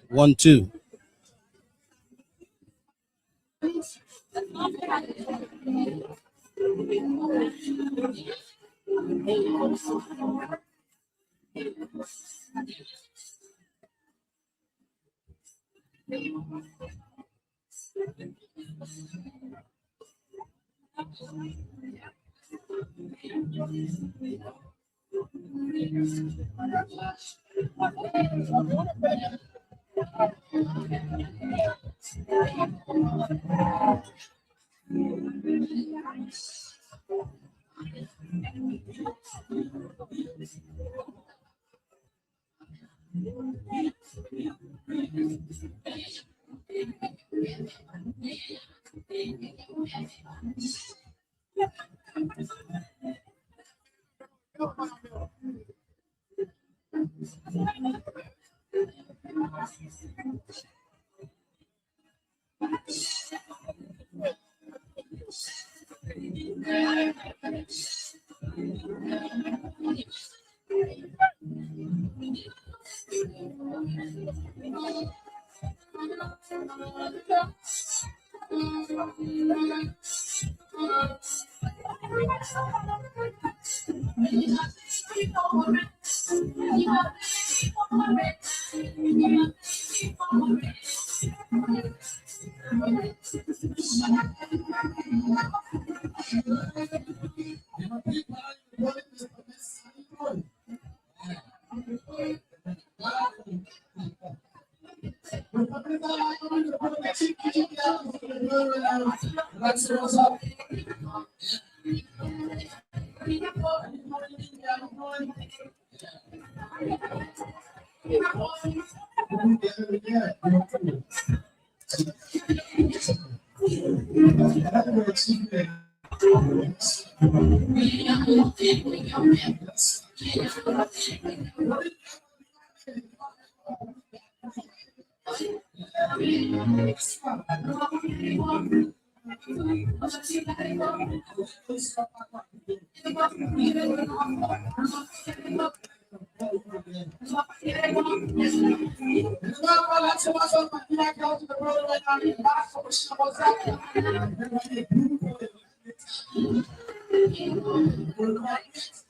1, 2.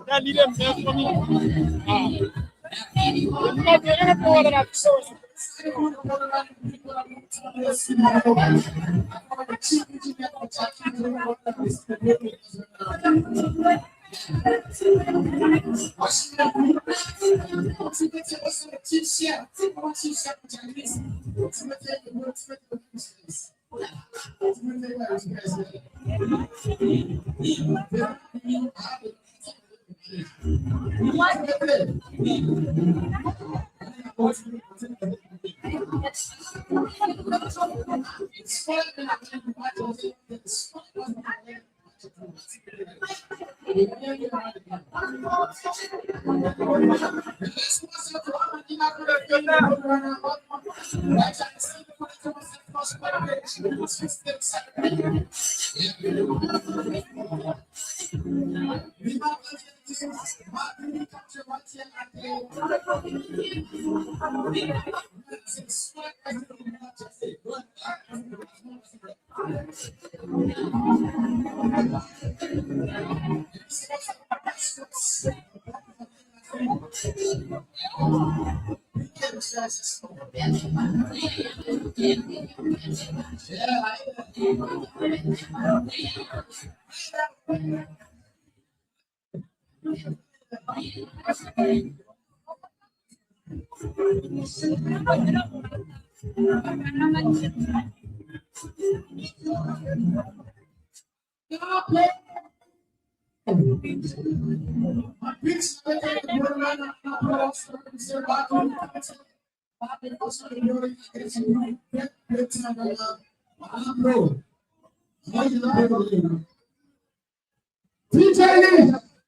That need them there for me. Not the airport that I'm sorry.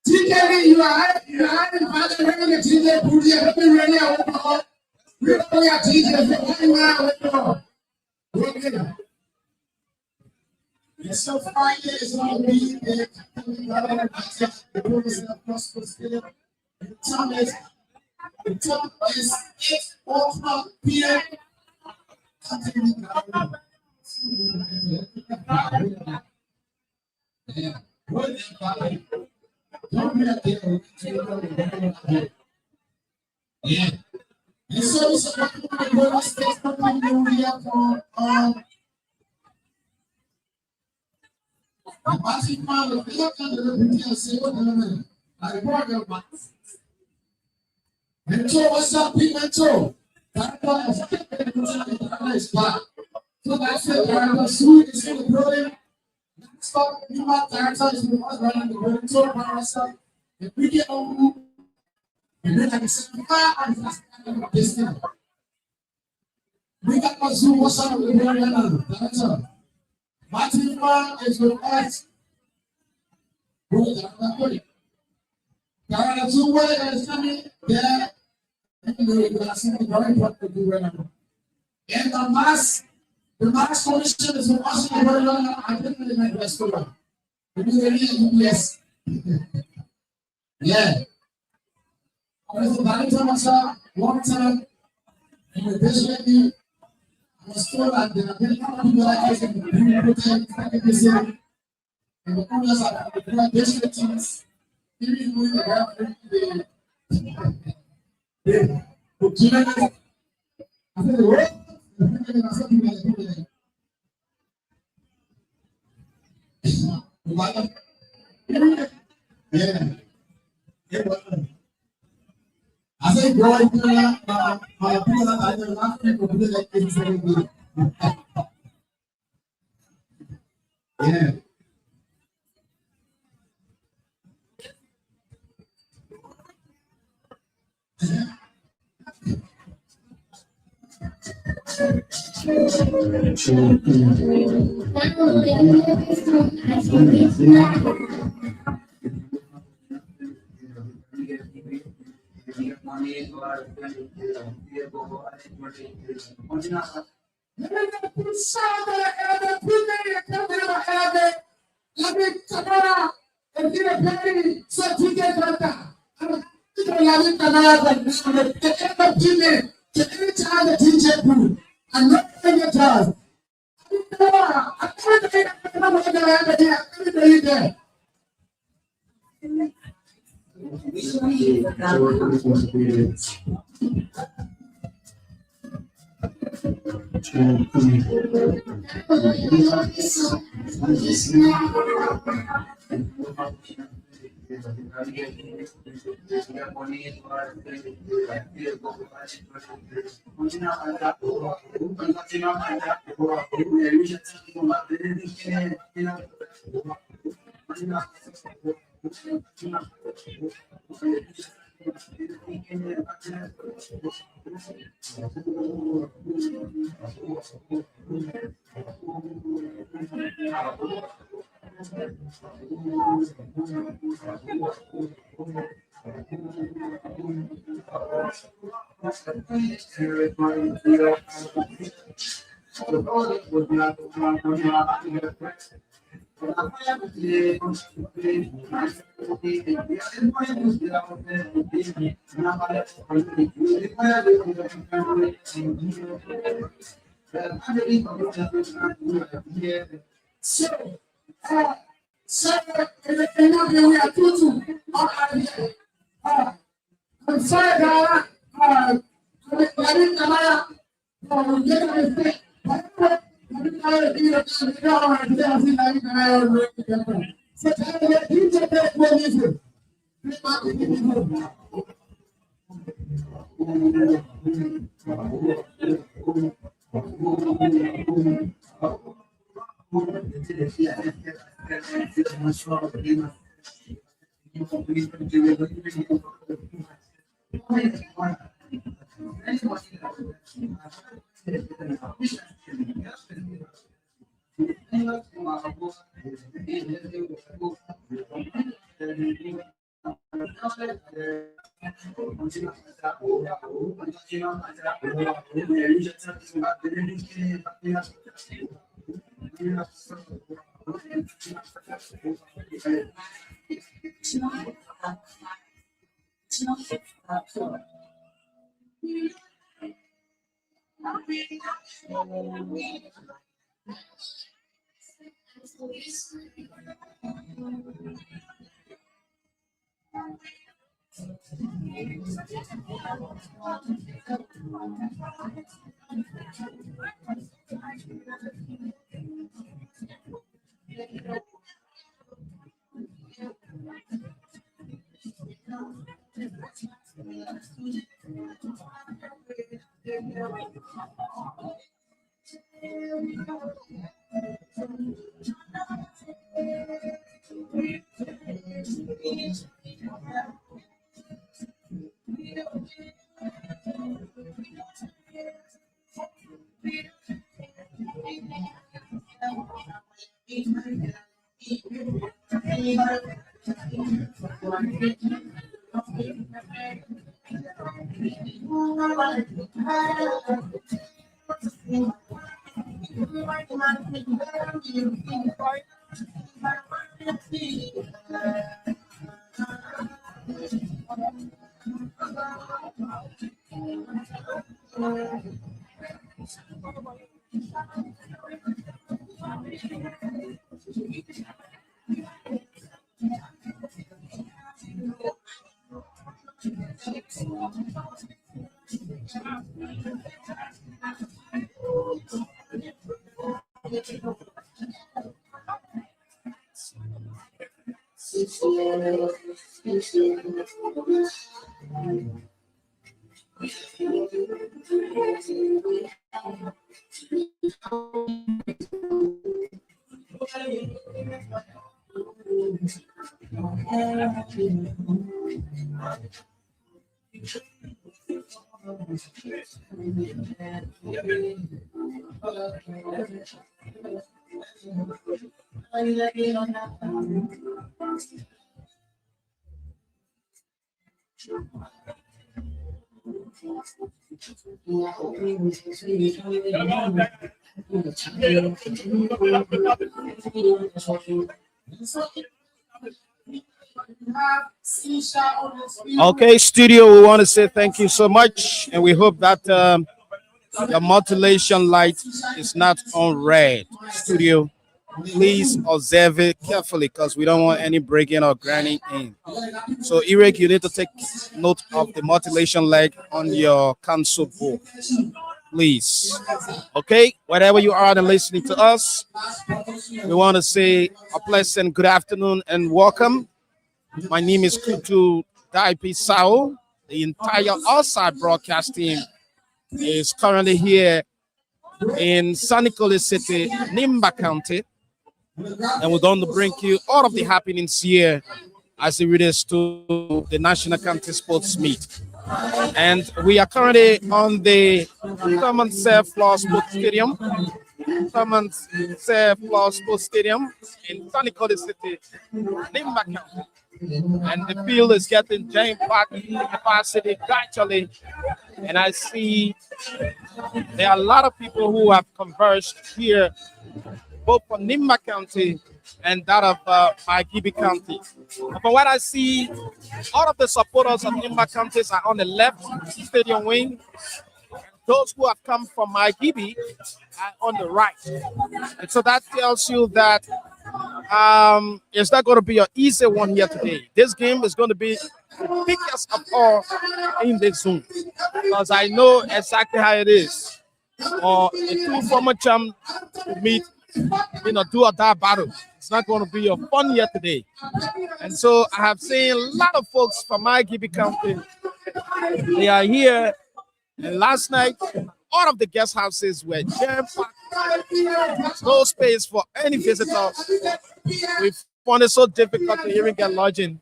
TJ, you are invited TJ Booty, helping ready out. We're going to TJ. So 5 years on me, the The top is 8:00 p.m. Yeah. And so it's a good space for passing by the field and the video say what I remember. Mentor, what's up, Mentor? That is back. So that's it. The suit is in the building. Stop. You want that is the one running the building. So by myself, if we get on, and then I can say, I'm just this thing. We got my Zoom. What's up with the building? That's up. Martin is with us. There are two ways coming there. And the mass commission is also very long. I didn't really make the school. Yes. Yeah. I was a director myself, one time, in the district. I was told that there are many people like us in the city. And the owners of the district teams, even with the I said, what? Yeah. I said, boy, people that I don't laugh people do like this very good. Yeah. Okay, studio, we want to say thank you so much, and we hope that your modulation light is not on red. Studio, please observe it carefully because we don't want any breaking or grinding in. So, Eric, you need to take note of the modulation light on your console board, please. Okay, wherever you are and listening to us, we want to say a pleasant good afternoon and welcome. My name is Kutu Daipi Sao. The entire outside broadcast team is currently here in San Nicolas City, Nimba County, and we're going to bring you all of the happenings here as it relates to the National County Sports Meet. And we are currently on the Common Surf Floor Sports Stadium. Common Surf Floor Sports Stadium in San Nicolas City, Nimba County. And the field is getting jam-packed capacity gradually. And I see there are a lot of people who have converged here, both from Nimba County and that of Margibi County. From what I see, all of the supporters of Nimba counties are on the left stadium wing. Those who have come from Margibi are on the right. And so that tells you that it's not going to be an easy one here today. This game is going to be the biggest of all in the zone, because I know exactly how it is. Or a two former champ meet, do or die battle. It's not going to be a fun year today. And so I have seen a lot of folks from my Gibi County. They are here. And last night, all of the guest houses were jam-packed. No space for any visitor. We found it so difficult to even get lodging.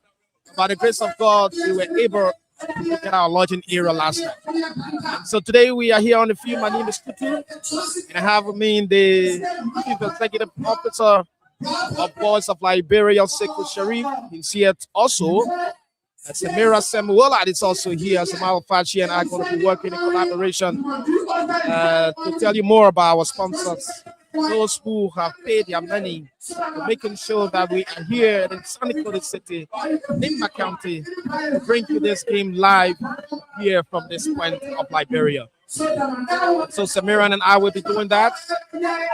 By the grace of God, we were able to get our lodging area last night. So today we are here on the field. My name is Kutu, and I have with me the Chief Executive Officer of Boys of Liberia, Sekou Sharif. He's here also. Samira Samuela is also here. As a matter of fact, she and I are going to be working in collaboration to tell you more about our sponsors those who have paid their money for making sure that we are here in Sunny Coast City, Nimba County, to bring you this game live here from this point of Liberia. So Samiran and I will be doing that.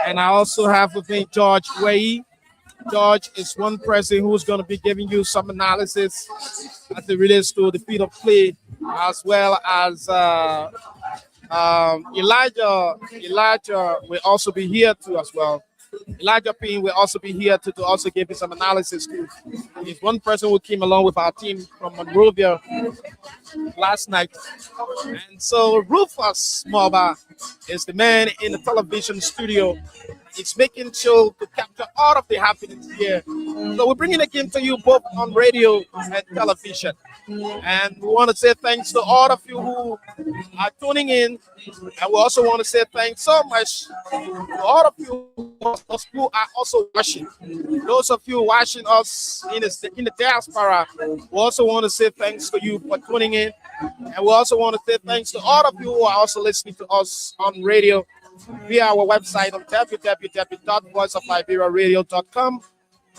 And I also have with me George Way. George is one person who's going to be giving you some analysis as it relates to the field of play, as well as Elijah will also be here too as well. Elijah Payne will also be here to also give you some analysis too. He's one person who came along with our team from Monrovia last night. And so Rufus Moba is the man in the television studio. It's making sure to capture all of the happenings here. So we're bringing the game to you both on radio and television. And we want to say thanks to all of you who are tuning in. And we also want to say thanks so much to all of you who are also watching. Those of you watching us in the diaspora, we also want to say thanks to you for tuning in. And we also want to say thanks to all of you who are also listening to us on radio via our website on www.voiceofliberiaradio.com.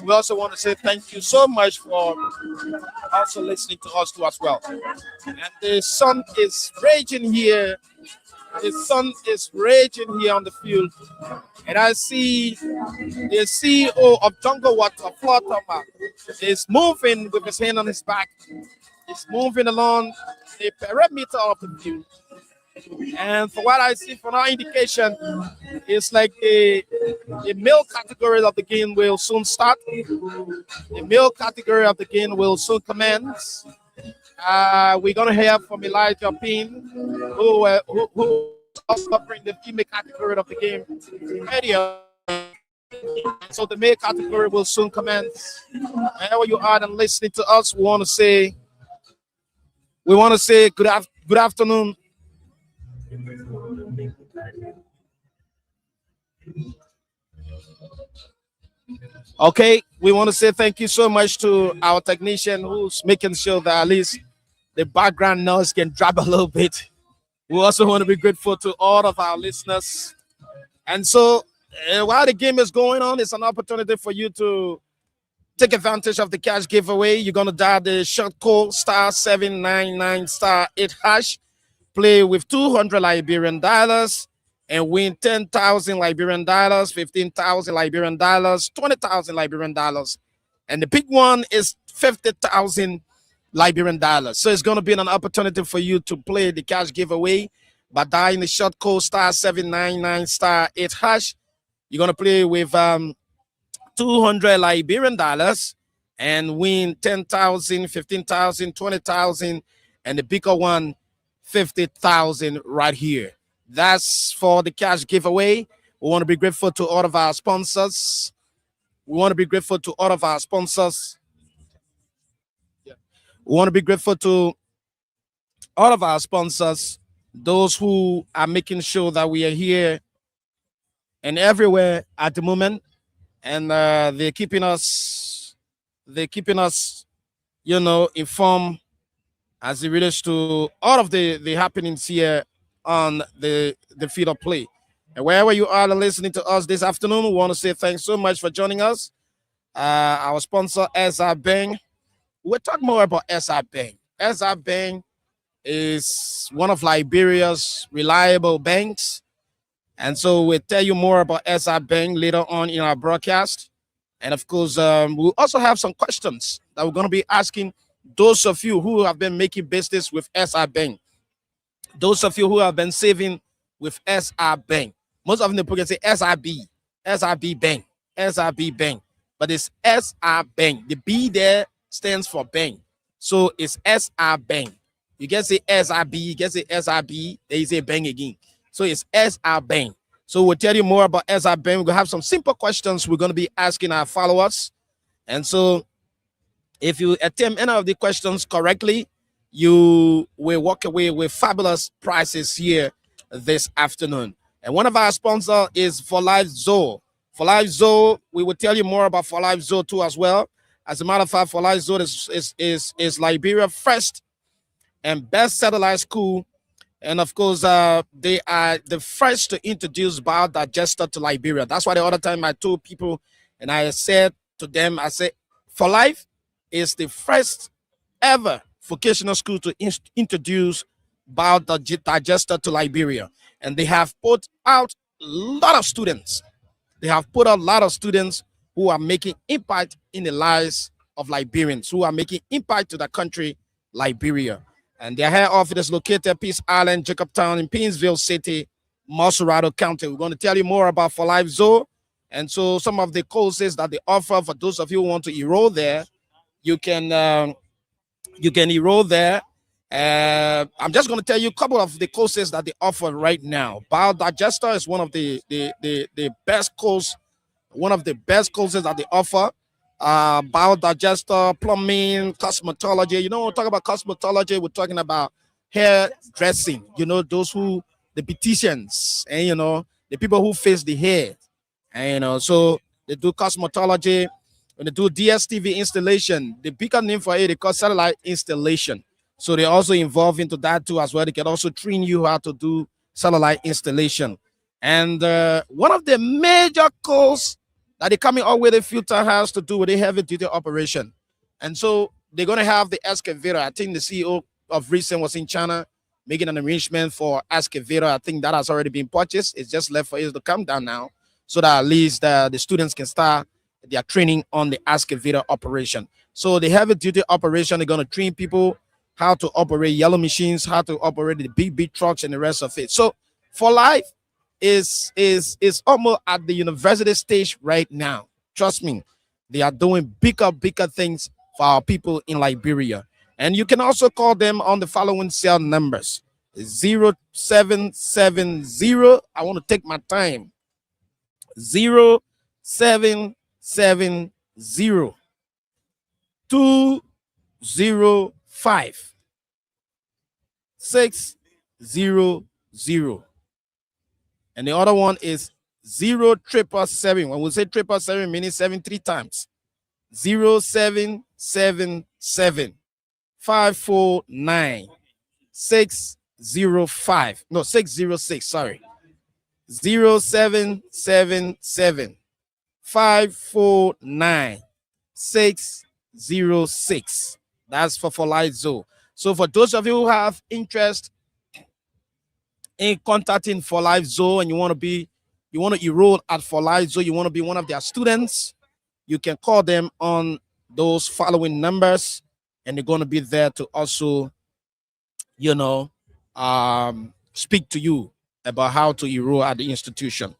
We also want to say thank you so much for also listening to us too as well. And the sun is raging here. The sun is raging here on the field. And I see the CEO of Jungle Water, Flotama, is moving with his hand on his back. He's moving along the perimeter of the field. And for what I see from our indication, it's like the male category of the game will soon start. The male category of the game will soon commence. We're going to hear from Elijah Payne, who is also covering the female category of the game. Radio. So the male category will soon commence. Wherever you are and listening to us, we want to say good afternoon. Okay, we want to say thank you so much to our technician who's making sure that at least the background noise can drop a little bit. We also want to be grateful to all of our listeners. And so while the game is going on, it's an opportunity for you to take advantage of the cash giveaway. You're going to dial the short code *799*8#. Play with 200 Liberian dollars and win 10,000 Liberian dollars, 15,000 Liberian dollars, 20,000 Liberian dollars. And the big one is 50,000 Liberian dollars. So it's going to be an opportunity for you to play the cash giveaway by dialing the short code *799*8#. You're going to play with 200 Liberian dollars and win 10,000, 15,000, 20,000, and the bigger one, 50,000 right here. That's for the cash giveaway. We want to be grateful to all of our sponsors. We want to be grateful to all of our sponsors. We want to be grateful to all of our sponsors, those who are making sure that we are here and everywhere at the moment. And they're keeping us, informed as it relates to all of the happenings here on the field of play. And wherever you are listening to us this afternoon, we want to say thanks so much for joining us. Our sponsor, SR Bank. We'll talk more about SR Bank. SR Bank is one of Liberia's reliable banks. And so we'll tell you more about SR Bank later on in our broadcast. And of course, we'll also have some questions that we're going to be asking those of you who have been making business with SR Bank. Those of you who have been saving with SR Bank. Most of them people can say SRB Bank, SRB Bank. But it's SR Bank. The B there stands for bank. So it's SR Bank. You can say SRB, you can say SRB, then you say bank again. So it's SR Bank. So we'll tell you more about SR Bank. We're going to have some simple questions we're going to be asking our followers. And so if you attempt any of the questions correctly, you will walk away with fabulous prizes here this afternoon. And one of our sponsors is For Life Zoo. For Life Zoo, we will tell you more about For Life Zoo too as well. As a matter of fact, For Life Zoo is Liberia's first and best satellite school And of course, they are the first to introduce biodigester to Liberia. That's why the other time I told people, and I said to them, I said, For Life is the first ever vocational school to introduce biodigester to Liberia. And they have put out a lot of students. They have put out a lot of students who are making impact in the lives of Liberians, who are making impact to the country, Liberia. And their head office is located Peace Island, Jacobtown, in Painesville City, Moserado County. We're going to tell you more about For Life Zoo. And so some of the courses that they offer for those of you who want to enroll there, you can enroll there. I'm just going to tell you a couple of the courses that they offer right now. Biodigester is one of the best course, one of the best courses that they offer. Biodigester, plumbing, cosmetology. You know, when we talk about cosmetology, we're talking about hair dressing. You know, those who the beauticians and the people who fix the hair. And so they do cosmetology. When they do DSTV installation, the bigger name for it, they call satellite installation. So they also involve into that too as well. They can also train you how to do satellite installation. And one of the major calls that they coming up with the filter has to do with a heavy duty operation. And so they're going to have the excavator. I think the CEO of recent was in China making an arrangement for excavator. I think that has already been purchased. It's just left for it to come down now so that at least the students can start their training on the excavator operation. So the heavy duty operation, they're going to train people how to operate yellow machines, how to operate the big trucks and the rest of it. So For Life is almost at the university stage right now. Trust me, they are doing bigger things for our people in Liberia. And you can also call them on the following cell numbers: 0770. I want to take my time. 0770 205 600. And the other one is 0777. When we say 777, meaning 7 3 times. 0777 549 605. No, 606. Sorry. 0777 549 606. That's for Life Zoo. So for those of you who have interest in contacting For Life Zoo and you want to enroll at For Life Zoo, you want to be one of their students, you can call them on those following numbers, and they're going to be there to also, speak to you about how to enroll at the institution.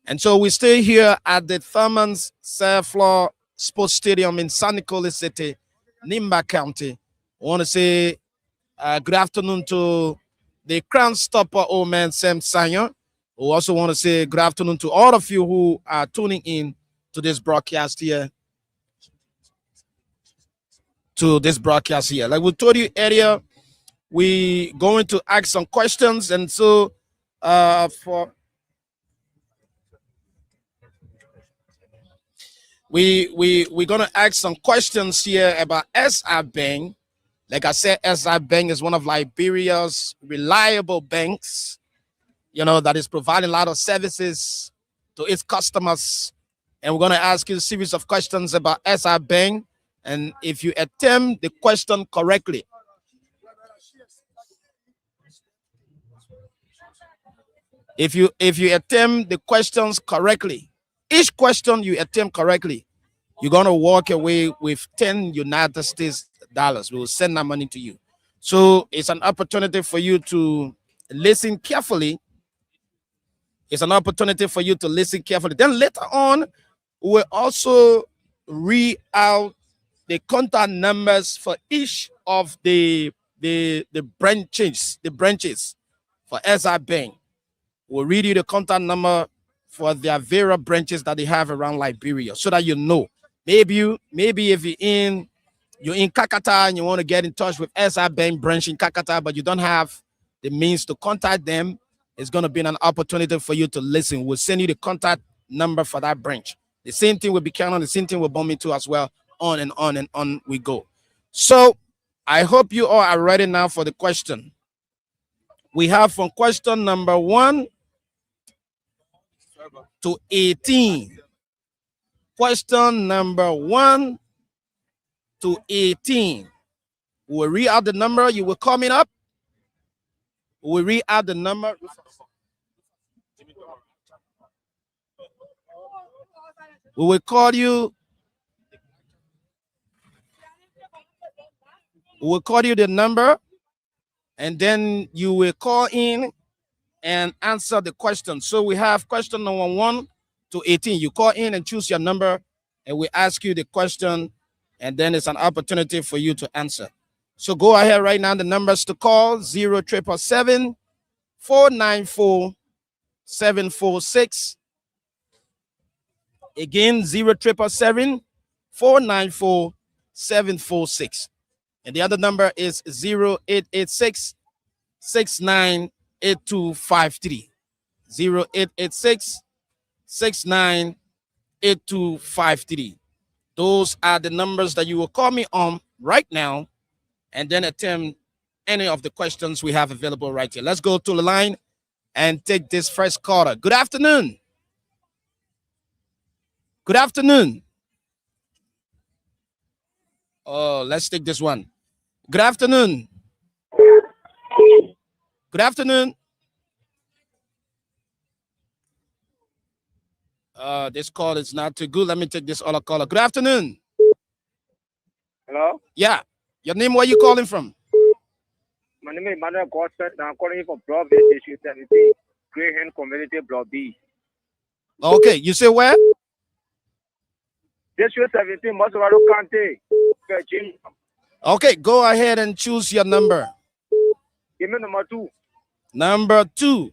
And so we stay here at the Thurman's Floor Sports Stadium in San Nicolas City, Nimba County. I want to say good afternoon to the Crown Stopper old man Sam Sanyo. We also want to say good afternoon to all of you who are tuning in to this broadcast here. Like we told you earlier, we going to ask some questions, and so we're gonna ask some questions here about SI Bank. Like I said, SI Bank is one of Liberia's reliable banks, that is providing a lot of services to its customers. And we're going to ask you a series of questions about SI Bank. And if you attempt the question correctly, if you attempt the questions correctly, each question you attempt correctly, you're going to walk away with 10 United States dollars. We will send that money to you. So it's an opportunity for you to listen carefully. Then later on, we'll also read out the contact numbers for each of the branches for SI Bank. We'll read you the contact number for their various branches that they have around Liberia, so that maybe if you're in Kakata and you want to get in touch with SI Bank branch in Kakata, but you don't have the means to contact them, it's going to be an opportunity for you to listen. We'll send you the contact number for that branch. The same thing will be counted, the same thing will bomb me too as well. On and on and on we go. So I hope you all are ready now for the question. We have from question number 1 to 18. Question number 1 to 18. We'll read out the number. You will call me up. We'll read out the number. We will call you. We will call you the number, and then you will call in and answer the question. So we have question number 1 to 18. You call in and choose your number, and we ask you the question, and then it's an opportunity for you to answer. So go ahead right now. The numbers to call 0777 494 746. Again, 0777 494 746. And the other number is 0886 698253. 0886 698253. Those are the numbers that you will call me on right now and then attempt any of the questions we have available right here. Let's go to the line and take this first caller. Good afternoon. Good afternoon. Oh, let's take this one. Good afternoon. Good afternoon. This call is not too good. Let me take this other caller. Good afternoon. Hello? Yeah. Your name, where you calling from? My name is Emmanuel Godfrey. I'm calling you from Block B, District 17, Greyhound Community, Block B. Okay, you say where? District 17, Mosovaro County, Virginia. Okay, go ahead and choose your number. Give me number 2. Number 2.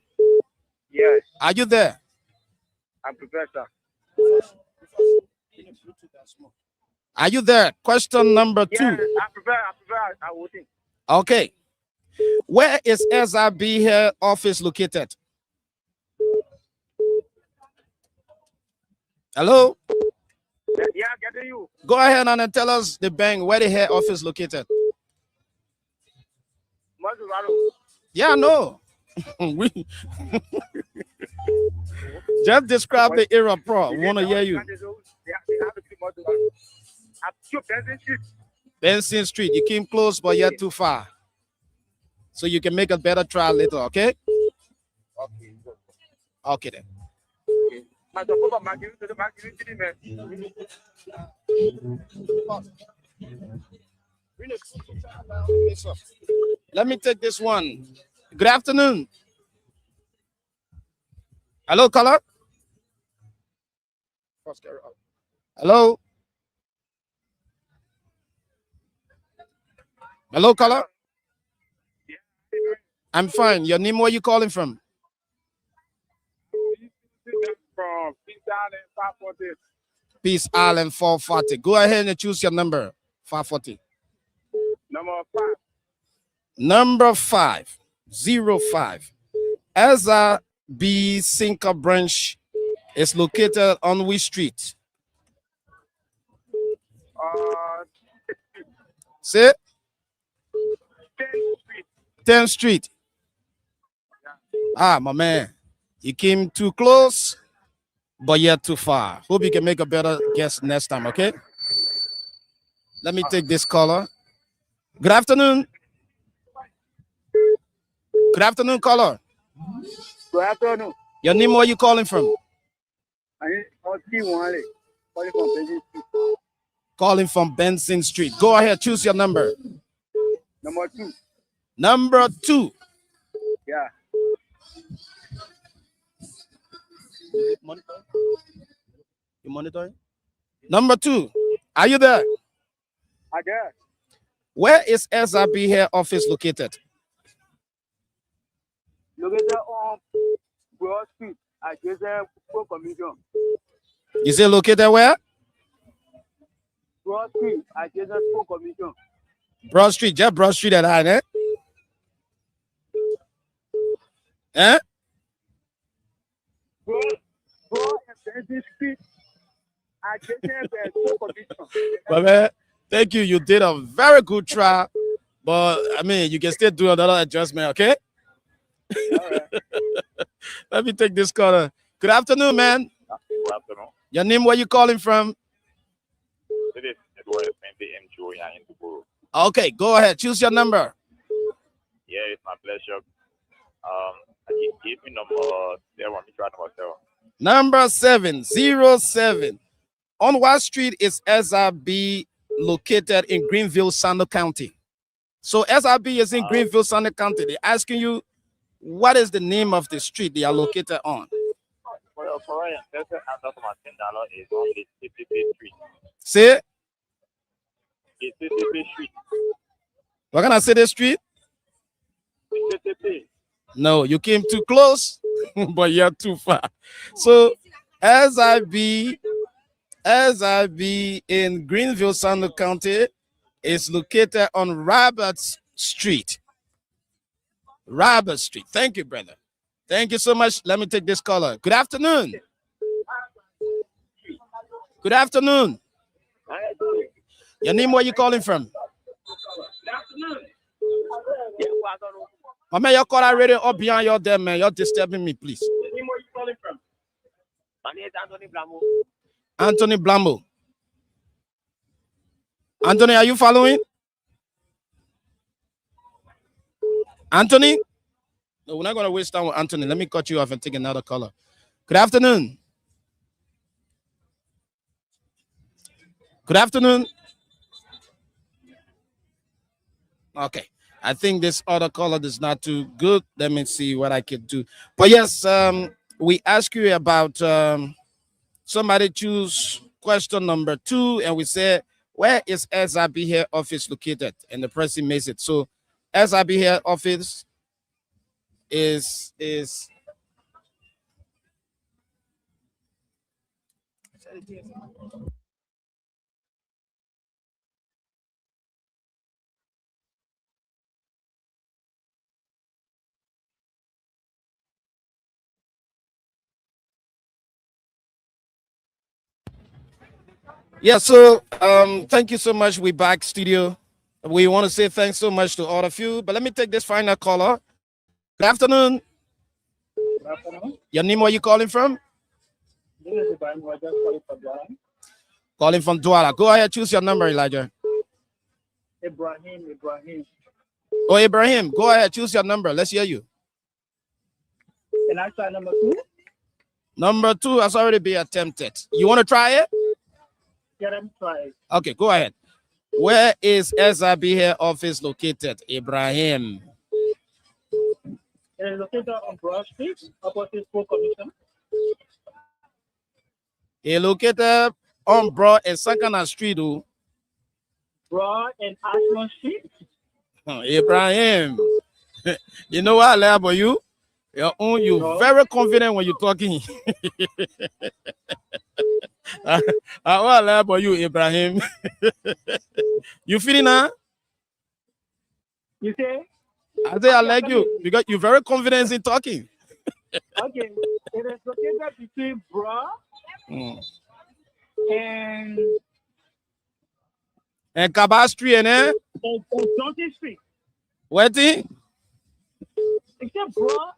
Yes, Are you there? I'm prepared, sir. Are you there? Question number 2. Yes, I'm prepared. I'm waiting. Okay. Where is SRB head office located? Hello? Yeah, getting you. Go ahead and tell us the bank where the head office located. Mosovaro. Yeah, no. Just describe the area, pro. We want to hear you. They have to be Mosovaro. I'm sure Benson Street. Benson Street. You came close, but you're too far. So you can make a better try later, okay? Okay. Okay then. My support for Margibi to the Margibi, man. Let me take this one. Good afternoon. Hello, caller. Hello. Hello, caller. I'm fine. Your name, where you calling from? From Peace Island, 540. Peace Island 440. Go ahead and choose your number. 540. Number 5. Number 5. 05. Ezra B. Sinker branch is located on which street? Say 10th Street. 10th Street. Ah, my man. You came too close, but yet too far. Hope you can make a better guess next time, okay? Let me take this caller. Good afternoon. Good afternoon, caller. Good afternoon. Your name, where you calling from? I need calling from Benson Street. Calling from Benson Street. Go ahead, choose your number. Number 2. Number 2. Yeah. You monitoring? Number 2. Are you there? I guess. Where is SRB head office located? Located on Broad Street, adjacent Full Commission. You say located where? Broad Street, adjacent Full Commission. Broad Street, just Broad Street at high, eh? Eh? Broad and Benson Street, adjacent Full Commission. But man, thank you. You did a very good try. But I mean, you can still do another adjustment, okay? All right. Let me take this caller. Good afternoon, man. Good afternoon. Your name, where you calling from? This is Edward MGO here in Tuburu. Okay, go ahead. Choose your number. Yeah, it's my pleasure. You give me number 7. Me try number 7. Number 707. On what street is SRB located in Greenville, Sando County? So SRB is in Greenville, Sando County. They're asking you, what is the name of the street they are located on? For Ryan, that's an answer for my $10 is on the Mississippi Street. Say, Mississippi Street. what can I say the street? Mississippi. No, you came too close, but you're too far. So SIB in Greenville, Sando County is located on Roberts Street. Robert Street. Thank you, brother. Thank you so much. Let me take this caller. Good afternoon. Good afternoon. Your name, where you calling from? My man, your call already up behind your there, man. You're disturbing me, please. Where you calling from? My name is Anthony Blamo. Anthony Blambo. Anthony, are you following? Anthony? No, we're not going to waste time with Anthony. Let me cut you off and take another caller. Good afternoon. Good afternoon. Okay. I think this other caller is not too good. Let me see what I can do. But yes, we ask you about somebody choose question number 2, and we say, where is SRB head office located? And the person makes it. So SRB head office is yeah, so thank you so much. We back studio. We want to say thanks so much to all of you. But let me take this final caller. Good afternoon. Good afternoon. Your name, where you calling from? This is Ibrahim. We're just calling from Douala. Calling from Douala. Go ahead, choose your number, Elijah. Ibrahim. Oh, Ibrahim, go ahead, choose your number. Let's hear you. Can I try number 2? Number 2 has already been attempted. You want to try it? Yeah, let me try it. Okay, go ahead. Where is SRB head office located, Ibrahim? It is located on Broad Street, opposite School Commission. It located on Broad and Sakana Street. Broad and Ashland Street. Ibrahim, you know what I like about you? You're very confident when you're talking. What I like about you, Ibrahim? You feeling that? You say? I say I like you because you're very confident in talking. Okay. It is located between Broad and Kabas Street, and Johnson Street. what thing? Except Broad.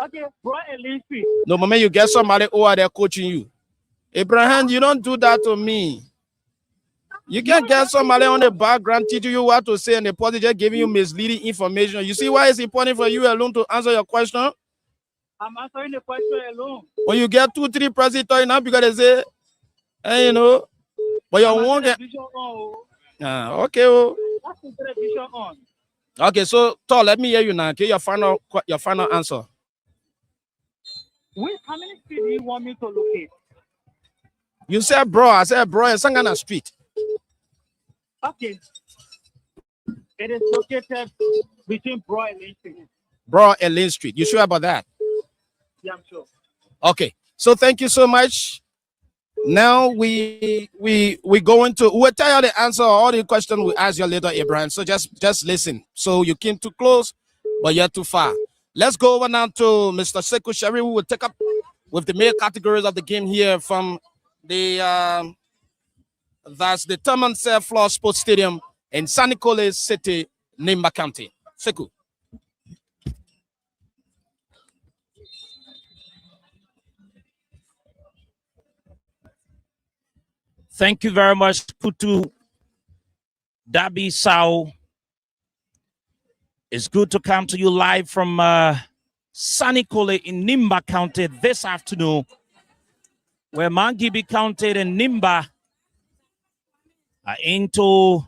Okay, Broad and Lee Street. No, moment you get somebody who are there coaching you. Abraham, you don't do that to me. You can get somebody on the background teaching you what to say, and the person just giving you misleading information. You see why it's important for you alone to answer your question? I'm answering the question alone. When you get 2, 3 present talking now, because they say, hey, you know, but you won't get. Okay, oh. That's the television on. Okay, so Thor, let me hear you now. Okay, your final answer. How many streets do you want me to locate? You said bro, I said bro, it's Sangana Street. Okay. It is located between Bro and Lane Street. Bro and Lane Street. You sure about that? Yeah, I'm sure. Okay. So thank you so much. Now we go into, we'll tell you the answer all the questions we ask you later, Abraham. So just listen. So you came too close, but you're too far. Let's go over now to Mr. Sekou Sherry, who will take up with the main categories of the game here from the that's the Thurman Floor Sports Stadium in San Nicolas City, Nimba County. Sekou. Thank you very much, Kutu Dabi Sao. It's good to come to you live from sunny Kole in Nimba County this afternoon, where Margibi County and Nimba are into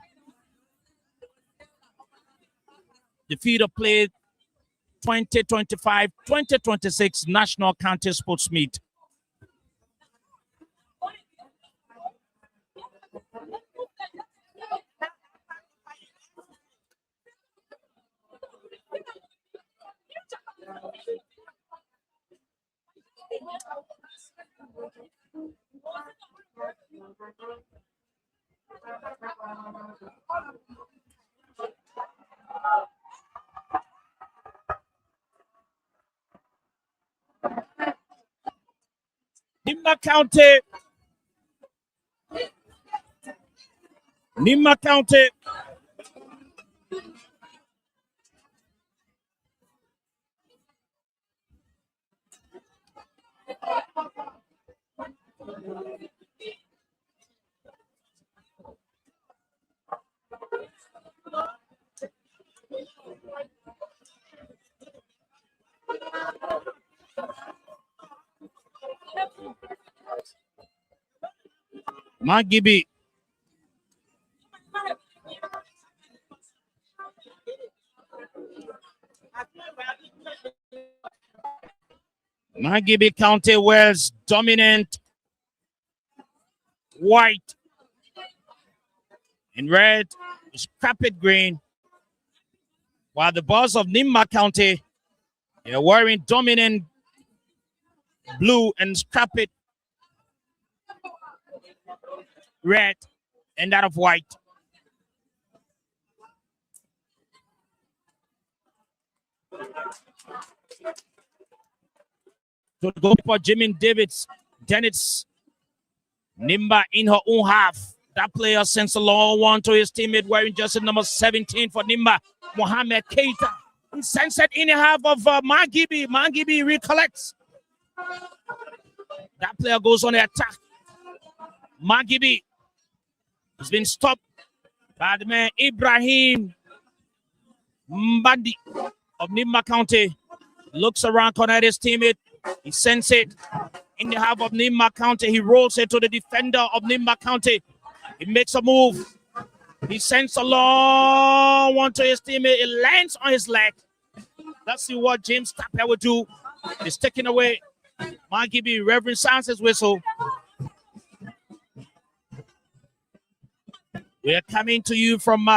the feeder play 2025-2026 National County Sports Meet. Nimba County. Nimba County. Margibi. Margibi County wears dominant white and red, scraped green, while the boss of Nimba County, they're wearing dominant blue and scraped red and that of white. To the goalkeeper, Jimmy Davids, Dennis Nimba in her own half. That player sends a long one to his teammate wearing jersey number 17 for Nimba, Mohamed Keita. He sends it in the half of Margibi. Margibi recollects. That player goes on the attack. Margibi has been stopped by the man Ibrahim Mbandi of Nimba County. Looks around, connects his teammate. He sends it in the half of Nimba County. He rolls it to the defender of Nimba County. He makes a move. He sends a long one to his teammate. It lands on his leg. Let's see what James Tapper will do. He's taking away. Margibi, Reverend Sansa's whistle. We are coming to you from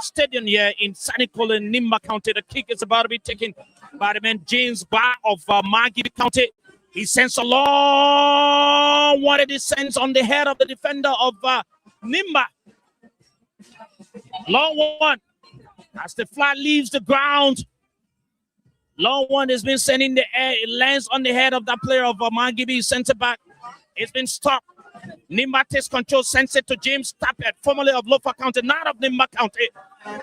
Stadium here in Sunny Kole, Nimba County. The kick is about to be taken by the man James Barr of Margibi County. He sends a long one. It descends on the head of the defender of Nimba. Long one. As the flag leaves the ground, long one has been sent in the air. It lands on the head of that player of Margibi, center back. It's been stopped. Nimba takes control, sends it to James Tappert, formerly of Lofa County, not of Nimba County.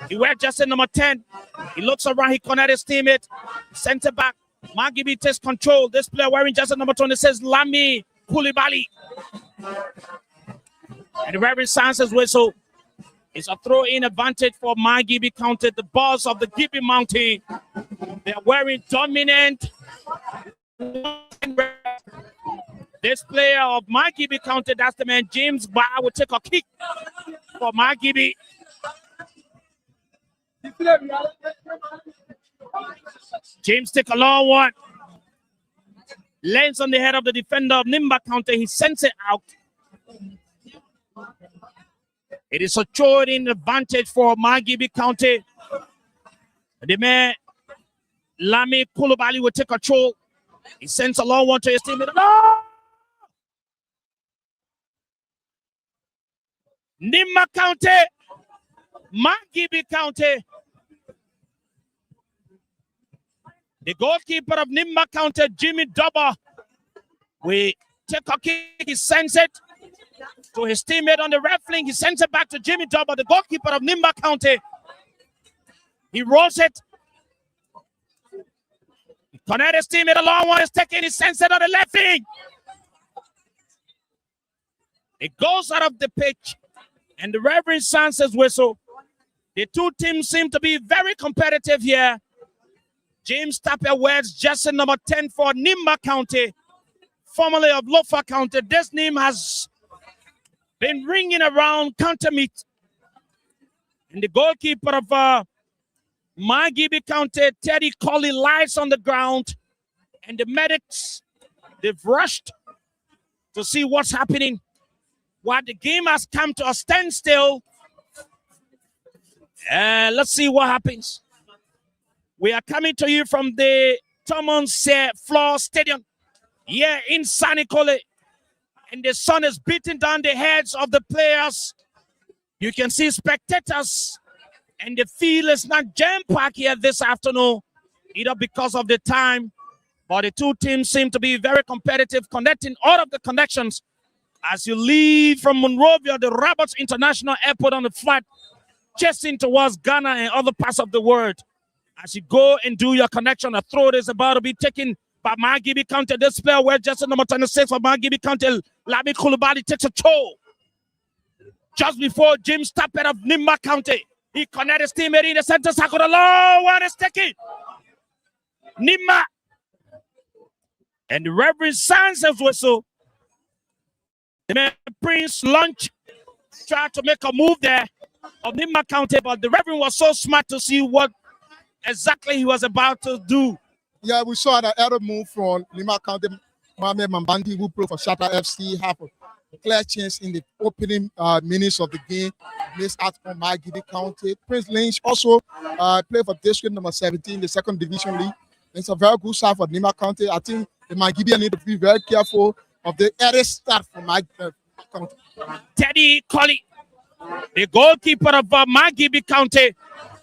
He wears jersey number 10. He looks around, he connects his teammate. Center back, Margibi takes control. This player wearing jersey number 20 says Lami Koulibaly. And the Reverend Sansa's whistle is a throw-in advantage for Margibi County, the boss of the Gibi Mountain. They're wearing dominant. This player of Margibi County, that's the man James Barr, will take a kick for Margibi. James take a long one. Lands on the head of the defender of Nimba County. He sends it out. It is a throw-in advantage for Margibi County. The man Lami Koulibaly will take control. He sends a long one to his teammate. No! Nimba County, Margibi County. The goalkeeper of Nimba County, Jimmy Dubba, we take a kick. He sends it to his teammate on the left flank. He sends it back to Jimmy Dubba, the goalkeeper of Nimba County. He rolls it. Connect his teammate, a long one is taken. He sends it on the left wing. It goes out of the pitch, and the referee sounds his whistle. The two teams seem to be very competitive here. James Tapper wears jersey number 10 for Nimba County, formerly of Lofa County. This name has been ringing around counter meet. And the goalkeeper of Margibi County, Teddy Colley, lies on the ground. And the medics, they've rushed to see what's happening. While the game has come to a standstill, let's see what happens. We are coming to you from the Thomas Floor Stadium here in Sanikole. And the sun is beating down the heads of the players. You can see spectators. And the field is not jam-packed here this afternoon, either because of the time, but the two teams seem to be very competitive, connecting all of the connections. As you leave from Monrovia, the Roberts International Airport on the flight, chasing towards Ghana and other parts of the world. As you go and do your connection, a throw is about to be taken by Margibi County. This player wears jersey number 26 for Margibi County. Lami Kulubali takes a throw. Just before James Tapper of Nimba County, he connected his teammate in the center circle. The long one is taken. Nimba. And the referee sounds his whistle. The man Prince Lunch tried to make a move there of Nimba County, but the referee was so smart to see what exactly he was about to do. Yeah, we saw an error move from Nimba County. Mohamed Mambandi, who played for Shatta FC, have a clear chance in the opening minutes of the game. Missed out on Margibi County. Prince Lynch also played for district number 17, the second division league. It's a very good side for Nimba County. I think the Margibi need to be very careful of the early start for Margibi County. Teddy Colley, the goalkeeper of Margibi County,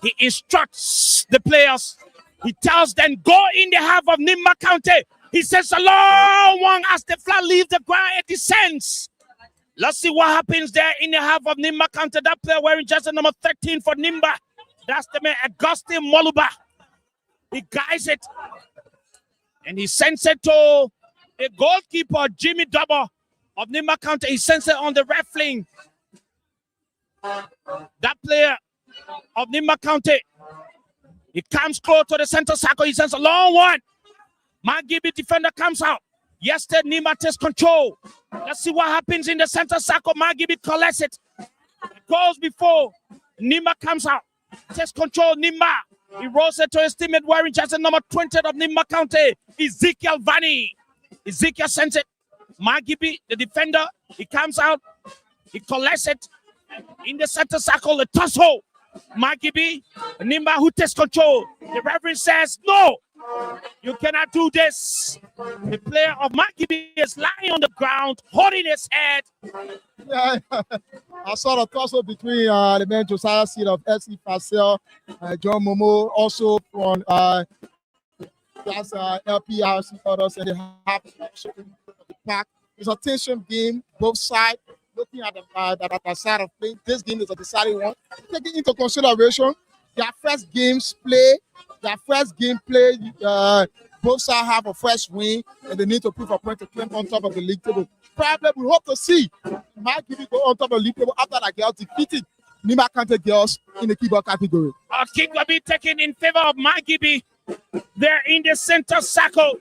he instructs the players. He tells them, go in the half of Nimba County. He says, a long one as the flag leaves the ground, it descends. Let's see what happens there in the half of Nimba County. That player wearing jersey number 13 for Nimba. That's the man, Augustine Moluba. He guides it. And he sends it to the goalkeeper, Jimmy Double of Nimba County. He sends it on the left flank. That player of Nimba County, he comes close to the center circle. He sends a long one. Margibi defender comes out. Yesterday, Nimba takes control. Let's see what happens in the center circle. Margibi collects it. It goes before Nimba comes out. Takes control. Nimba. He rolls it to his teammate wearing jersey number 20 of Nimba County. Ezekiel Vani. Ezekiel sends it. Margibi, the defender, he comes out. He collects it in the center circle. The toss hole. Margibi, Nimba who takes control. The referee says, no, you cannot do this. The player of Margibi is lying on the ground, holding his head. Yeah, I saw the tussle between the man Josiah Seed of SC Facel, John Momo, also from that's LPRC others, and they have the pack. It's a tension game, both sides. Looking at the side of play, this game is a deciding one. Taking into consideration their first gameplay, both sides have a fresh win, and they need to prove a point to climb on top of the league table. Probably we hope to see Margibi go on top of the league table after the girls defeated Nimba County girls in the keyboard category. A kick will be taken in favor of Margibi. They're in the center circle.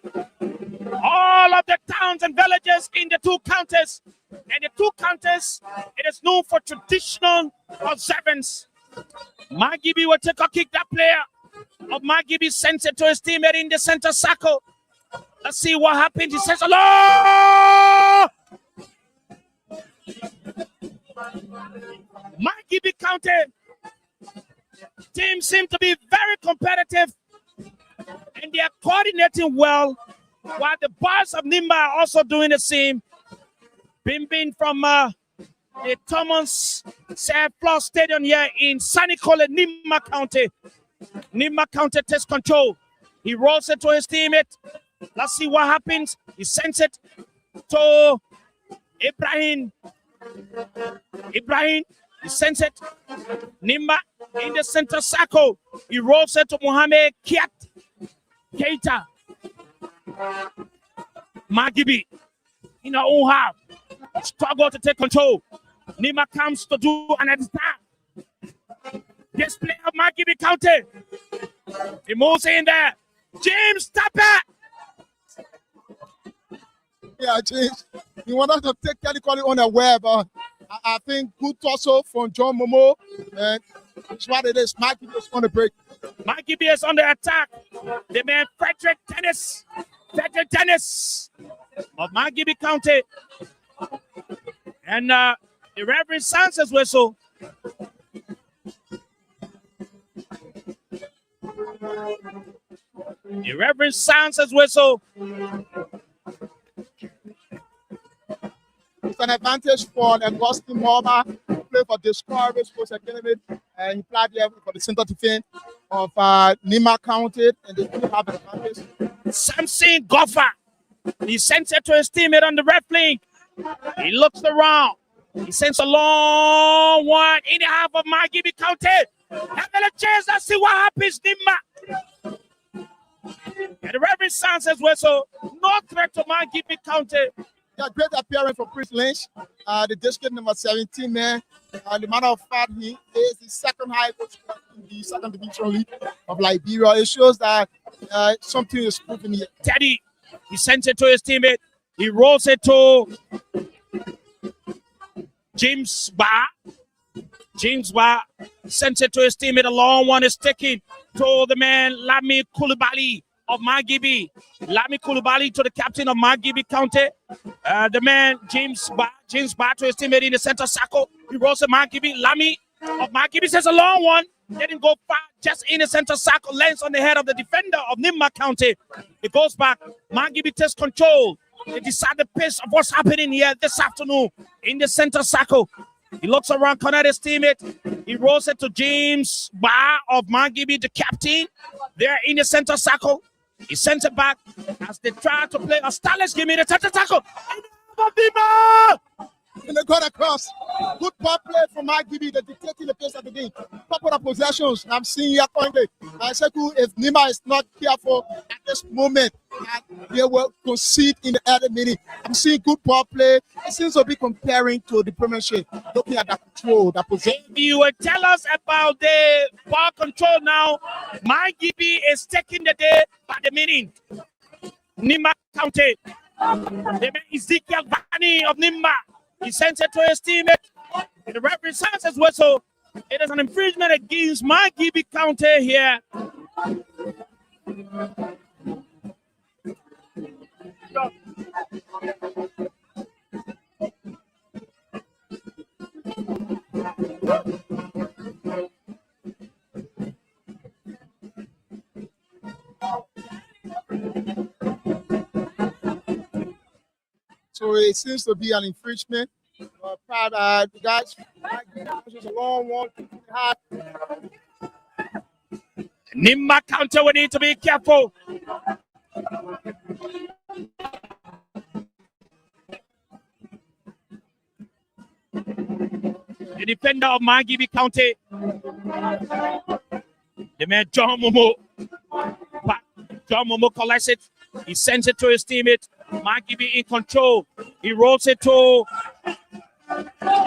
All of the towns and villages in the two counties. And the two counties, it is known for traditional observance. Margibi will take a kick. That player of Margibi sends it to his teammate in the center circle. Let's see what happens. He says, hello! Margibi County team seem to be very competitive. And they are coordinating well, while the boys of Nimba are also doing the same. Bimbing from the Thomas Floor Stadium here in Sanikole, Nimba County. Nimba County takes control. He rolls it to his teammate. Let's see what happens. He sends it to Ibrahim. He sends it. Nimba in the center circle. He rolls it to Mohamed Keita. Margibi in our own half. struggle to take control. Nimba comes to do an attack. Display of Margibi County. He moves in there. James, stop it! Yeah, James. He wanted to take Kelly Colley unaware, but I think good torso from John Momo. And it's what it is. Margibi is on the break. Margibi is on the attack. The man Frederick Dennis of Margibi County. And the Reverend Sanchez whistle. The Reverend Sanchez whistle. It's an advantage for Augustine Morba to play for Discovery Sports Academy. And he played there for the center defense of Nimba County. And they do have an advantage. Samson Goffer. He sends it to his teammate on the left flank. He looks around. He sends a long one in the half of Margibi County. Having a chance to see what happens, Nimba. And the Reverend Sanchez whistle. No threat to Margibi County. Yeah, great appearance for Chris Lynch, the district number 17 man. The matter of fact, he is the second highest in the second division league of Liberia. It shows that something is moving here. Teddy, he sends it to his teammate. He rolls it to James Barr. James Barr sends it to his teammate. A long one is taken to the man Lami Koulibaly of Margibi. Lami Koulibaly to the captain of Margibi County. The man James Barr to his teammate in the center circle. He rolls to Margibi. Lami of Margibi says a long one. Didn't go far, just in the center circle, lands on the head of the defender of Nimba County. It goes back. Margibi takes control. They decide the pace of what's happening here this afternoon in the center circle. He looks around, connects his teammate. He rolls it to James Barr of Margibi, the captain. They're in the center circle. He sends it back as they try to play a stylish game in the center circle. And they got across. Good ball play from Margibi. They're dictating the pace of the game. Couple of possessions. I'm seeing here currently. I said, if Nimba is not careful at this moment, they will concede in the other minute. I'm seeing good ball play. It seems to be comparing to the Premiership. Looking at that control, that position. If you will tell us about the ball control now, Margibi is taking the day by the minute. Nimba County. The man Ezekiel Vani of Nimba. He sends it to his teammate. The referee says as well. So it is an infringement against Margibi County here. So it seems to be an infringement. The guys, just a long one. Nimba County, we need to be careful. The defender of Margibi County, the man John Momo. John Momo collects it. He sends it to his teammate. Margibi in control. He rolls it to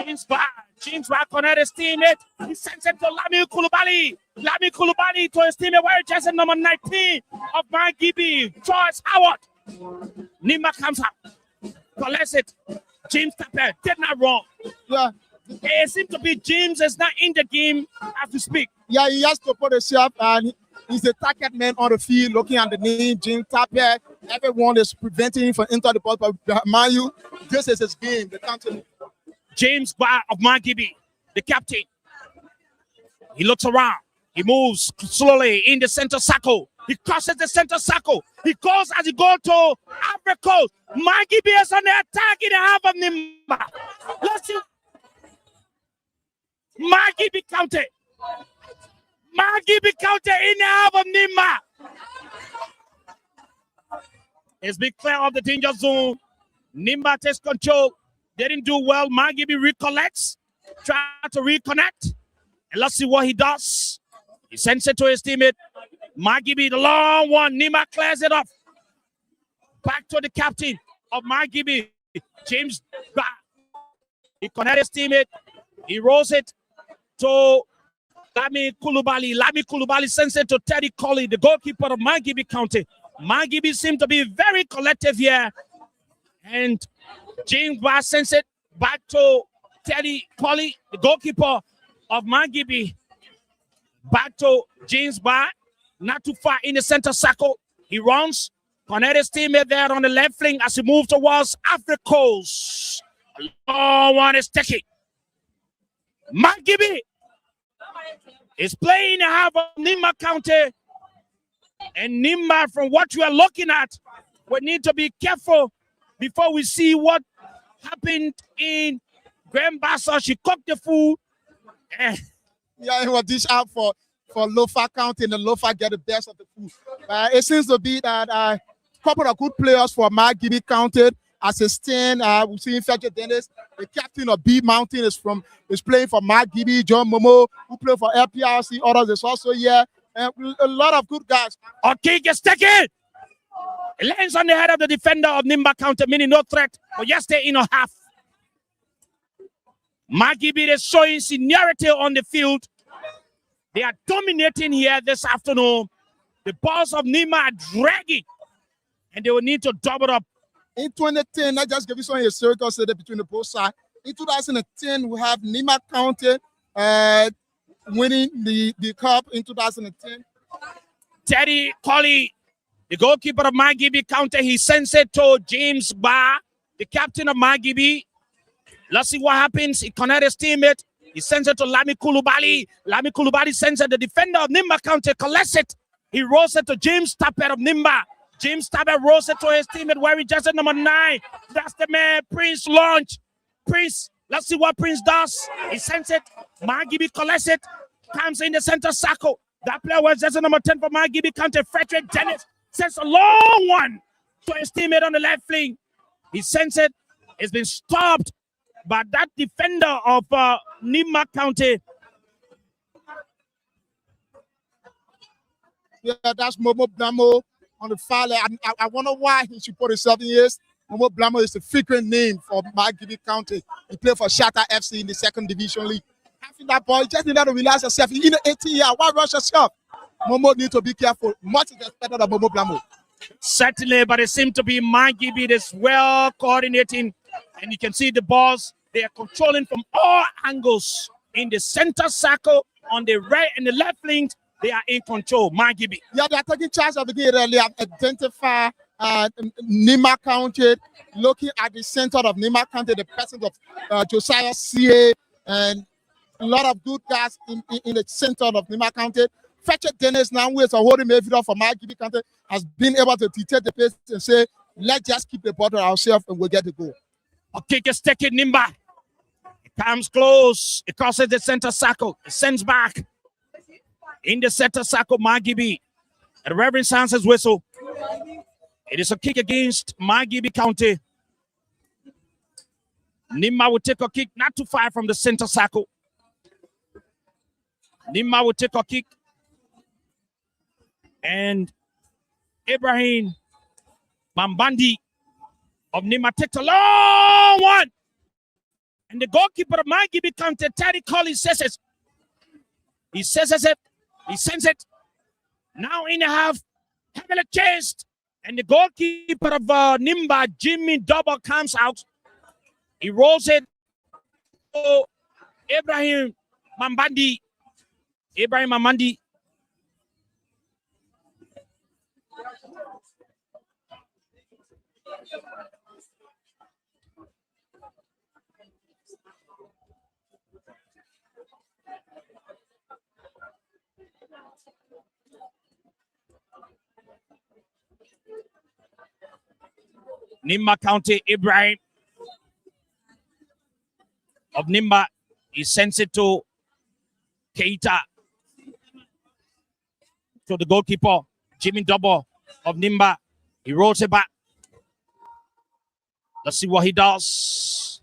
James Barr. James Barr connects his teammate. He sends it to Lami Koulibaly. Lami Koulibaly to his teammate, where jersey number 19 of Margibi, George Howard. Nimba comes up. Collects it. James Tapper did not wrong. Yeah. It seems to be James is not in the game as we speak. Yeah, he has to put a shot, and he's the target man on the field, looking at the name, James Tapper. Everyone is preventing him from entering the ball, but Manu, this is his game. The counter. James Barr of Margibi, the captain. He looks around. He moves slowly in the center circle. He crosses the center circle. He goes as he goes to Africa. Margibi is on the attack in the half of Nimba. Let's see. Margibi County. Margibi County in the half of Nimba. It's been clear of the danger zone. Nimba takes control. They didn't do well. Margibi recollects. Try to reconnect. And let's see what he does. He sends it to his teammate. Margibi, the long one. Nimba clears it off. Back to the captain of Margibi, James Barr. He connected his teammate. He rolls it to Lami Kulubali. Lami Kulubali sends it to Teddy Colley, the goalkeeper of Margibi County. Margibi seem to be very collective here. And James Barr sends it back to Teddy Colley, the goalkeeper of Margibi. Back to James Barr, not too far in the center circle. He runs. Connect his teammate there on the left flank as he moves towards Africos. Long one is taken. Margibi is playing a half of Nimba County. And Nimba, from what we are looking at, we need to be careful before we see what happened in Grand Bassa. She cooked the food. Yeah, it was dish out for Lofa County, and the Lofa get the best of the food. It seems to be that a couple of good players for Margibi County. As a stand, we've seen Fetcher Dennis, the captain of B Mountain, is playing for Margibi. John Momo, who played for LPRC, others is also here. And a lot of good guys. Okay, gets taken. It lands on the head of the defender of Nimba County, meaning no threat. But yes, they're in a half. Margibi is showing seniority on the field. They are dominating here this afternoon. The balls of Nimba are dragging, and they will need to double up. In 2010, I just give you some historical study between the both sides. In 2010, we have Nimba County winning the cup in 2010. Teddy Colley, the goalkeeper of Margibi County, he sends it to James Barr, the captain of Margibi. Let's see what happens. He connects his teammate. He sends it to Lami Kulubali. Lami Kulubali sends it to the defender of Nimba County, collects it. He rolls it to James Tapper of Nimba. James Tapper rolls it to his teammate, where he just at number 9. That's the man, Prince launch. Prince, let's see what Prince does. He sends it. Margibi collects it. Comes in the center circle. That player was just number 10 for Margibi County. Frederick Dennis sends a long one to his teammate on the left flank. He sends it. It's been stopped by that defender of Nimba County. Yeah, that's Momo Blamo on the far left. I wonder why he should put it 7 years. Momo Blamo is the frequent name for Margibi County. He played for Shatta FC in the 2nd Division League. Having that ball, you just need to relax yourself. You're in the 18 year, why rush yourself? Momo need to be careful. Much is expected of Momo Blamo. Certainly, but it seems to be Margibi that's well coordinating. And you can see the balls, they are controlling from all angles. In the center circle, on the right and the left flank, they are in control. Margibi. Yeah, they are taking charge of the game. They have identified Nimba County, looking at the center of Nimba County, the presence of Josiah CA, and a lot of good guys in the center of Nimba County. Fetcher Dennis now, who is a holding midfielder for Margibi County, has been able to detect the pace and say, let's just keep the ball to ourselves and we'll get the goal. Okay, just take it, Nimba. It comes close. It crosses the center circle. It sends back. In the center circle, Margibi. And Reverend sounds his whistle. It is a kick against Margibi County. Nimba will take a kick not too far from the center circle. Nimba will take a kick. And Ibrahim Mambandi of Nimba takes a long one. And the goalkeeper of Margibi County, Teddy Colley, says it. He says it. He sends it. Now in the half, heavily chased. And the goalkeeper of Nimba, Jimmy Double, comes out. He rolls it to Ibrahim Mambandi. Ibrahim Mambandi. Nimba County, Ibrahim of Nimba, he sends it to Keita, to the goalkeeper, Jimmy Double of Nimba. He rolls it back. Let's see what he does.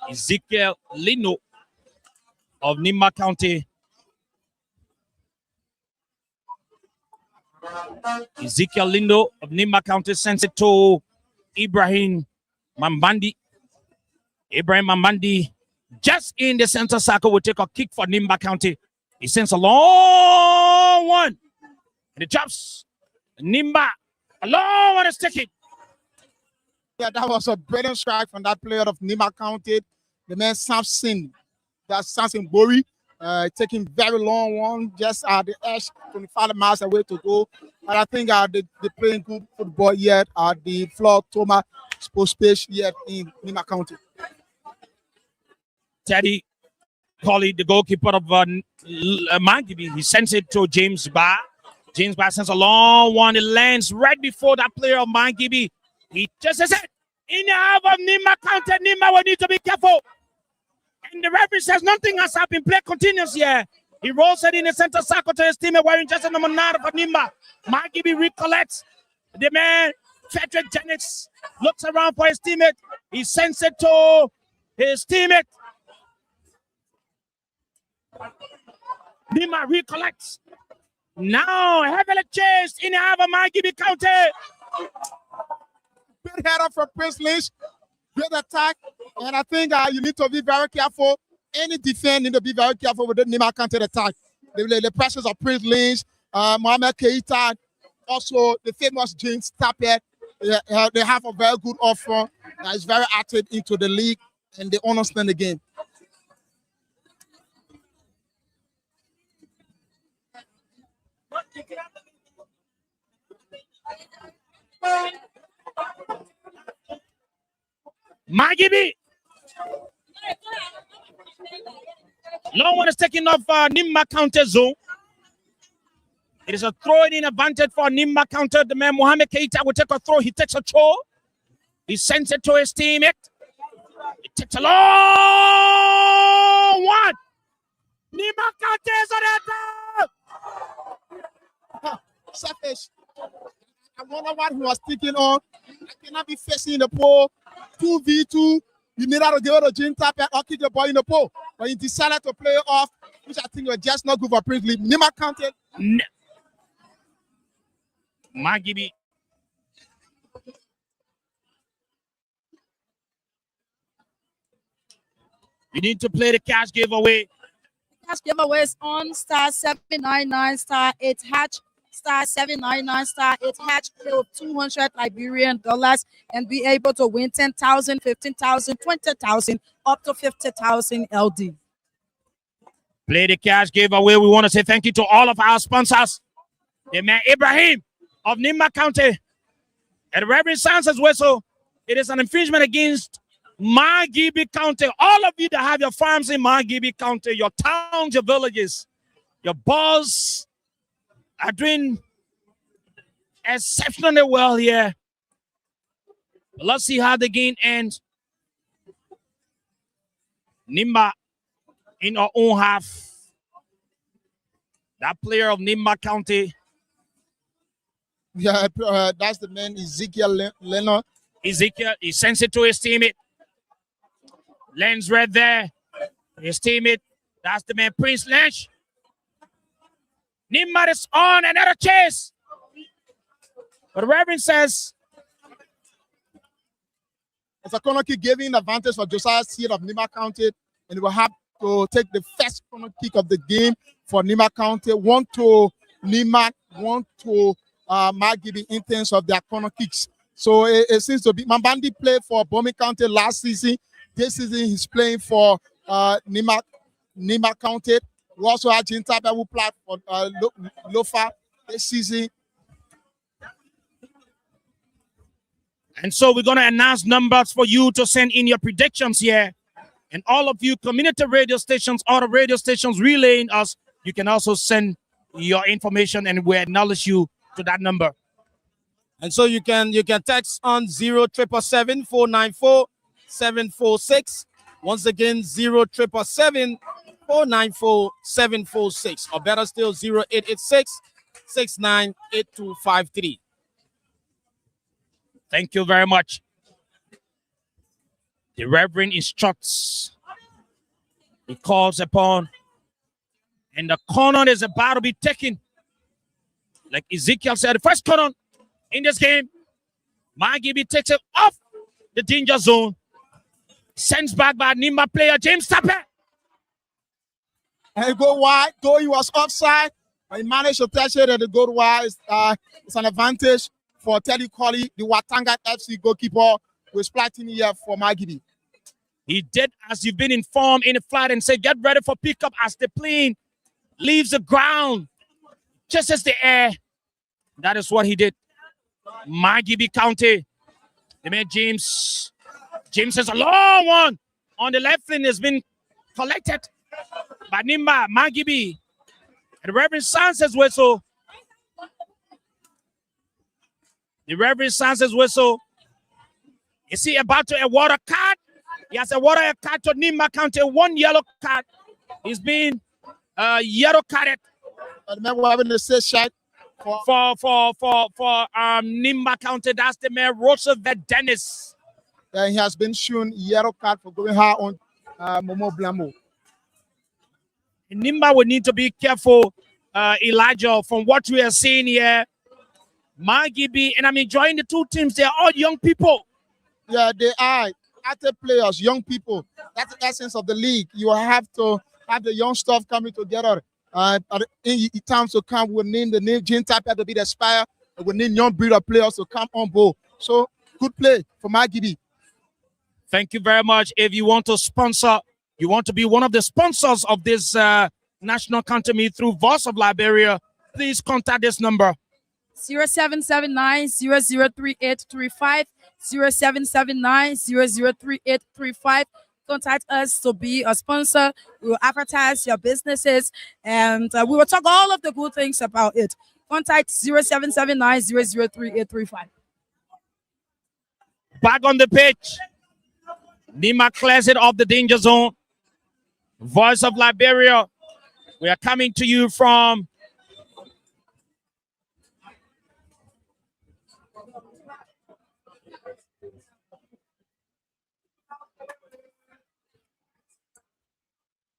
Ezekiel Lino of Nimba County. Ezekiel Lindo of Nimba County sends it to Ibrahim Mambandi. Ibrahim Mambandi, just in the center circle, will take a kick for Nimba County. He sends a long one. And it drops. Nimba, a long one is taken. Yeah, that was a brilliant strike from that player of Nimba County. The man Samson, that's Samson Bori, taking very long one, just at the edge, 25 miles away to go. And I think they playing good football yet at the Floor Thomas Sports Page yet in Nimba County. Teddy Colley, the goalkeeper of Margibi, he sends it to James Barr. James Barr sends a long one. It lands right before that player of Margibi. He just says it. In the half of Nimba County, Nimba will need to be careful. And the referee says nothing has happened. Play continues here. He rolls it in the center circle to his teammate wearing just number 9 for Nimba. Margibi recollects. The man, Frederick Jennings, looks around for his teammate. He sends it to his teammate. Nimba recollects. Now, heavily chased in the half of Margibi County. Good header from Prince Lynch. Great attack. And I think you need to be very careful. Any defense need to be very careful with the Nimba County attack. The pressures of Prince Lynch, Mohamed Keita, also the famous James Tappet. They have a very good offer that is very active into the league, and they understand the game. Margibi. Long one is taken off Nimba County zone. It is a throw-in advantage for Nimba County. The man Mohamed Keita will take a throw. He takes a throw. He sends it to his teammate. It takes a long one. Nimba County is on it. Selfish. I wonder what he was thinking on. I cannot be facing the pole. 2v2. You need to go to Jim Tappet or kick the ball in the pole. But he decided to play off, which I think was just not good for Prince. Nimba County. Margibi. You need to play the cash giveaway. Cash giveaway is on *799 *8 hatch *799 *8 hatch. Play with $200 Liberian dollars and be able to win 10,000, 15,000, 20,000, up to 50,000 LD. Play the cash giveaway. We want to say thank you to all of our sponsors. The man Ibrahim of Nimba County and Reverend Sanchez Whistle. It is an infringement against Margibi County. All of you that have your farms in Margibi County, your towns, your villages, your balls are doing exceptionally well here. But let's see how the game ends. Nimba in our own half. That player of Nimba County. Yeah, that's the man, Ezekiel Leonard. Ezekiel, he sends it to his teammate. Lens right there. His teammate. That's the man, Prince Lynch. Nimba is on another chase. But the Reverend says it's a corner kick giving advantage for Josiah Seed of Nimba County, and will have to take the first corner kick of the game for Nimba County. 1 to Nimba, 1 to Margibi in terms of their corner kicks. So it seems to be Mambandi played for Bomi County last season. This season he's playing for Nimba County. We also had Jintabe who played for Lofa this season. And so we're going to announce numbers for you to send in your predictions here. And all of you community radio stations, all the radio stations relaying us, you can also send your information and we acknowledge you to that number. And so you can text on 0777 494 746. Once again, 0777 494 746. Or better still, 0886 698253. Thank you very much. The Reverend instructs. He calls upon. And the corner is about to be taken. Like Ezekiel said, the first corner in this game, Margibi takes it off the danger zone. Sends back by Nimba player James Tapper. And he go wide, though he was offside, but he managed to touch it and the goal wide. It's an advantage for Teddy Colley, the Watanga FC goalkeeper, who is plotting here for Margibi. He did as you've been informed in the flight and said, get ready for pickup as the plane leaves the ground, just as the air. That is what he did. Margibi County. The man James has a long one on the left lane has been collected by Nimba, Margibi. And the Reverend Sanchez whistle. The Reverend Sanchez whistle. Is he about to award a card? He has awarded a card to Nimba County, 1 yellow card. He's been yellow carded. I remember having the six shot for Nimba County. That's the man Roosevelt Dennis. And he has been shown yellow card for going hard on Momo Blamo. Nimba would need to be careful, Elijah, from what we are seeing here. Margibi, and I'm enjoying the two teams. They're all young people. Yeah, they are active players, young people. That's the essence of the league. You have to have the young stuff coming together. In times to come, we'll name the name Jane Tapper to be the spire. We'll name young breeder players to come on board. So, good play for Margibi. Thank you very much. If you want to sponsor, you want to be one of the sponsors of this national counter meet through Voice of Liberia, please contact this number. 0779-003835, 0779-003835. Contact us to be a sponsor. We will advertise your businesses and we will talk all of the good things about it. Contact 0779-003835. Back on the pitch. Nimba clears it off the danger zone. Voice of Liberia. We are coming to you from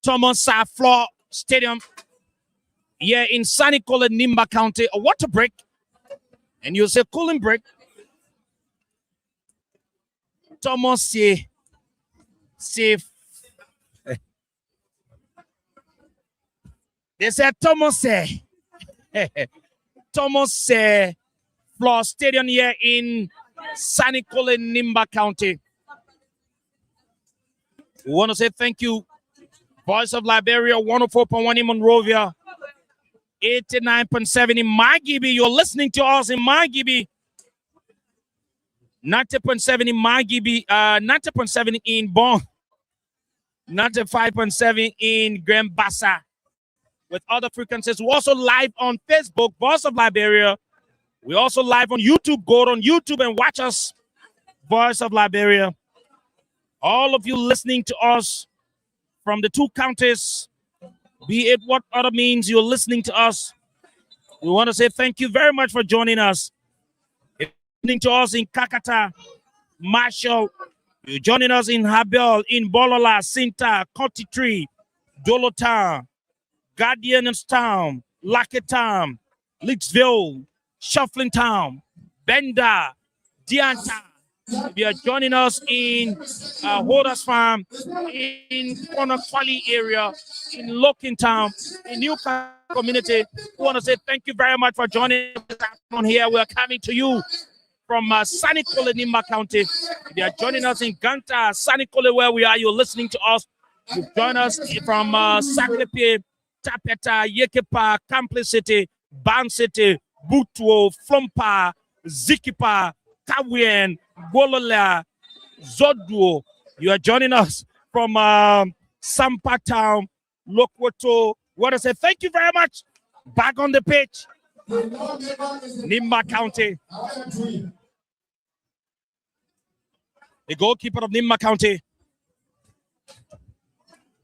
Thomas Floor Stadium here in sunny colored Nimba County. A water break. And you'll say cooling break. Thomas say they said Thomas Floor Stadium here in sunny colored Nimba County. We want to say thank you. Voice of Liberia, 104.1 in Monrovia, 89.7 in Margibi. You're listening to us in Margibi. 90.7 in Margibi, 90.7 in Bon, 95.7 in Grand Bassa. With other frequencies, we're also live on Facebook, Voice of Liberia. We're also live on YouTube. Go on YouTube and watch us, Voice of Liberia. All of you listening to us from the two counties, be it what other means you're listening to us, we want to say thank you very much for joining us. If you're listening to us in Kakata, Marshall, you're joining us in Habel, in Bolola, Sinta, County Dolotown, Guardianstown, Lacketown, Leedsville, Shuffling Town, Benda, Dianta. If you are joining us in Holders Farm, in Konakwali area, in Lokin Town, in Newcastle community, we want to say thank you very much for joining us on here. We are coming to you from sunny Kole, Nimba County. If you are joining us in Ganta, sunny Kole, where we are, you're listening to us. You've joined us from Saklepe, Tapeta, Yekepa, Kample City, Ban City, Butuo, Flompa, Zikipa, Kawien, Golola, Zodwo. You are joining us from Sampa Town, Lokwoto. Want to say thank you very much. Back on the pitch, Nimba County. The goalkeeper of Nimba County,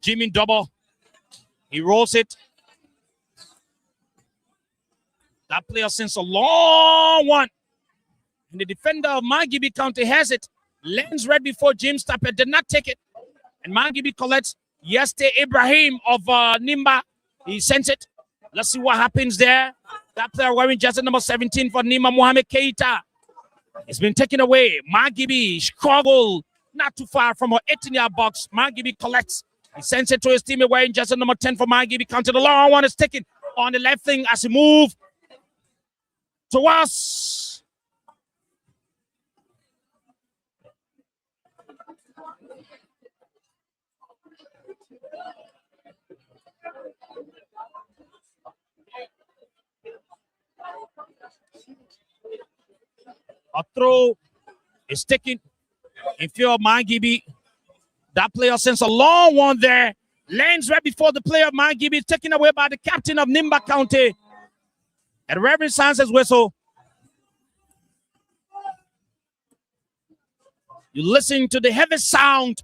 Jimmy Double. He rolls it. That player since a long one. And the defender of Margibi County has it. Lands right before James Tapper did not take it. And Margibi collects Yeste Ibrahim of Nimba. He sends it. Let's see what happens there. That player wearing jersey number 17 for Nimba, Mohamed Keita. It's been taken away. Margibi struggle not too far from our 18-yard box. Margibi collects. He sends it to his teammate wearing jersey number 10 for Margibi. Counted. The long one is taken on the left thing as he moves to us. A throw is taken in favor of Margibi. That player sends a long one there. Lands right before the player of Margibi is taken away by the captain of Nimba County. And Reverend sounds his whistle. You listen to the heavy sound.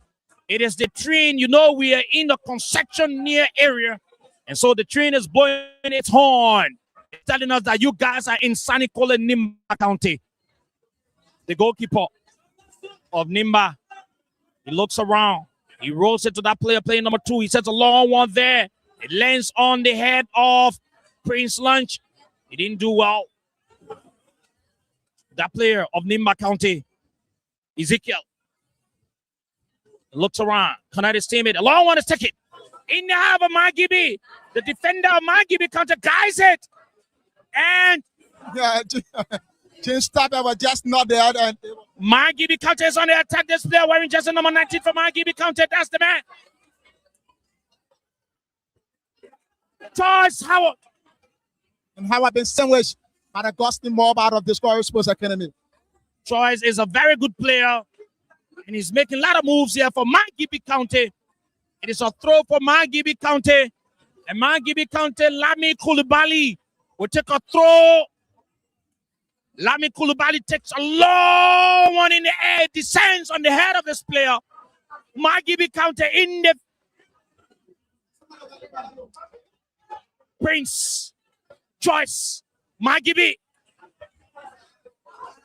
It is the train. You know we are in the construction near area. And so the train is blowing its horn. It's telling us that you guys are in Sanicola, Nimba County. The goalkeeper of Nimba, he looks around. He rolls it to that player playing number 2. He sets a long one there. It lands on the head of Prince Lunch. He didn't do well. That player of Nimba County, Ezekiel, looks around. Connected teammate. A long one is taken. In the half of Margibi. The defender of Margibi County guides it. And Yeah, James Tapper was just not there. And Margibi County is on the attack. This player wearing jersey number 19 for Margibi County. That's the man. Joyce Howard. and Howard been sandwiched by the Gustin mob out of the Square Sports Academy. Joyce is a very good player. And he's making a lot of moves here for Margibi County. It is a throw for Margibi County. And Margibi County, Lami Koulibaly will take a throw. Lami Koulibaly takes a long one in the air, descends on the head of this player. Margibi County in the Prince Choice. Margibi.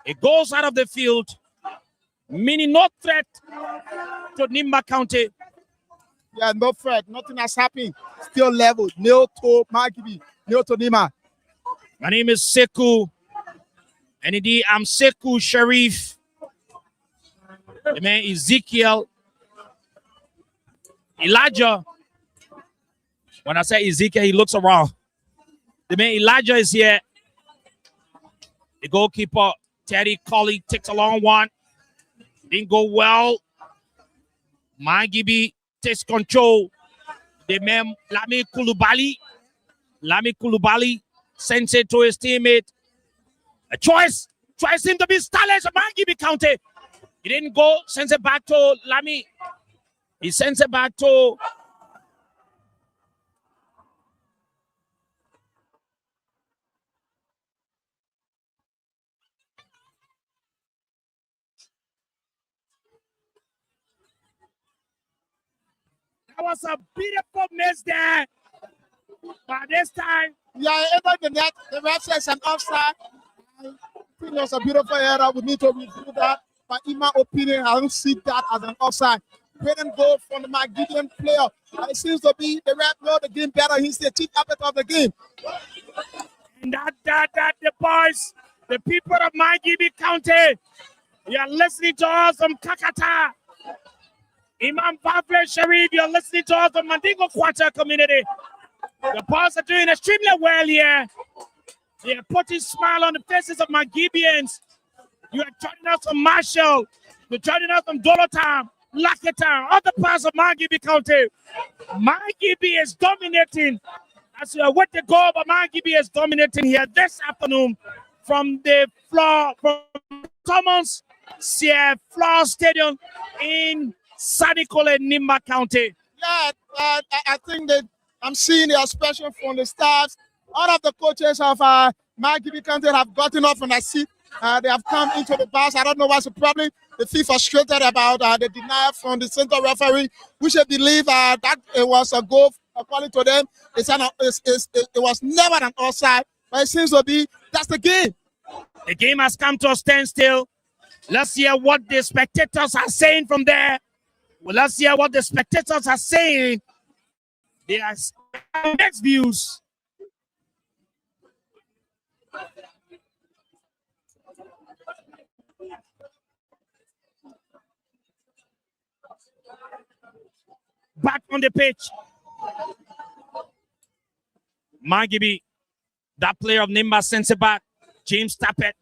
It goes out of the field, meaning no threat to Nimba County. Yeah, no threat. Nothing has happened. Still level. Nil to Margibi. Nil to Nima. My name is Sekou. And indeed, I'm Sekou Sharif. The man Ezekiel. Elijah. When I say Ezekiel, he looks around. The man Elijah is here. The goalkeeper, Teddy Colley, takes a long one. Didn't go well. Margibi takes control. The man Lami Koulibaly. Lami Koulibaly sends it to his teammate. A choice. Tries him to be stylish. Margibi County. He didn't go. Sends it back to Lami. He sends it back to that was a beautiful miss there. But this time, Yeah, even the net, the ref says an offside. I think it was a beautiful error. We need to review that. But in my opinion, I don't see that as an offside. Couldn't go from the Margibian player. It seems to be the ref know the game better. He's the chief arbiter of the game. and that the boys, the people of Margibi County, you're listening to us from Kakata. Imam Pavle Sharif, you're listening to us from Mandingo Quarter community. The boys are doing extremely well here. They are putting a smile on the faces of Margibians. You are joining us from Marshall. You're joining us from Dolotam, Laketa, other parts of Margibi County. Margibi is dominating. As you are with the goal, but Margibi is dominating here this afternoon from the floor, from Thomas Sierra Floor Stadium in Sanikole, Nimba County. Yeah, I think that I'm seeing the expression from the staffs. All of the coaches of Margibi County have gotten off on their seat. They have come into the box. I don't know what's the problem. They feel frustrated about the denial from the center referee. We should believe that it was a goal according to them. It was never an offside, but it seems to be that's the game. The game has come to a standstill. Let's hear what the spectators are saying from there. Well, let's hear what the spectators are saying. They are next views. Back on the pitch. Margibi, that player of Nimba, sends it back. James Tappet.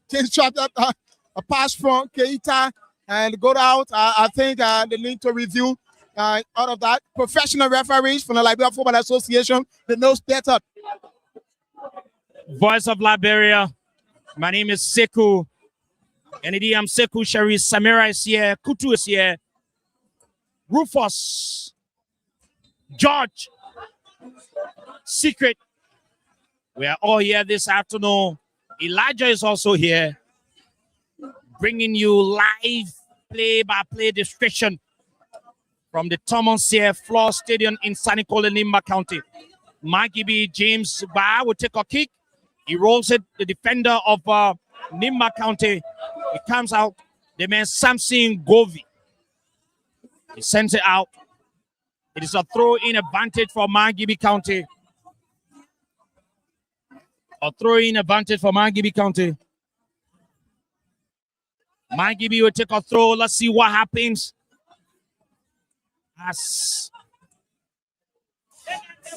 James shot a pass from Keita and got out. I think they need to review out of that. Professional referees from the Liberia Football Association, they know better. Voice of Liberia. My name is Sekou. And I'm Sekou Sherry. Samira is here. Kutu is here. Rufus. George. Secret. We are all here this afternoon. Elijah is also here, bringing you live play-by-play description from the Thomas C. Floor Stadium in Sanicola, Nimba County. Margibi James Ba will take a kick. He rolls it. The defender of Nimba County. He comes out. The man Samson Govi. He sends it out. It is a throw-in advantage for Margibi County. A throw-in advantage for Margibi County. Margibi will take a throw. Let's see what happens. As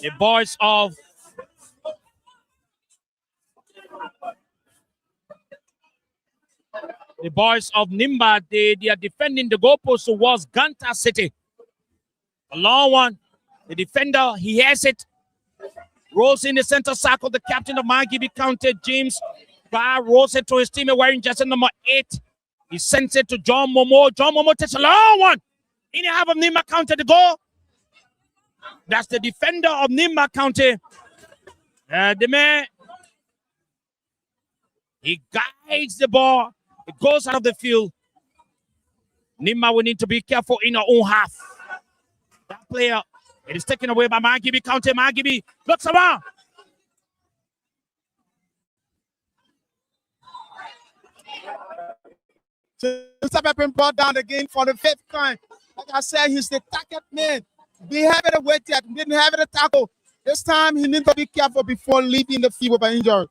the boys of Nimba, they are defending the goalpost towards Ganta City. A long one. The defender, he has it. Rolls in the center circle. The captain of Margibi County, James Barr, rolls it to his teammate wearing jersey number 8. He sends it to John Momo. John Momo takes a long one. In the half of Nimba County to go. That's the defender of Nimba County. The man, he guides the ball. It goes out of the field. Nimba will need to be careful in our own half. That player, it is taken away by Margibi County. Margibi looks around. Mr. been brought down again for the 5th time. Like I said, he's the target man. Be having a wait yet. Didn't have a tackle. This time he needs to be careful before leaving the field with an injury.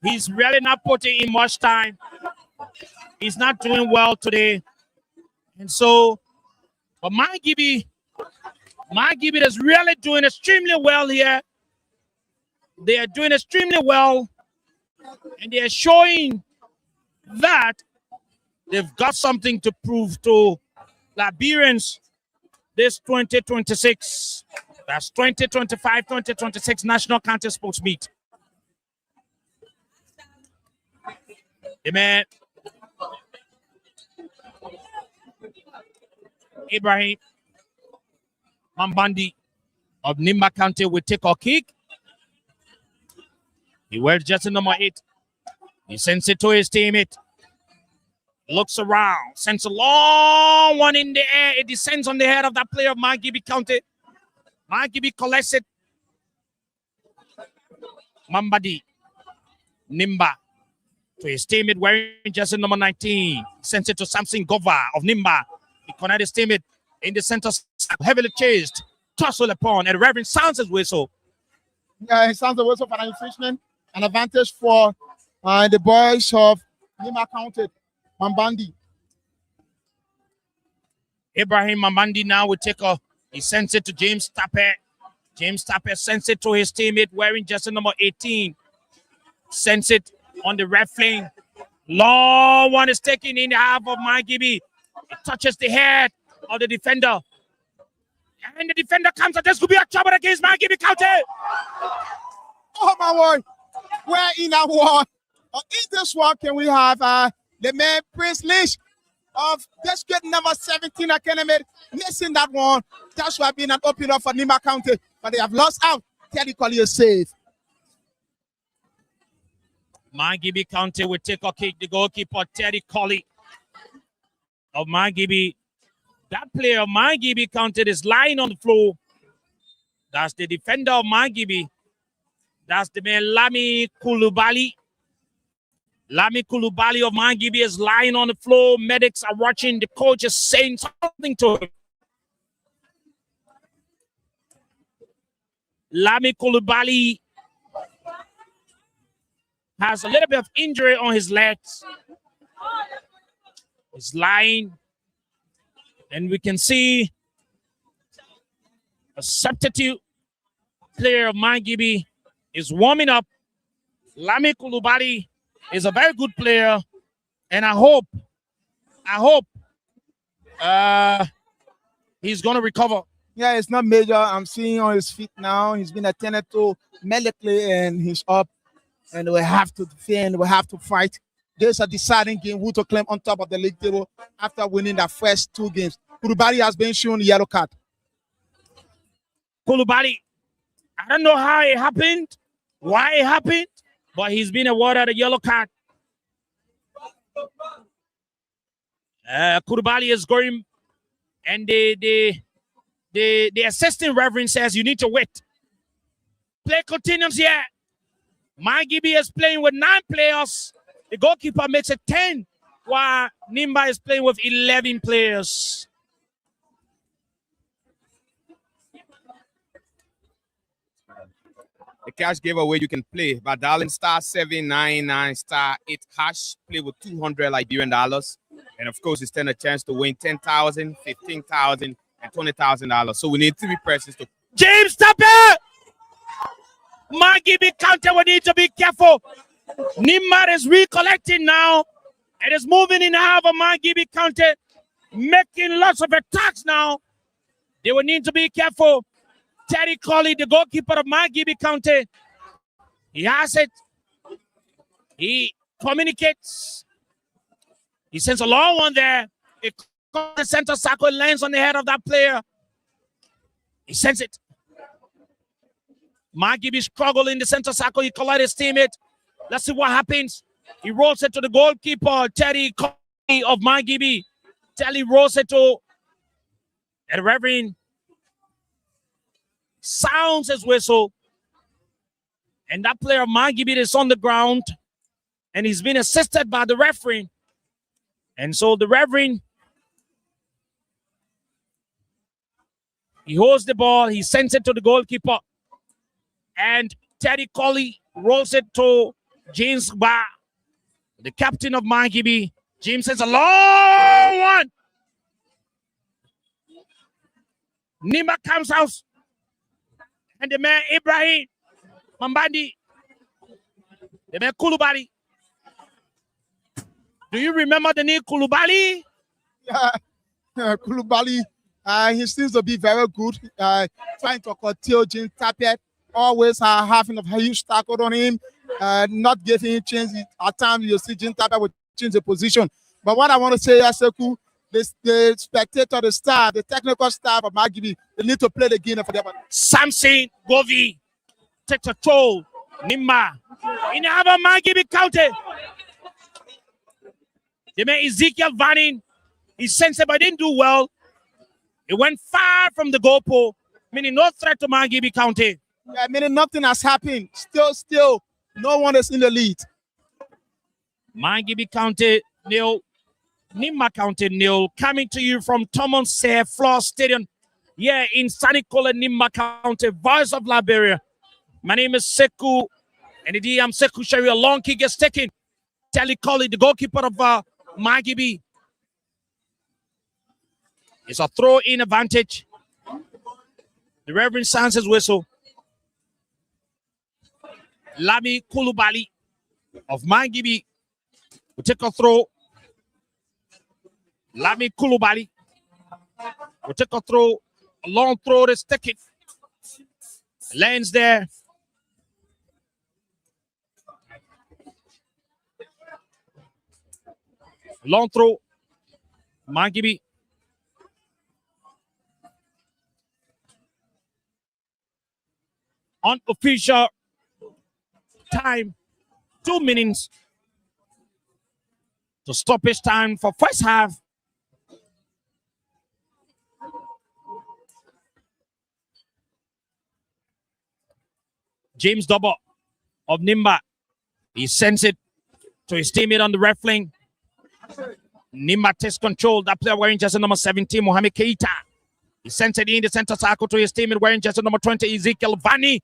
He's really not putting in much time. He's not doing well today. And so, but Margibi is really doing extremely well here. They are doing extremely well. And they are showing that they've got something to prove to Liberians this 2026. That's 2025, 2026 National County Sports Meet. Amen. Ibrahim Mambandi of Nimba County will take a kick. He wears jersey number 8. He sends it to his teammate. Looks around, sends a long one in the air. It descends on the head of that player of Margibi County. Margibi collects it. Mambadi Nimba to his teammate wearing jersey number 19. Sends it to Samson Gova of Nimba. He connects his teammate in the center, heavily chased. Tussle upon, and the Reverend sounds his whistle. Yeah, it sounds a whistle for an infringement. An advantage for the boys of Nimba County. Mambandi. Ibrahim Mambandi now will take a, he sends it to James Tapper. James Tapper sends it to his teammate wearing jersey number 18. Sends it on the red flank. Long one is taken in the half of Margibi. It touches the head of the defender. And the defender comes out. This could be a trouble against Margibi County. Oh my word. We're in a war. In this one, can we have the man Prince Lynch of district number 17 Academy missing that one. That's why being an opener for Nimba County, but they have lost out. Teddy Collier save. Margibi County will take a kick. The goalkeeper Teddy Colley of Margibi. That player of Margibi County is lying on the floor. That's the defender of Margibi. That's the man Lami Kulubali. Lami Kulubali of Margibi is lying on the floor. Medics are watching. The coach is saying something to him. Lami Kulubali has a little bit of injury on his legs. He's lying. And we can see a substitute player of Margibi is warming up. Lami Kulubali is a very good player. And I hope he's going to recover. Yeah, it's not major. I'm seeing on his feet now. He's been attended to medically and he's up. And we have to defend. We have to fight. There's a deciding game who to claim on top of the league table after winning the first 2 games. Kulubali has been shown the yellow card. Kulubali, I don't know how it happened, why it happened, but he's been awarded a yellow card. Kulubali is going, and the assistant referee says you need to wait. Play continues here. Margibi is playing with 9 players. The goalkeeper makes it 10, while Nimba is playing with 11 players. The cash giveaway you can play by dialing *799 *8#. Play with 200 Liberian dollars, and of course, you stand a chance to win $10,000, $15,000, and $20,000. So we need 3 persons to. James, stop it! Margibi counter. We need to be careful. Nimba is recollecting now. It is moving in half of Margibi counter, making lots of attacks now. They will need to be careful. Terry Colley, the goalkeeper of Margibi County, he has it. He communicates. He sends a long one there. It comes the center circle, lands on the head of that player. He sends it. Margibi struggle in the center circle. He collides his teammate. Let's see what happens. He rolls it to the goalkeeper, Terry Colley of Margibi. Terry rolls it to the Reverend. Sounds his whistle, and that player Margibi is on the ground, and he's been assisted by the referee. And so the referee, he holds the ball, he sends it to the goalkeeper, and Terry Colley rolls it to James Ba, the captain of Margibi. James sends a long one. Nimba comes out. And the man Ibrahim Mambandi, the man Kulubali. Do you remember the name Kulubali? Yeah, Kulubali, he seems to be very good. Trying to curtail James Tapet, always having a huge tackle on him, not giving him chance. At times you see James Tapet will change the position. But what I want to say, Aseku, the spectator, the staff, the technical staff of Margibi, they need to play the game for them. Samson Govi takes a throw. Nimba in the other Margibi County. The man Ezekiel Vanning, he sensed it but didn't do well. It went far from the goal pole, meaning no threat to Margibi County. Yeah, meaning nothing has happened. Still, no one is in the lead. Margibi County nil. Nimba County nil, coming to you from Thomas Sayre Floor Stadium here in Sanikola, Nimba County, voice of Liberia. My name is Sekou, and indeed I'm Sekou Sherry. A long kick is taken. Telly Colley, the goalkeeper of Margibi. It's a throw-in advantage. The Reverend sounds his whistle. Lami Kulubali of Margibi will take a throw. Lami Kulubali will take a throw. A long throw is taken. Lands there. Long throw. Margibi. Unofficial time. 2 minutes. To stoppage time for first half. James Double of Nimba. He sends it to his teammate on the left flank. Nimba takes control. That player wearing jersey number 17, Mohamed Keita. He sends it in the center circle to his teammate wearing jersey number 20, Ezekiel Vanning.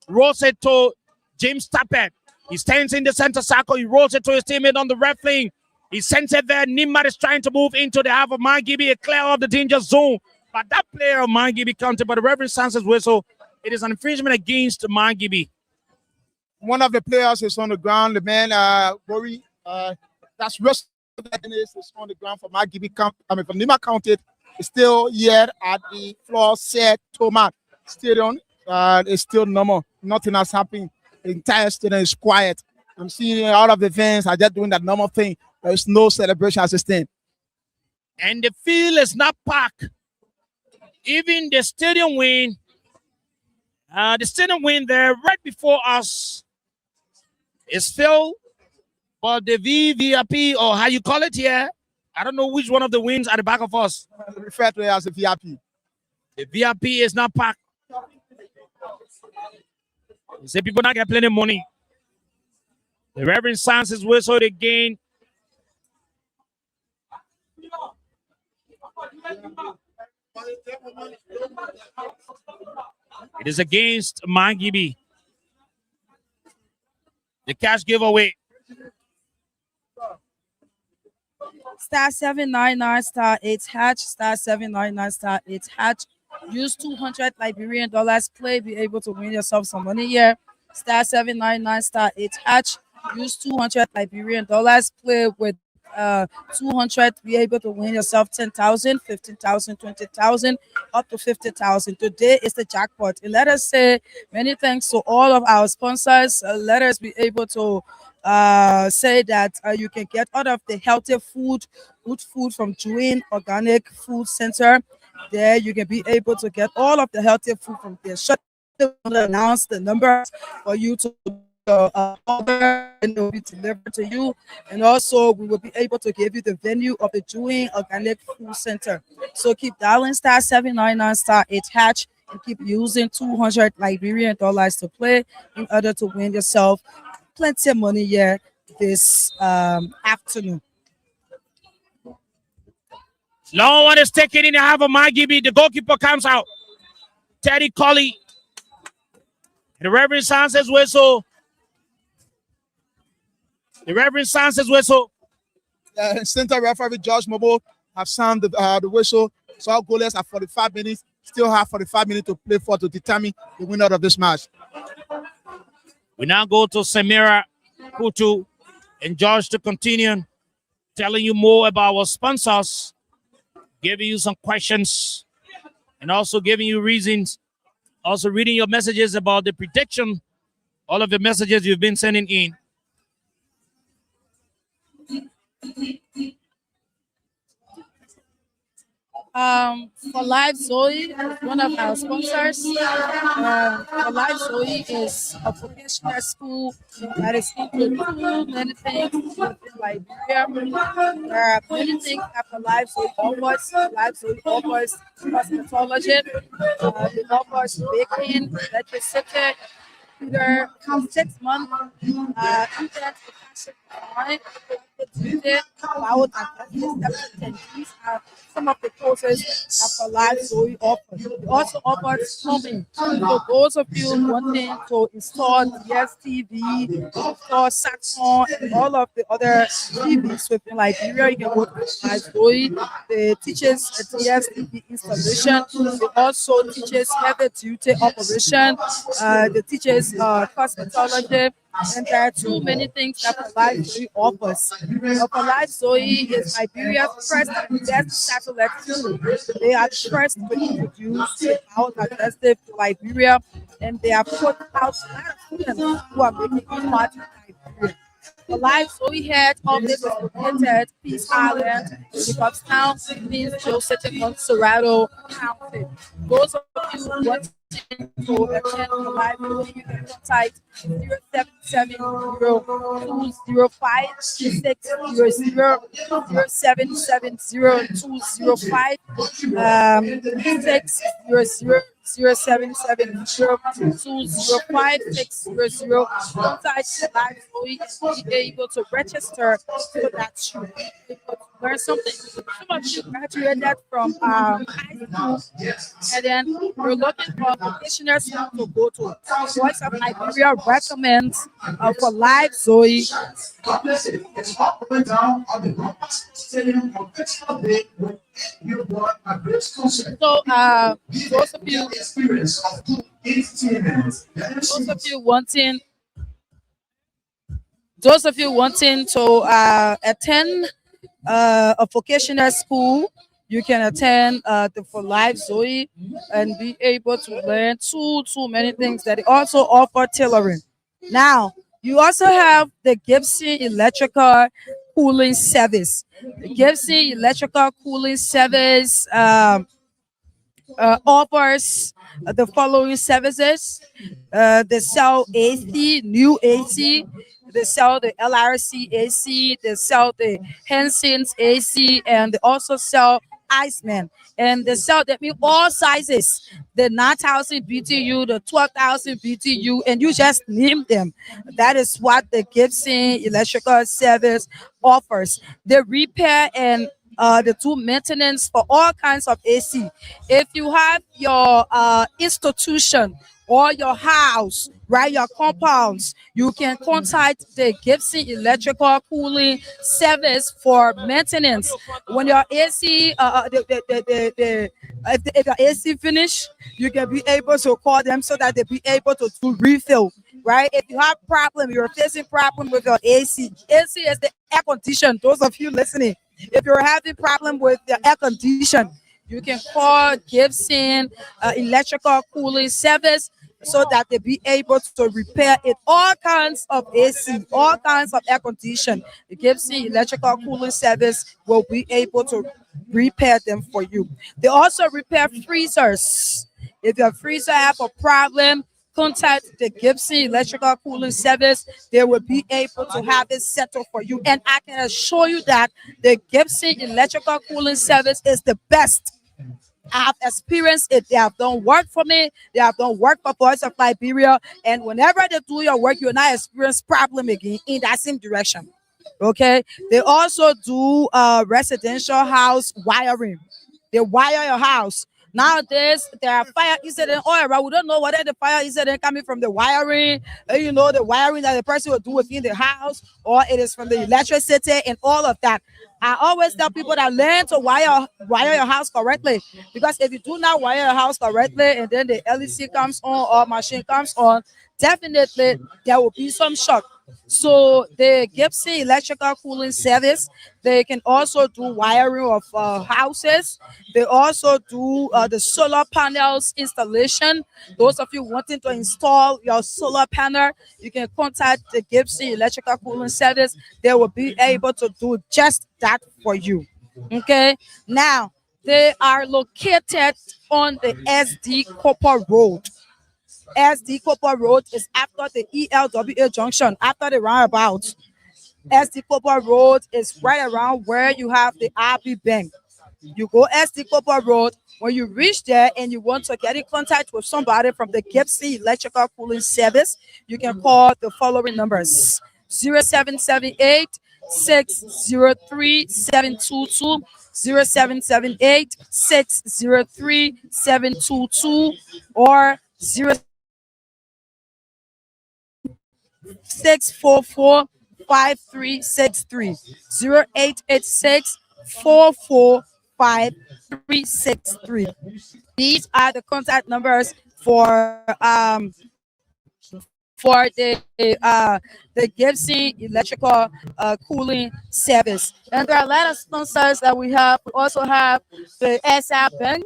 Rolls it to James Tapet. He stands in the center circle. He rolls it to his teammate on the left wing. He sends it there. Nimba is trying to move into the half of Margibi, a clear of the danger zone. But that player of Margibi counted, but the referee sounds his whistle. It is an infringement against Margibi. One of the players is on the ground. The man, Rory, that's Russell is on the ground for Margibi. For Nimba County, is still here at the floor set Thomas Stadium. It's still normal. Nothing has happened. The entire stadium is quiet. I'm seeing all of the fans are just doing that normal thing. There's no celebration as a stand. And the field is not packed. Even the stadium wing there right before us is filled. But the VVIP, or how you call it here, I don't know which one of the wings at the back of us. Refer to it as a VIP. The VIP is not packed. You say people not get plenty of money. The Reverend sounds his whistle again. It is against Margibi. The cash giveaway. Star 799 star 8 hatch. Star 799 star 8 hatch. Use 200 Liberian dollars. Play. Be able to win yourself some money here. Star 799 star 8 hatch. Use 200 Liberian dollars. Play with 200. Be able to win yourself 10,000, 15,000, 20,000, up to 50,000. Today is the jackpot. And let us say many thanks to all of our sponsors. Let us be able to say that you can get out of the healthy food, good food from Juin Organic Food Center. There you can be able to get all of the healthy food from there. Shut announce the numbers for you to order, and it will be delivered to you. And also we will be able to give you the venue of the Juin Organic Food Center. So keep dialing star 799 star 8 hatch and keep using 200 Liberian dollars to play in order to win yourself plenty of money here this afternoon. Long one is taken in the half of Margibi. The goalkeeper comes out. Teddy Colley. The Reverend sounds his whistle. The Reverend sounds his whistle. Center referee George Mobile have sounded the whistle. So our goalers have 45 minutes. Still have 45 minutes to play for to determine the winner of this match. We now go to Samira Kutu and George to continue telling you more about our sponsors, giving you some questions, and also giving you reasons. Also reading your messages about the prediction, all of the messages you've been sending in. For Live Zoe, one of our sponsors. For Live Zoe is a vocational school that is into many things in Liberia. There are many things that for Live Zoe offers. Live Zoe offers cosmetology, it offers baking, electricity, either 6 months, internet, these are some of the courses that for Live Zoe offers. We also offer plumbing. So those of you wanting to install DSTV, install Saxon, and all of the other TVs within Liberia, you can work with Live Zoe. They teaches DSTV installation. They also teaches heavy duty operation. They teaches cosmetology. And there are too many things that for Live Zoe offers. For Live Zoe is Liberia's first and best satellite school. They are first to introduce our digestive to Liberia, and they have put out a lot of students who are making impact in Liberia. The Live Zoe head office is located Peace Island, Town, means Joseph Montserrato County. Those of you who want to attend the Live Zoe, you can contact 0770 205 600 0770 205 600 0770 205 600. Contact Live Zoe and be able to register so that you learn something. Some of you graduated from high school, and then you're looking for vocational school to go to. Voice of Liberia recommends for Live Zoe. God bless it. It's all the way down on the Rockers Stadium Conventional Day with you brought a great concert. So those of you Experience of 18 minutes. those of you wanting to attend a vocational school, you can attend the For Life Zoe and be able to learn too many things that they also offer tailoring. Now, you also have the Gibson Electrical Cooling Service. The Gibson Electrical Cooling Service offers the following services. They sell AC, new AC. They sell the LRC AC. They sell the Henson's AC, and they also sell Iceman. And they sell that mean all sizes. The 9,000 BTU, the 12,000 BTU, and you just name them. That is what the Gibson Electrical Service offers. They repair and the do maintenance for all kinds of AC. If you have your institution or your house, right, your compounds, you can contact the Gibson Electrical Cooling Service for maintenance. When your AC, if your AC finish, you can be able to call them so that they be able to do refill. Right? If you have problem, you're facing problem with your AC. AC is the air condition. Those of you listening, if you're having problem with the air condition, you can call Gibson Electrical Cooling Service so that they be able to repair it. All kinds of AC, all kinds of air condition. The Gibson Electrical Cooling Service will be able to repair them for you. They also repair freezers. If your freezer have a problem, contact the Gibson Electrical Cooling Service. They will be able to have it settled for you. And I can assure you that the Gibson Electrical Cooling Service is the best. I have experienced it. They have done work for me. They have done work for Voice of Liberia. And whenever they do your work, you'll not experience problem again in that same direction. Okay. They also do residential house wiring. They wire your house. Nowadays, there are fire incidents all around. We don't know whether the fire incident coming from the wiring, the wiring that the person will do within the house, or it is from the electricity and all of that. I always tell people that learn to wire your house correctly, because if you do not wire your house correctly and then the LEC comes on or machine comes on, definitely there will be some shock. So the Gibson Electrical Cooling Service, they can also do wiring of houses. They also do the solar panels installation. Those of you wanting to install your solar panel, you can contact the Gibson Electrical Cooling Service. They will be able to do just that for you. Okay. Now, they are located on the SD Copper Road. SD Copper Road is after the ELWA junction, after the roundabout. SD Copper Road is right around where you have the RB Bank. You go SD Copper Road. When you reach there and you want to get in contact with somebody from the Gibson Electrical Cooling Service, you can call the following numbers: 0778 603 722, 0778 603 722, or 644-5363, 0886-445363. These are the contact numbers for the Gibson Electrical Cooling Service. And there are a lot of sponsors that we have. We also have the SR Bank.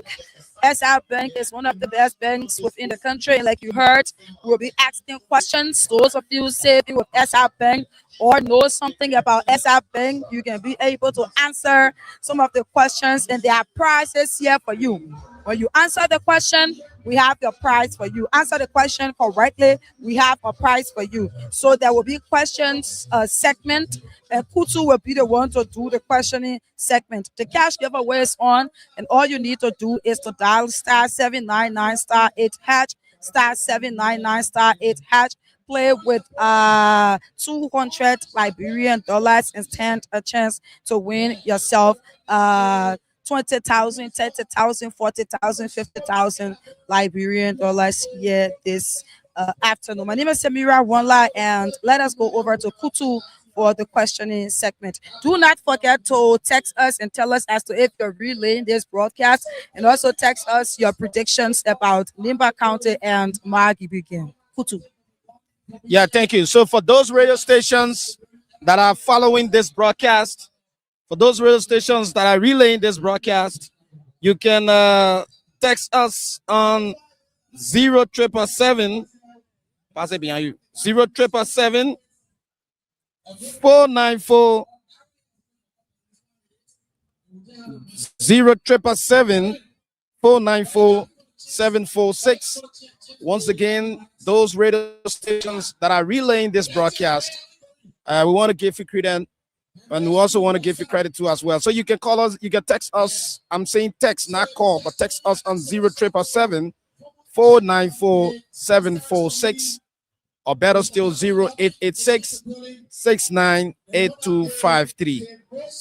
SR Bank is one of the best banks within the country. And like you heard, we'll be asking questions. Those of you saving with SR Bank or know something about SR Bank, you can be able to answer some of the questions, and there are prizes here for you. When you answer the question, we have your prize for you. Answer the question correctly, we have a prize for you. So there will be questions segment, and Kutu will be the one to do the questioning segment. The cash giveaway is on, and all you need to do is to dial *799 *8#, *799 *8#. play with 200 Liberian dollars and stand a chance to win yourself 20,000, 30,000, 40,000, 50,000 Liberian dollars here this afternoon. My name is Samira Wanla, and let us go over to Kutu for the questioning segment. Do not forget to text us and tell us as to if you're relaying this broadcast, and also text us your predictions about Nimba County and Margibi game. Kutu. Yeah, thank you. So for those radio stations that are following this broadcast, for those radio stations that are relaying this broadcast, you can text us on 0777 pass it behind you 0777 494 0777 494 746. Once again, those radio stations that are relaying this broadcast, we want to give you credit, and we also want to give you credit too as well. So you can call us, you can text us. I'm saying text, not call, but text us on 0777 494 746, or better still 0886 698253.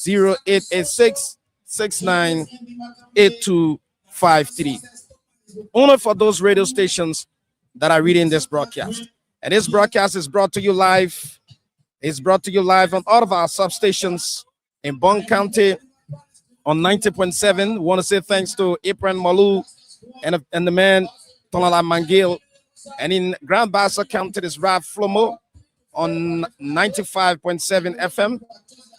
0886 698253. Only for those radio stations that are reading this broadcast. And this broadcast is brought to you live. It's brought to you live on all of our substations in Bond County on 90.7. Want to say thanks to Ibrahim Malu and the man Tonala Mangil. And in Grand Bassa County, this Ralph Flomo on 95.7 FM.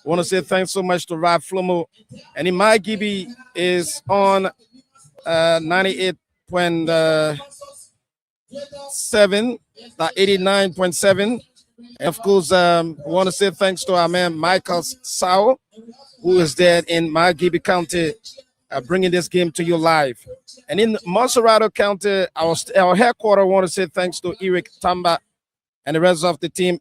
Want to say thanks so much to Ralph Flomo. And in Margibi is on 98.7, 89.7. And of course, want to say thanks to our man Michael Sao, who is there in Margibi County, bringing this game to you live. And in Monserrato County, our headquarters, want to say thanks to Eric Tamba and the rest of the team,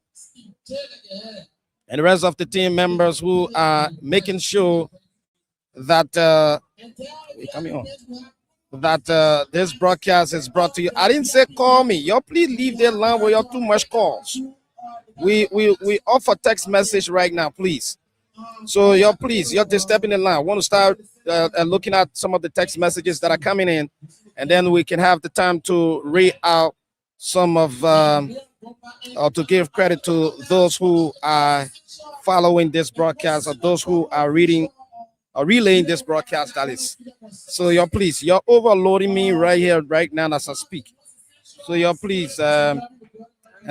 and the rest of the team members who are making sure that this broadcast is brought to you. I didn't say call me. Y'all please leave that line where y'all too much calls. We offer text message right now, please. So y'all please, y'all just step in the line. I want to start looking at some of the text messages that are coming in, and then we can have the time to read out some of or to give credit to those who are following this broadcast, or those who are reading or relaying this broadcast, that is. So y'all please, you're overloading me right here, right now as I speak. So y'all please, and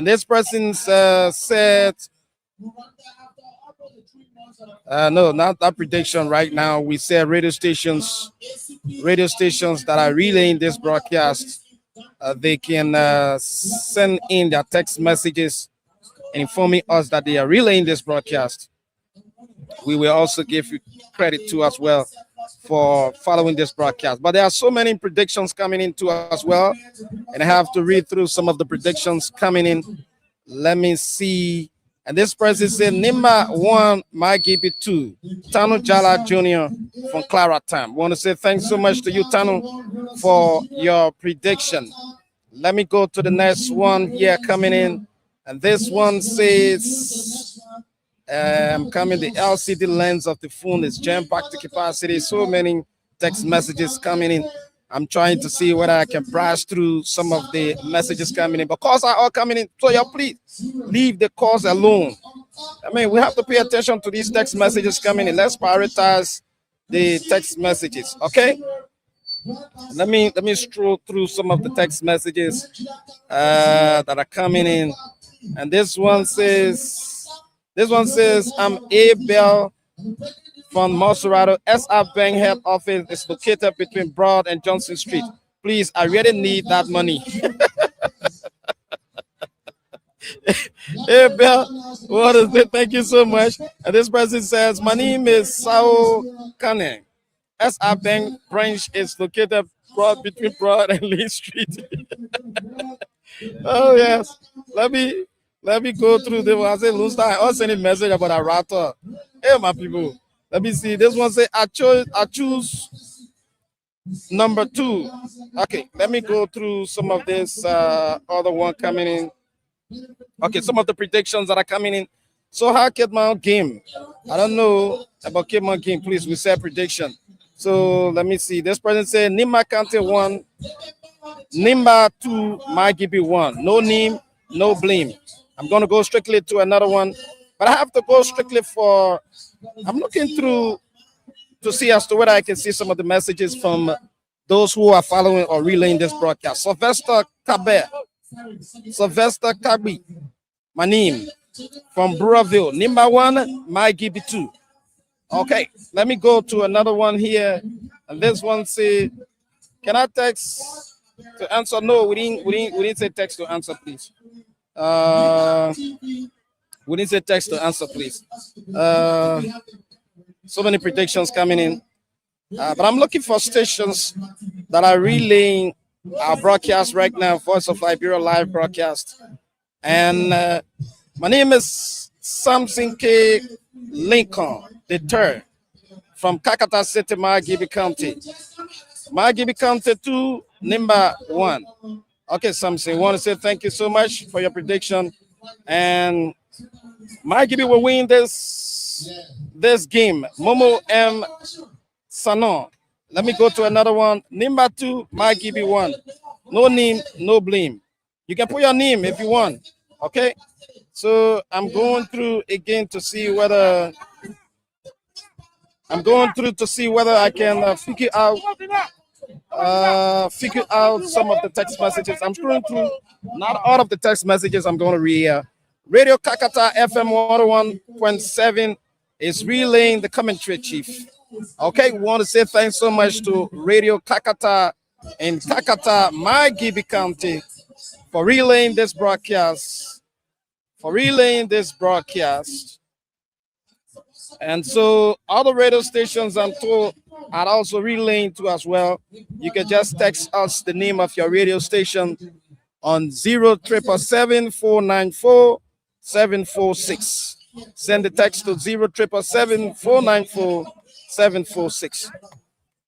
this person said, no, not that prediction right now. We said radio stations that are relaying this broadcast, they can send in their text messages informing us that they are relaying this broadcast. We will also give you credit to as well for following this broadcast. But there are so many predictions coming in too as well, and I have to read through some of the predictions coming in. Let me see. And this person said Nimba 1, Margibi 2. Tanu Jala Jr. from Clara Time. Want to say thanks so much to you, Tanu, for your prediction. Let me go to the next one here coming in. And this one says, I'm coming, the LCD lens of the phone is jam-packed to capacity. So many text messages coming in. I'm trying to see whether I can brush through some of the messages coming in. But calls are all coming in. So y'all please leave the calls alone. I mean, we have to pay attention to these text messages coming in. Let's prioritize the text messages, okay? Let me stroll through some of the text messages that are coming in. And this one says, I'm Abel from Monserrato. SR Bank head office is located between Broad and Johnson Street. Please, I really need that money. Hey, Bill, what is it? Thank you so much. And this person says, my name is Sao Kane. SR Bank branch is located between Broad and Lee Street. Oh, yes. Let me go through the one. I say, Lusta, I also send a message about a router. Hey, my people. Let me see. This one say, I choose number 2. Okay, let me go through some of this other one coming in. Okay, some of the predictions that are coming in. So how Kidman game? I don't know about Kidman game. Please, we say prediction. So let me see. This person said Nimba County 1, Nimba 2, Margibi 1. No name, no blame. I'm gonna go strictly to another one, but I have to go strictly for. I'm looking through to see as to whether I can see some of the messages from those who are following or relaying this broadcast. Sylvester Kabi, my name from Burraville. Nimba 1, Margibi 2. Okay, let me go to another one here. And this one say, can I text to answer? No, we didn't say text to answer, please. We didn't say text to answer, please. So many predictions coming in. But I'm looking for stations that are relaying our broadcast right now, Voice of Liberia live broadcast. And my name is Samson K. Lincoln, the third, from Kakata City, Margibi County. Margibi County 2, Nimba 1. Okay, Samson, want to say thank you so much for your prediction. And Margibi will win this game. Momo M. Sanon. Let me go to another one. Nimba 2, Margibi 1. No name, no blame. You can put your name if you want. Okay? So I'm going through again to see whether I can figure out some of the text messages. I'm scrolling through not all of the text messages. I'm going to read. Radio Kakata FM 101.7 is relaying the commentary, Chief. Okay, we want to say thanks so much to Radio Kakata in Kakata, Margibi County, for relaying this broadcast. And so other radio stations, I'm told, are also relaying to as well. You can just text us the name of your radio station on 0777494-746. Send the text to 0777494-746.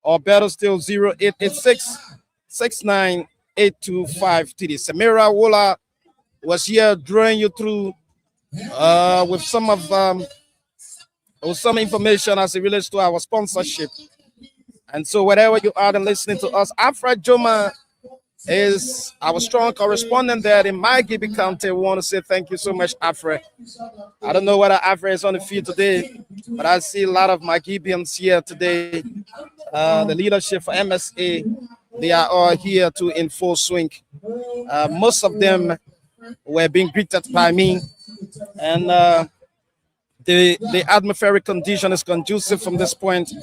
Or better still, 0886-698253. Samira Wola was here drawing you through with some information as it relates to our sponsorship. And so wherever you are and listening to us, Afra Joma is our strong correspondent there in Margibi County. We want to say thank you so much, Afra. I don't know whether Afra is on the field today, but I see a lot of Margibians here today. The leadership for MSA, they are all here too in full swing. Most of them were being greeted by me, and the atmospheric condition is conducive from this point.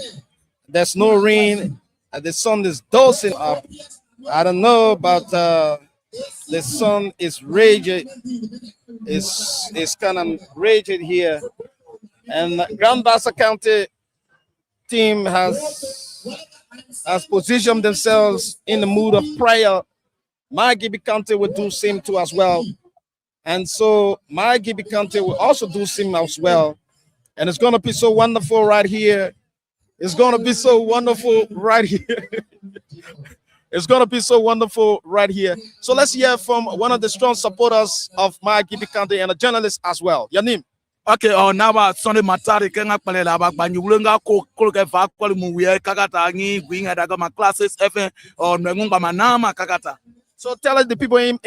There's no rain. The sun is dosing up. I don't know, but the sun is raging. It's kind of raging here. And Grand Bassa County team has positioned themselves in the mood of prayer. Margibi County will do same too as well. And so Margibi County will also do same as well. And it's going to be so wonderful right here. It's going to be so wonderful right here. It's going to be so wonderful right here. So let's hear from one of the strong supporters of Margibi County and a journalist as well. Your name? Okay, now Sunday Matari Kenga Palela Banyulunga Koke Vakol Muye Kakata Ni Wing at Agama classes FN or Nangumba Manama Kakata. So tell us the people in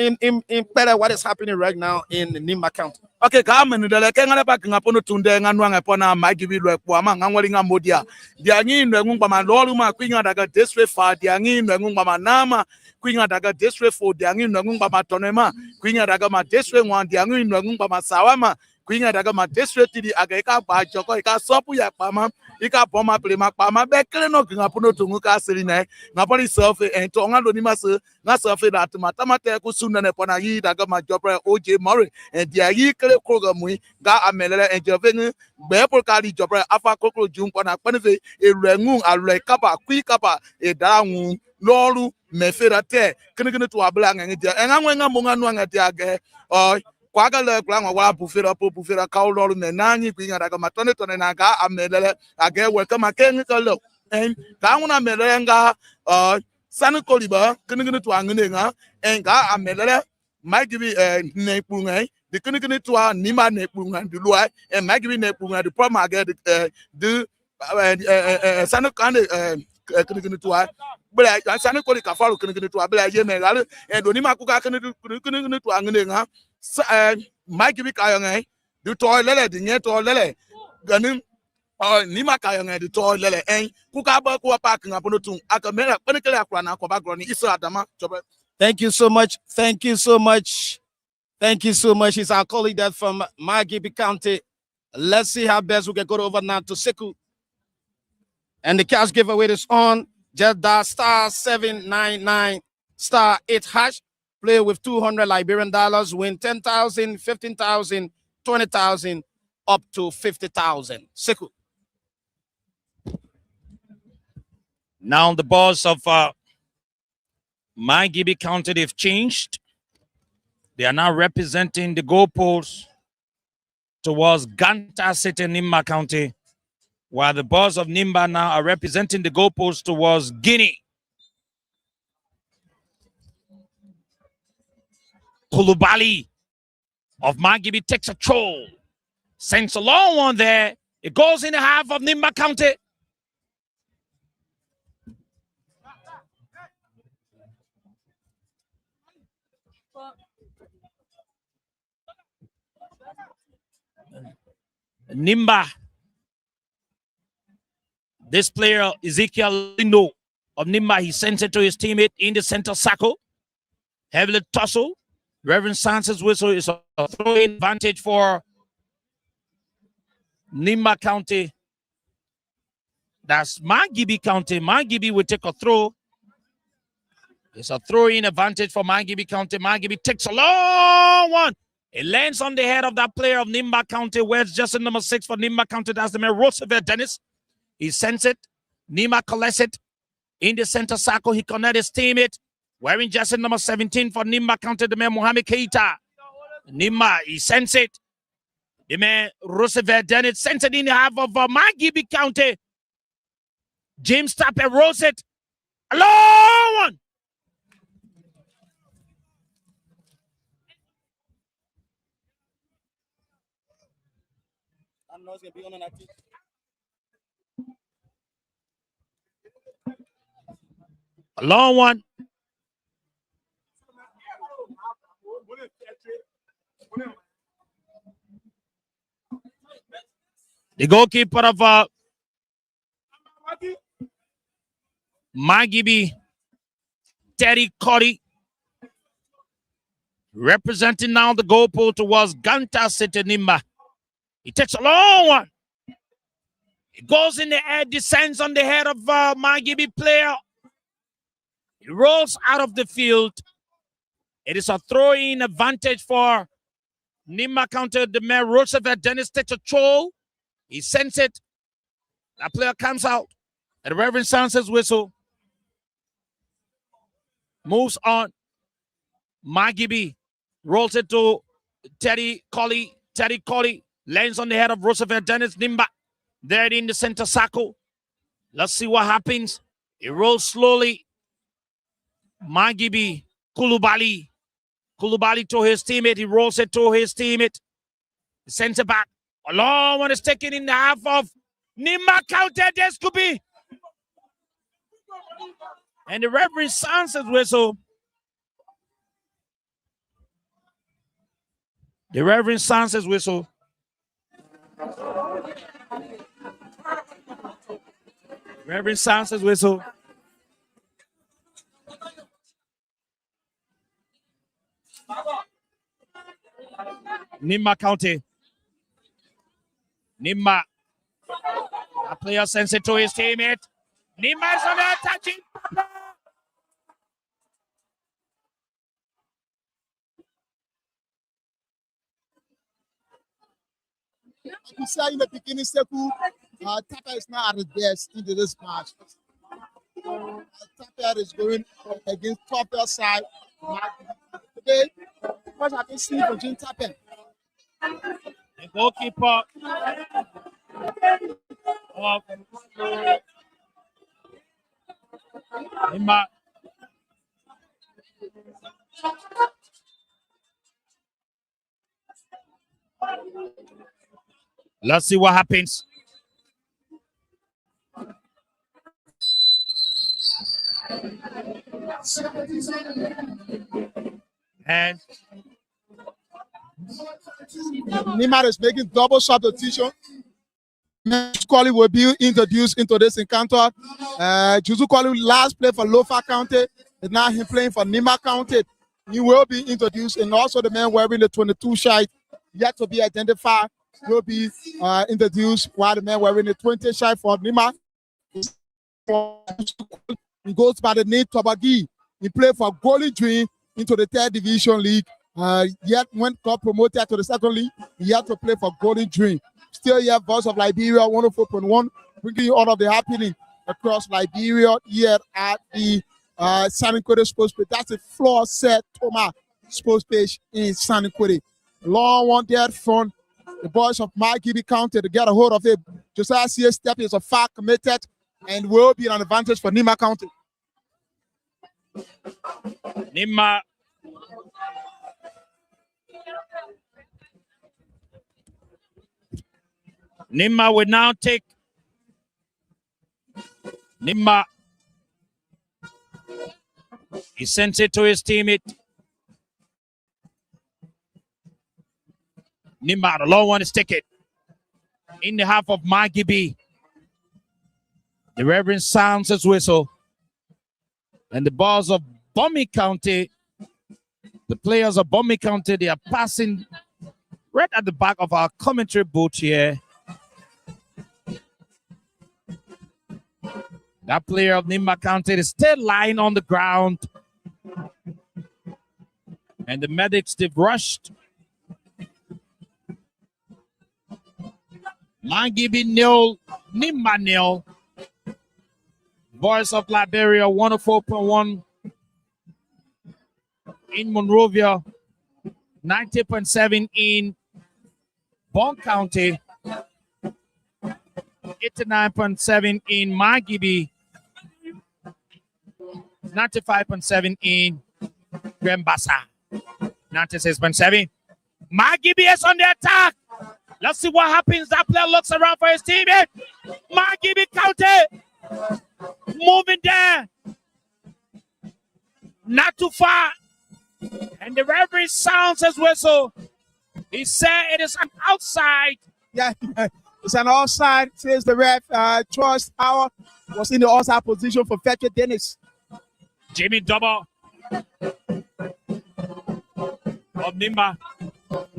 Pere what is happening right now in Nimba County. Okay, come and the Kenga Pakapono Tunde and Wang upon a Margibi Wama, Anwalinga Modia. The Angin Nangumba Loruma, Queen Adaga District for the Angin Nangumba Nama, Queen Adaga District for the Angin Nangumba Tonema, Queen Adagama District 1, the Angin Nangumba Sawama. Queen Adagama district the Agaka by Joko, Sopuya Pama, Ika Poma Plema Pama, Beckleno, Napono Tumuka Serine, Napoli Surfe, and Tonga Donimas, not Surfe that Matamate Kusunan upon a year, Dagama Jopra, OJ Murray, and the Ayikle Kogamui, Ga Amela, and Javin, Bepokali Jopra, Afa Koko Jumpana, Panefe, a Rengu, a Rekapa, Quickapa, a Damu, Lolu, Meferate, Kennedy to a blank, and I'm going among at the Aga, or Quagala Glang wa Bufera Kaolo Nani, Queen Adamatone Naga, Amela, again, welcome a chemical and Kauna Melenga, San Coliba, Kennedy to Angunga, and Ga Amela, Margibi nepungai the kini to Nimba nepungai the loy and Margibi nepungai the problem I get the Sano Kane kini to but I Sano Koli Kafalo kini to Abela Yemen and Donima Kuka kini to Angenga Margibi Kayangai the toilet the net or lele Ganim Nima Kayanga the toilet and Kukaba Kua Parking upon the tomb Akamera Penicala Krana Kobagroni Isa Adama. Thank you so much. Thank you so much. Thank you so much. It's our colleague that from Margibi County. Let's see how best we can go over now to Seku. And the cash giveaway is on. Just dial *799 *8 hash. Play with 200 Liberian dollars. Win 10,000, 15,000, 20,000, up to 50,000. Seku. Now the boss of Margibi County, they've changed. They are now representing the goalposts towards Ganta City, Nimba County, while the boss of Nimba now are representing the goalposts towards Guinea. Kulubali of Margibi takes a troll, sends a long one there. It goes in the half of Nimba County. Nimba, this player Ezekiel Lindo of Nimba, he sends it to his teammate in the center circle. Heavily tussle. Reverend Sanchez whistle is a throw-in advantage for Nimba County. That's Margibi County. Margibi will take a throw. It's a throw-in advantage for Margibi County. Margibi takes a long one. It lands on the head of that player of Nimba County, where it's just number 6 for Nimba County. That's the man Roosevelt Dennis. He sends it. Nimba collects it in the center circle. He connects his teammate, wearing jersey number 17 for Nimba County, the man Mohamed Keita. Nimba, he sends it. The man Roosevelt Dennis sends it in the half of Margibi County. James Tapper rolls it. A long one. A long one. The goalkeeper of Margibi, Terry Cody, representing now the goalpost towards Ganta City Nimba. He takes a long one. It goes in the air, descends on the head of Margibi player. He rolls out of the field. It is a throw-in advantage for Nimba County. The man Roosevelt Dennis takes a troll. He sends it. That player comes out. And the Reverend Sanchez whistle. Moves on. Margibi rolls it to Terry Colley. Terry Colley lands on the head of Roosevelt Dennis. Nimba there in the center circle. Let's see what happens. He rolls slowly. Margibi, Kulubali to his teammate. He rolls it to his teammate. The center back. A long one is taken in the half of Nimba County. This could be. And the Reverend Sanchez whistle. The Reverend Sanchez whistle. Reverend Sanchez whistle. Nimba County. Nimba. A player sends it to his teammate. Nimba is on the attacking. You say in the beginning, Seku, Tapper is not at his best into this match. Tapper is going against Tapper side. Today, what have you seen from Jim Tapper? The goalkeeper of Nimba. Let's see what happens. And Nimba is making double substitution. Quali will be introduced into this encounter. Juzu Quali last played for Lofa County. Is now him playing for Nimba County. He will be introduced, and also the man wearing the 22 shirt yet to be identified will be introduced, while the man wearing the 20 shirt for Nimba. He goes by the name Tobagi. He played for Goalie Dream into the 3rd Division League. Yet when got promoted to the 2nd league, he had to play for Golden Dream. Still here, Voice of Liberia 104.1, bringing you all of the happening across Liberia here at the San Quentin Sports Page. That's the floor set Thomas Sports Page in San Quentin. Long one there from the boys of Margibi County to get a hold of it. Josiah C. Step is a far committed and will be an advantage for Nimba County. Nimba will now take Nimba. He sends it to his teammate. Nimba, the long one is taken in the half of Margibi. The Reverend sounds his whistle. And the balls of Bomi County, the players of Bomi County, they are passing right at the back of our commentary booth here. That player of Nimba County is still lying on the ground. And the medics, they've rushed. Margibi 0, Nimba 0. Voice of Liberia 104.1 in Monrovia, 90.7 in Bon County, 89.7 in Margibi, 95.7 in Grambassa, 96.7. Margibi is on the attack. Let's see what happens. That player looks around for his teammate. Margibi County moving there, not too far, and the referee sounds his whistle. He said it is an outside. Yeah, it's an outside. Says the ref. Trust Hour was in the outside position for Fetcher Dennis. Jimmy Double of Nimba.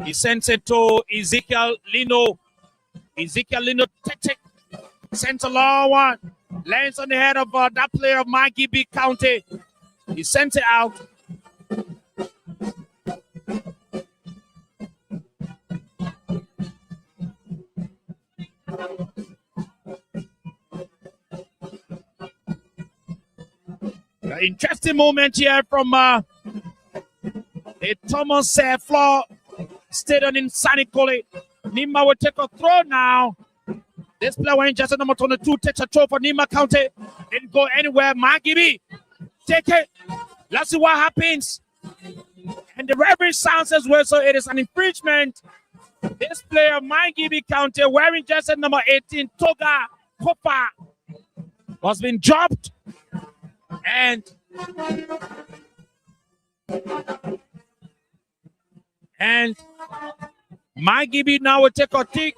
He sends it to Ezekiel Lino. Ezekiel Lino sends a long one. Lands on the head of that player of Margibi County. He sent it out. An interesting moment here from the Thomas Floor Stadium in Sanikole. Nimba will take a throw now. This player went just number 22, takes a throw for Nimba County. Didn't go anywhere. Margibi, take it. Let's see what happens. And the referee sounds as well, so it is an infringement. This player, Margibi County, wearing jersey number 18, Toga Kopa, was being dropped. And Margibi now will take a kick.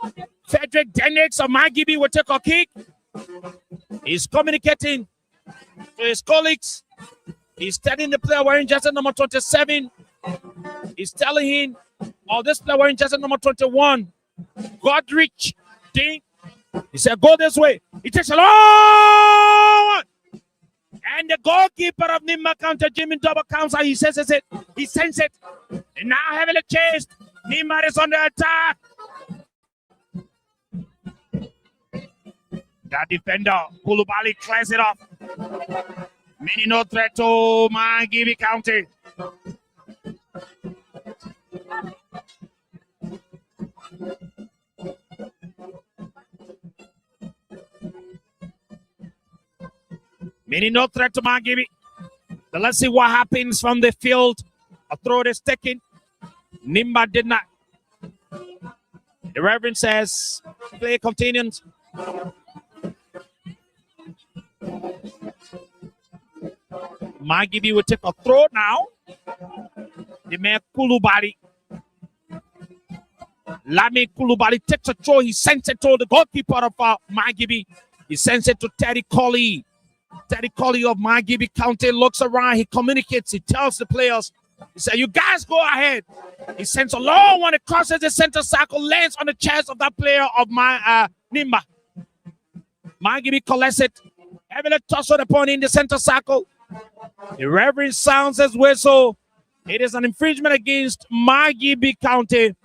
Frederick Denix of Margibi will take a kick. He's communicating to his colleagues. He's telling the player wearing jersey number 27. He's telling him, this player wearing jersey number 21, Godrich Ding. He said, go this way. He takes a long one. And the goalkeeper of Nimba County, Jimmy Double, counts out. He senses it. He sends it. And now heavily chased. Nimba is on the attack. That defender, Kulubali, clears it off. Mini no threat to Margibi County. Mini no threat to Margibi. So let's see what happens from the field. A throw is taken. Nimba did not The Reverend says, play continues. Margibi will take a throw now. The man Kulubali. Lami Kulubali takes a throw. He sends it to the goalkeeper of Margibi. He sends it to Teddy Colley. Teddy Colley of Margibi County looks around. He communicates. He tells the players. He said, you guys go ahead. He sends a long one. It crosses the center circle, lands on the chest of that player of Nimba. Margibi collects it. Heavily tossed upon in the center circle. The referee sounds his whistle. It is an infringement against Margibi County.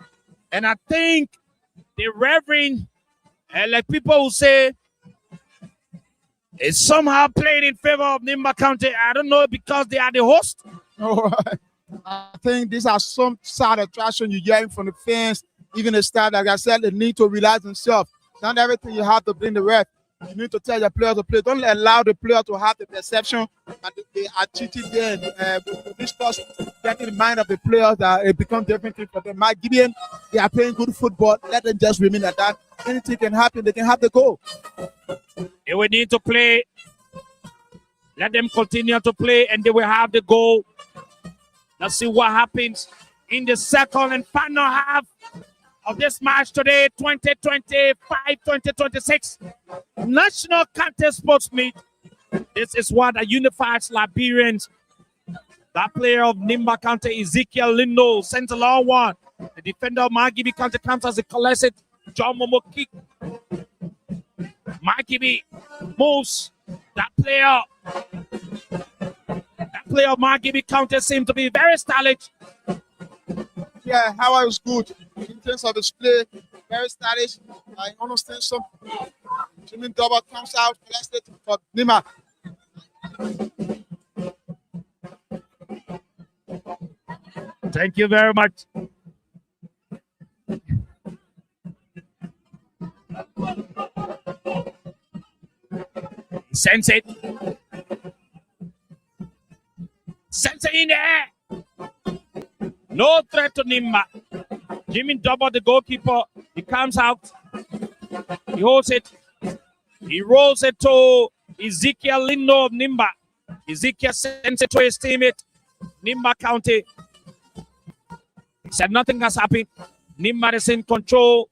And I think the referee, like people who say, is somehow playing in favor of Nimba County. I don't know, because they are the host. Oh, I think these are some side attraction you're getting from the fans, even the staff. Like I said, they need to realize themselves. Not everything you have to bring the ref. You need to tell your player to play. Don't allow the player to have the perception that they are cheating there. This thoughts get in the mind of the players that it becomes different for them. Gideon, they are playing good football. Let them just remain at that. Anything can happen. They can have the goal. They will need to play. Let them continue to play, and they will have the goal. Let's see what happens in the second and final half of this match today, 2025-2026 National County Sports Meet. This is what a unified Liberians. That player of Nimba County, Ezekiel Lindo, sends a long one. The defender of Margibi County comes as a collects it. John Momo kick. Margibi moves. That player of Margibi County seems to be very stylish. Yeah, how was good in terms of display, very stylish. I understand some. Jimmy Double comes out, collects it for Nimba. Thank you very much. Sends it. Sends it in the air. No threat to Nimba. Jimmy Double, the goalkeeper, he comes out. He holds it. He rolls it to Ezekiel Lindo of Nimba. Ezekiel sends it to his teammate, Nimba County. He said nothing has happened. Nimba is in control.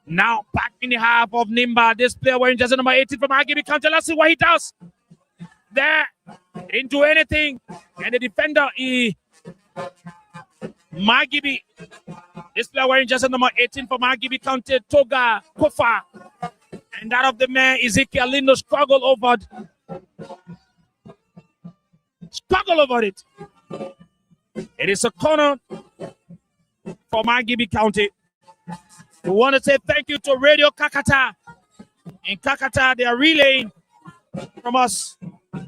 Now back in the half of Nimba. This player wearing jersey number 18 from Margibi County. Let's see what he does. There. Didn't do anything. And the defender, Margibi. This player wearing jersey number 18 for Margibi County, Toga Kofa. And that of the man, Ezekiel Lindo, struggle over it. It is a corner for Margibi County. We want to say thank you to Radio Kakata. In Kakata, they are relaying from us.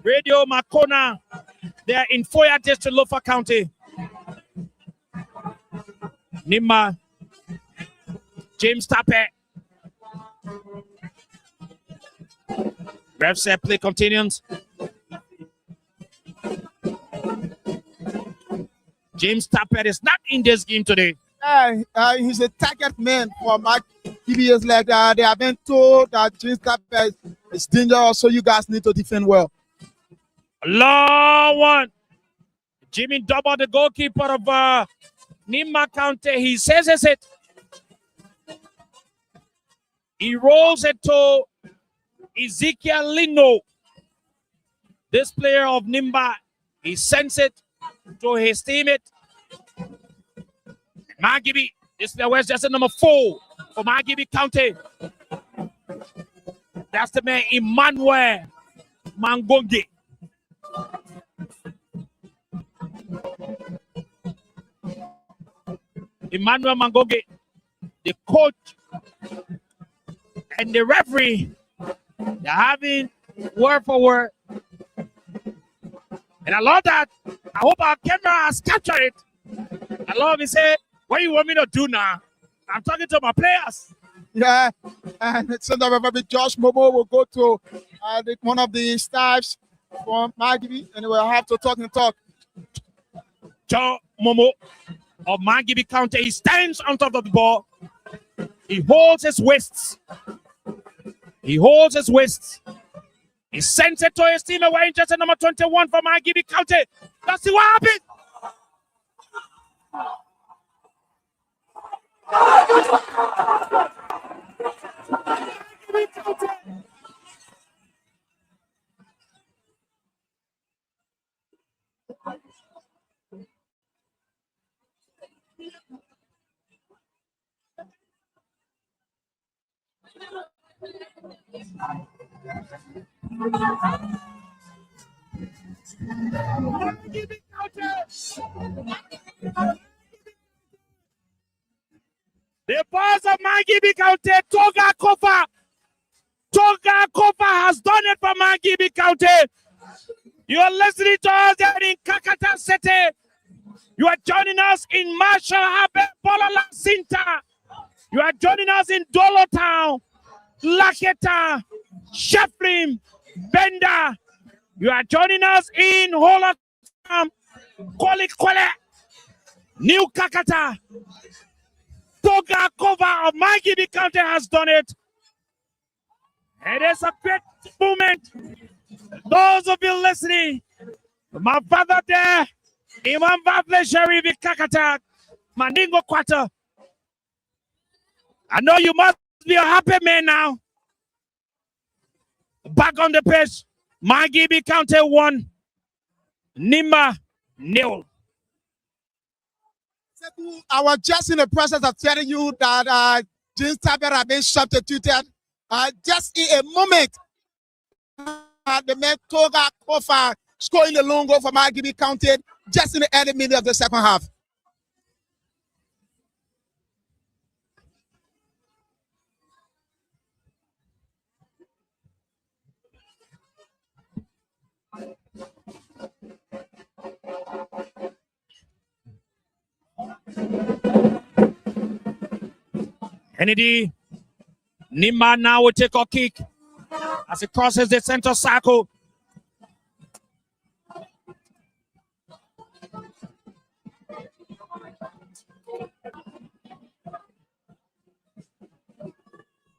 Radio Makona, they are in Foya District, Lofa County. Nimba, James Tape. Ref said play continues. James Tappet is not in this game today. He's a target man for Mark. PBS. Like they have been told that James Tappet is dangerous, so you guys need to defend well. Long one. Jimmy Double, the goalkeeper of Nimba County, he says it. He rolls it to Ezekiel Lindo. This player of Nimba, he sends it to his teammate. Margibi, this player wears just number 4 for Margibi County. That's the man, Emmanuel Mangonge. Emmanuel Mangonge, the coach and the referee, they're having word for word. And I love that. I hope our camera has captured it. I love it. Say, what do you want me to do now? I'm talking to my players. Yeah, and it's another Josh Momo will go to one of the staffs from Margibi, and we'll have to talk and talk. Joe Momo, of Margibi County. He stands on top of the ball. He holds his wrists. He holds his wrists. He sends it to his team away, just number 21 for Margibi County. Let's see what happens. The boss of Margibi County, Toga Kofa. Toga Kofa has done it for Margibi County. You are listening to us there in Kakata City. You are joining us in Marshall Habe, Bolala Sinta. You are joining us in Dolo Town, Laketa, Shefflin, Benda. You are joining us in Holotam, Kwale, New Kakata. Toga Kova of Margibi County has done it. It is a great moment. Those of you listening, my father there, Imam Vavle Sharif Kakata, Mandingo Quarter. I know you must be a happy man now. Back on the pitch, Margibi County 1, Nimba 0. I was just in the process of telling you that James Tabet have been substituted. Just in a moment, the man Toga Kofa scoring the long goal for Margibi County just in the early minute of the second half. Kennedy, Nimba now will take a kick as it crosses the center circle.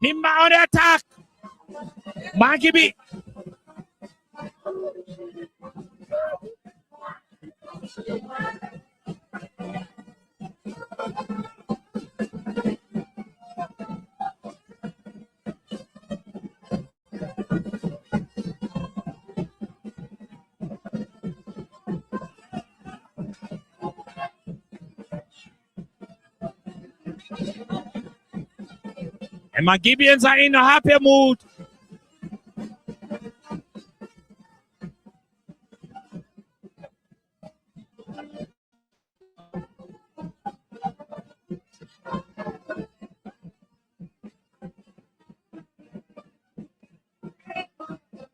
Nimba on the attack. Margibi. And Margibians are in a happy mood.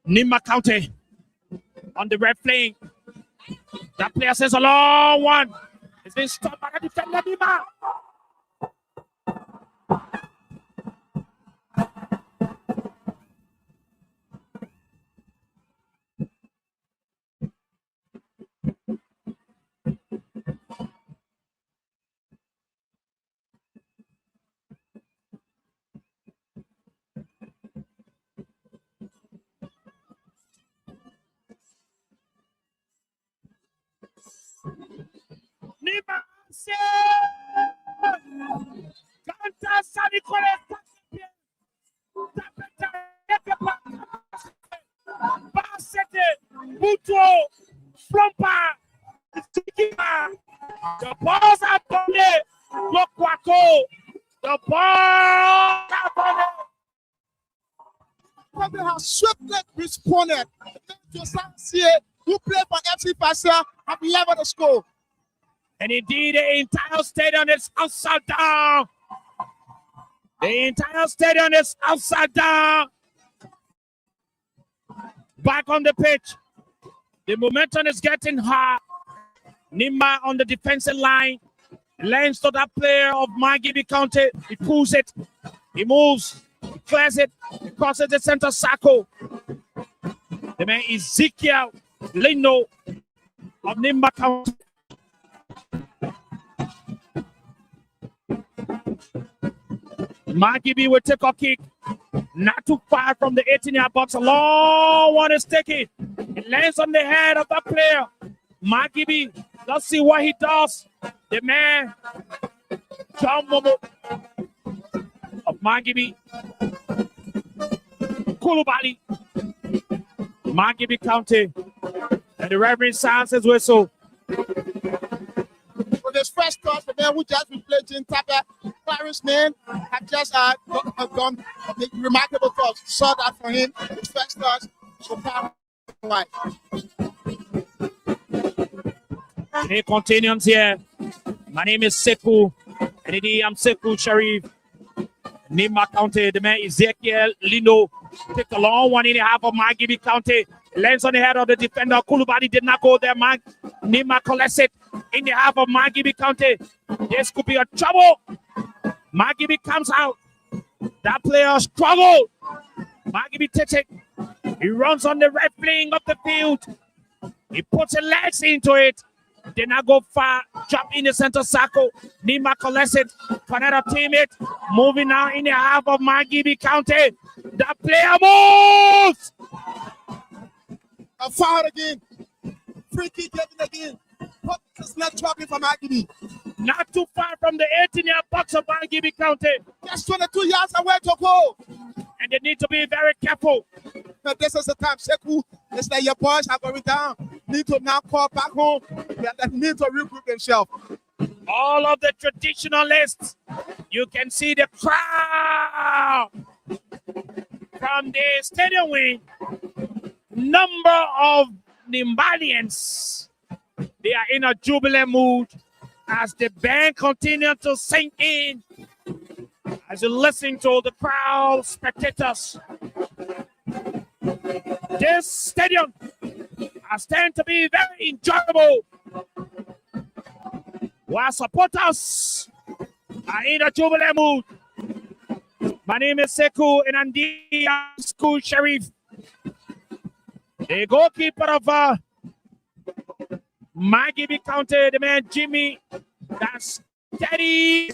Nimba County on the red flank. That player says a long one. It's been stopped by the defender, Nimba. Nimba Canta Sani Coresta. Buto, Flompa, the balls are done. Loquaco, the balls are done. Probably have swiftly responded. Josiah, who played for FC Pasha, have leveled the score. And indeed, the entire stadium is upside down. The entire stadium is upside down. Back on the pitch. The momentum is getting high. Nimba on the defensive line. Lands to that player of Margibi County. He pulls it. He moves. He clears it. He crosses the center circle. The man Ezekiel Lino of Nimba County. Margibi will take a kick. Not too far from the 18-yard box. A long one is taken. It lands on the head of that player. Margibi, let's see what he does. The man, John Momo of Margibi. Kulubali. Margibi County. And the Reverend sounds his whistle. For this first toss, the man who just replayed Jim Tapper, Paris man, have just done a remarkable toss. Saw that for him. His first toss. So far, right. Any continuance here. My name is Sekou. And I'm Sekou Sharif. Nimba County. The man Ezekiel Lino. Take a long one in the half of Margibi County. Lands on the head of the defender. Kulubali did not go there. Nimba collects it in the half of Margibi County. This could be a trouble. Margibi comes out. That player struggled. Margibi takes it. He runs on the right flank of the field. He puts his legs into it. Did not go far. Drop in the center circle. Nimba collects it for another teammate. Moving now in the half of Margibi County. That player moves. A foul again. Free kick given again. But it's not dropping from Margibi. Not too far from the 18-yard box of Margibi County. Just 22 yards away to go. And they need to be very careful. Now this is the time, Sekou. It's like your boys are going down. Need to now call back home. They need to regroup themselves. All of the traditionalists, you can see the crowd from the stadium wing. Number of Nimbalians, they are in a jubilant mood as the band continues to sink in. As you listen to the crowd, spectators, this stadium has tended to be very enjoyable. While supporters are in a jubilant mood. My name is Sekou and I'm the school sheriff. The goalkeeper of Margibi County, the man Jimmy, that's Teddy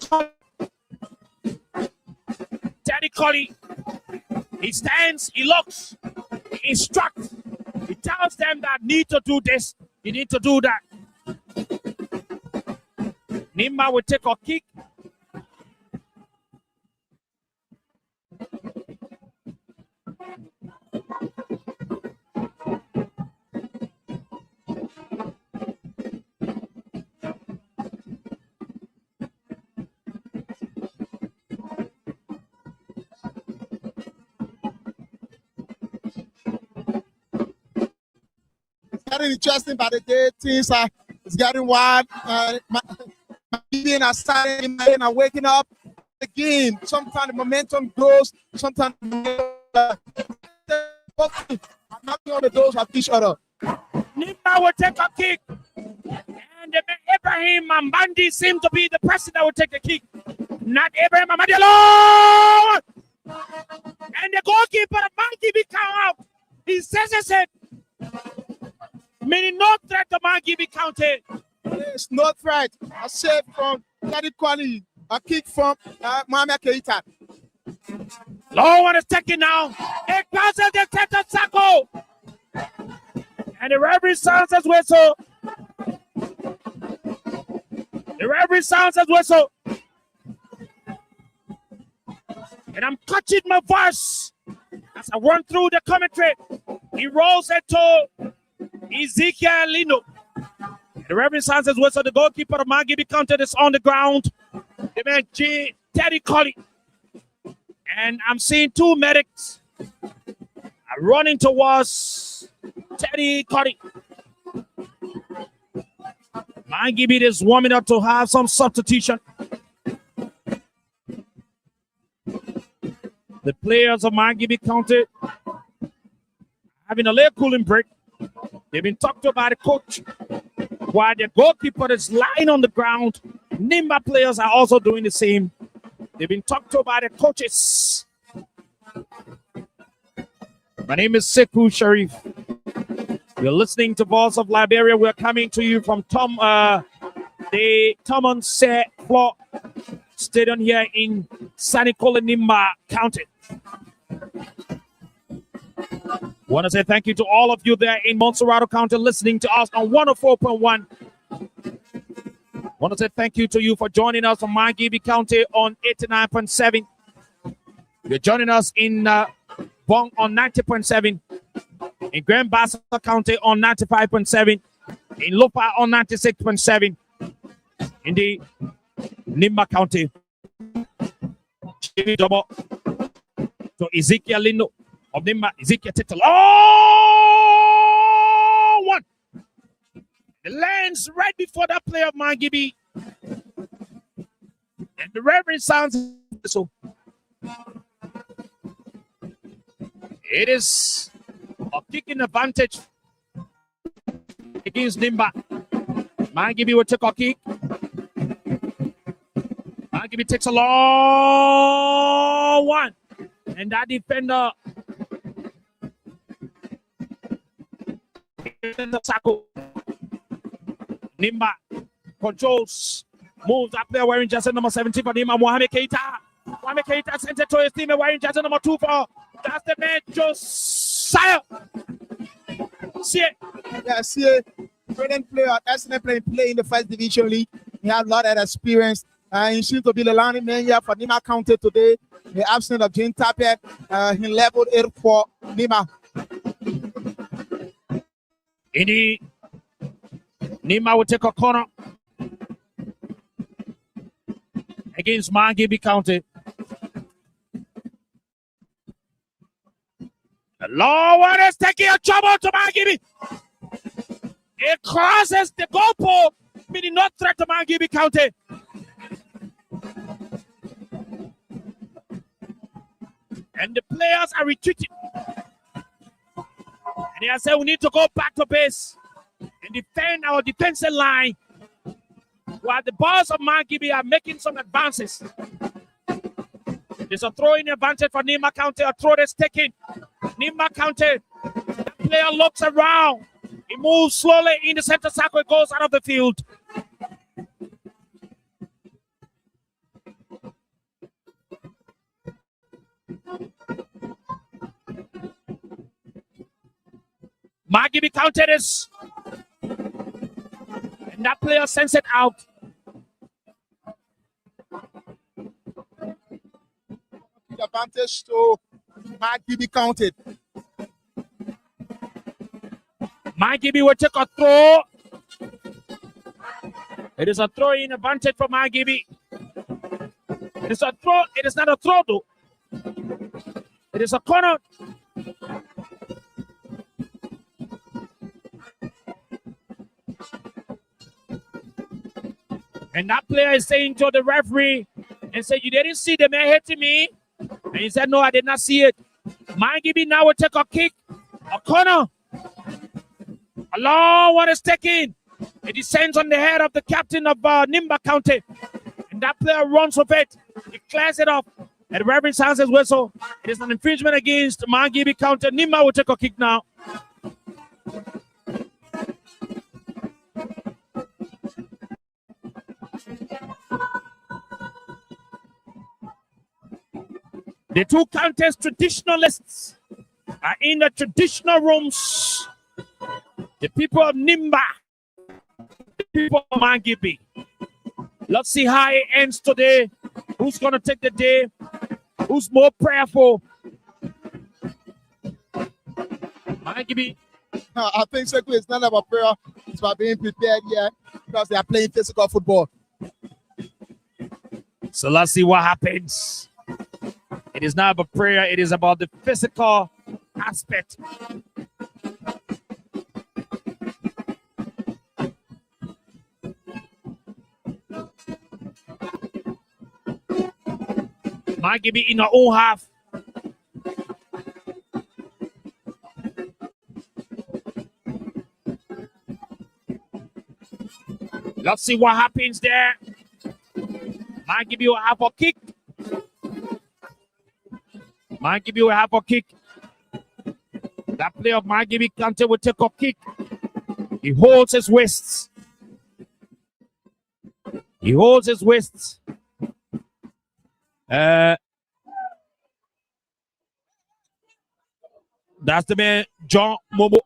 Colley. He stands, he looks, he instructs, he tells them that need to do this, you need to do that. Nimba will take a kick. Getting interesting by the day. Things are it's getting wild. Being starting and waking up again. Sometimes the momentum grows. Sometimes knocking on the doors of each other. Nimba will take a kick. And Ibrahim Mambandi seems to be the person that will take the kick. Not Ibrahim Mambandi alone. And the goalkeeper of Margibi come out. He says it. Meaning no threat to Margibi County. There's no threat. A save from Teddy Colley. A kick from Mohamed Keita. Long one is taken now. It passes the center circle. And the referee sounds his whistle. The referee sounds his whistle. And I'm catching my voice as I run through the commentary. He rolls it to Ezekiel Lino. The Reverend sounds his whistle. The goalkeeper of Margibi County is on the ground. The man Teddy Colley. And I'm seeing two medics running towards Teddy Colley. Margibi is warming up to have some substitution. The players of Margibi County having a little cooling break. They've been talked to by the coach. While the goalkeeper is lying on the ground, Nimba players are also doing the same. They've been talked to by the coaches. My name is Sekou Sharif. You're listening to Voice of Liberia. We're coming to you from the Tomon Se floor Stadium here in Sanicola, Nimba County. Want to say thank you to all of you there in Montserrat County listening to us on 104.1. Want to say thank you to you for joining us from Margibi County on 89.7. You're joining us in Bong on 90.7, in Grand Bassa County on 95.7, in Lupa on 96.7, in the Nimba County. Double to Ezekiel Lindo of Nimba. Ezekiel takes a long one. The lands right before that play of Margibi. And the Reverend sounds so. It is a kicking advantage against Nimba. Margibi will take a kick. Margibi takes a long one. And that defender in the tackle. Nimba controls, moves that player wearing jersey number 17 for Nimba. Mohamed Keita. Mohamed Keita sends it to his team wearing jersey number 2 for. That's the man, Josiah. See it. Yeah, see it. Brilliant player, excellent play in the first division league. He has a lot of experience. He seems to be the landing man here for Nimba County today. The absence of Jane Tapet, he leveled it for Nimba. Indeed. Nimba will take a corner against Margibi County. The long one is taking a trouble to Margibi. It crosses the goalpost, meaning no threat to Margibi County. And the players are retreating. And they are saying we need to go back to base and defend our defensive line while the boys of Margibi are making some advances. There's a throw-in advantage for Nimba County. A throw is taken. Nimba County. The player looks around. He moves slowly in the center circle. It goes out of the field. Margibi County is. And that player sends it out. Advantage to Margibi County. Margibi will take a throw. It is a throw-in advantage for Margibi. It is a throw. It is not a throw, though. It is a corner. And that player is saying to the referee and say, "You didn't see the man hitting me?" And he said, "No, I did not see it." Margibi now will take a kick, a corner. A long one is taken. It descends on the head of the captain of Nimba County. And that player runs with it. He clears it off. And the referee sounds his whistle. It is an infringement against Margibi County. Nimba will take a kick now. The two counties traditionalists are in the traditional rooms. The people of Nimba, the people of Margibi. Let's see how it ends today. Who's going to take the day? Who's more prayerful? Margibi. I think simply it's not about prayer. It's about being prepared here because they are playing physical football. So let's see what happens. It is not about prayer. It is about the physical aspect. Margibi in our own half. Let's see what happens there. Margibi will have a kick. Margibi will have a kick. That player of Margibi County will take a kick. He holds his wrists. He holds his wrists. That's the man, John Momo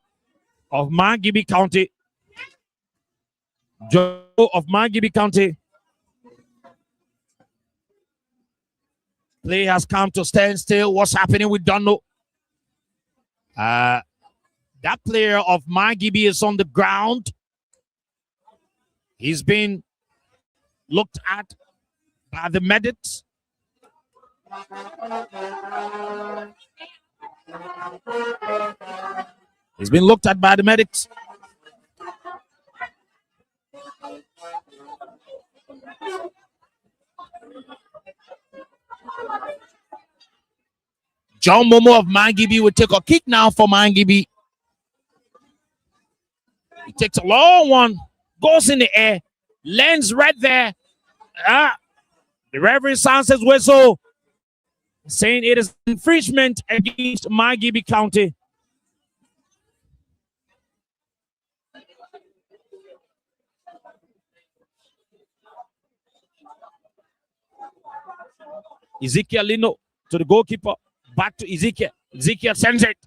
of Margibi County. John of Margibi County. Play has come to stand still. What's happening? We don't know. That player of Margibi is on the ground. He's been looked at by the medics. He's been looked at by the medics. John Momo of Margibi will take a kick now for Margibi. He takes a long one, goes in the air, lands right there. The referee sounds his whistle, saying it is infringement against Margibi County. Ezekiel Lino to the goalkeeper. Back to Ezekiel. Ezekiel sends it.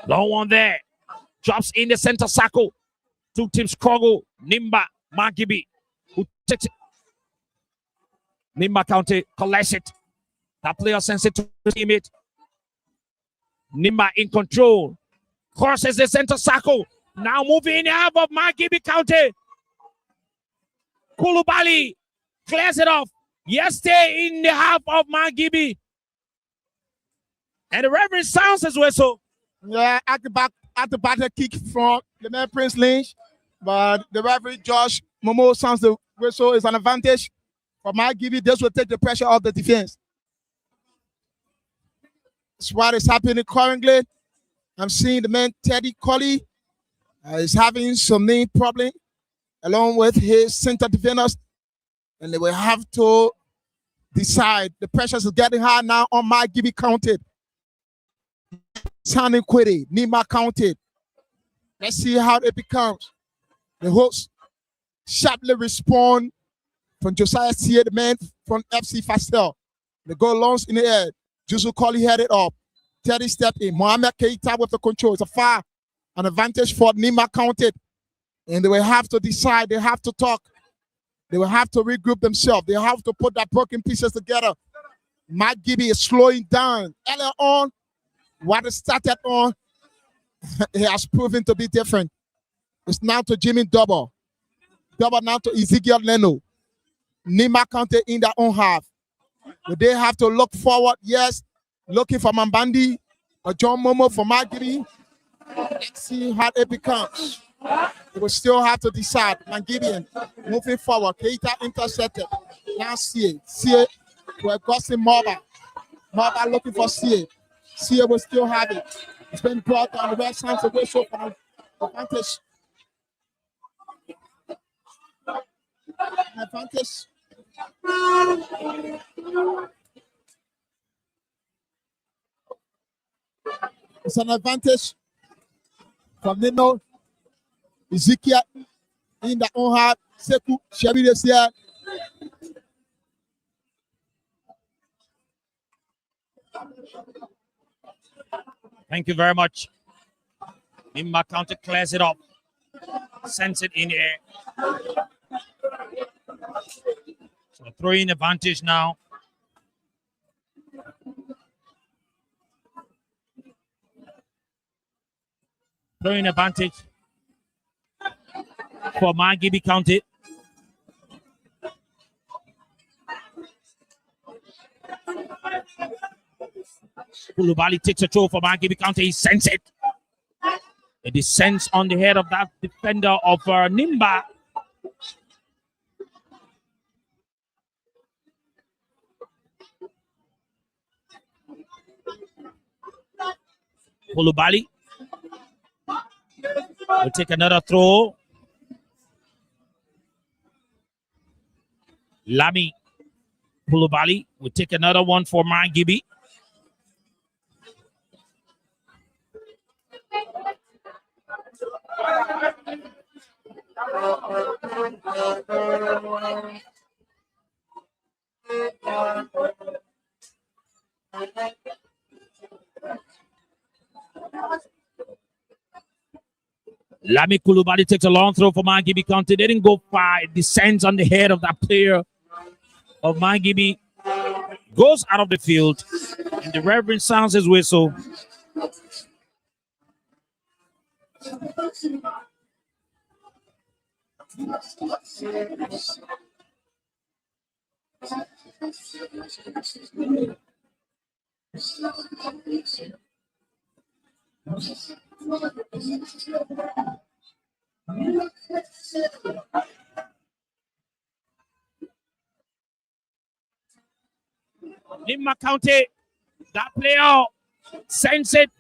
Long one there. Drops in the center circle. Two teams struggle. Nimba, Margibi, who takes it. Nimba County collects it. That player sends it to the teammate. Nimba in control. Crosses the center circle. Now moving in the half of Margibi County. Kulubali clears it off. Yes, stay in the half of Margibi. And the referee sounds his whistle. Yeah, at the back kick from the man Prince Lynch, but the referee Josh Momo sounds the whistle. Is an advantage for Margibi. This will take the pressure off the defense. That's what is happening currently. I'm seeing the man Teddy Colley is having some knee problem along with his center defenders. And they will have to decide. The pressure is getting high now on Margibi County. Sounding Quiddy, Nimba County. Let's see how it becomes. The hosts sharply respond from Josiah Sia, the man from FC Fastel. The goal launch in the air. Jusu Colley headed up. Teddy stepped in. Mohamed Keita with the control. It's an advantage for Nimba County. And they will have to decide. They have to talk. They will have to regroup themselves. They have to put that broken pieces together. Margibi is slowing down. Earlier on, what it started on, it has proven to be different. It's now to Jimmy Double. Double now to Ezekiel Leno. Nimba County in their own half. But they have to look forward. Yes, looking for Mambandi or John Momo for Margibi. Let's see how it becomes. They will still have to decide. Margibian moving forward. Keita intercepted. Now Sie will Gossin Morba. Morba looking for Sie. Sie will still have it. It's been brought down the right side to whistle for advantage. Advantage. It's an advantage from Nino. Ezekiel in the own heart. Seku Shabi this year. Thank you very much. Nimba County clears it up. Sends it in the air. So throwing advantage now. Throwing advantage for Margibi County. Kulubali takes a throw for Margibi County. He sends it. It descends on the head of that defender of Nimba. Kulubali will take another throw. Lami Kulubali will take another one for Margibi. Lami Kulubali takes a long throw for Margibi County. They didn't go far. It descends on the head of that player of Margibi. Goes out of the field. And the referee sounds his whistle. Nimba County, that player sends it.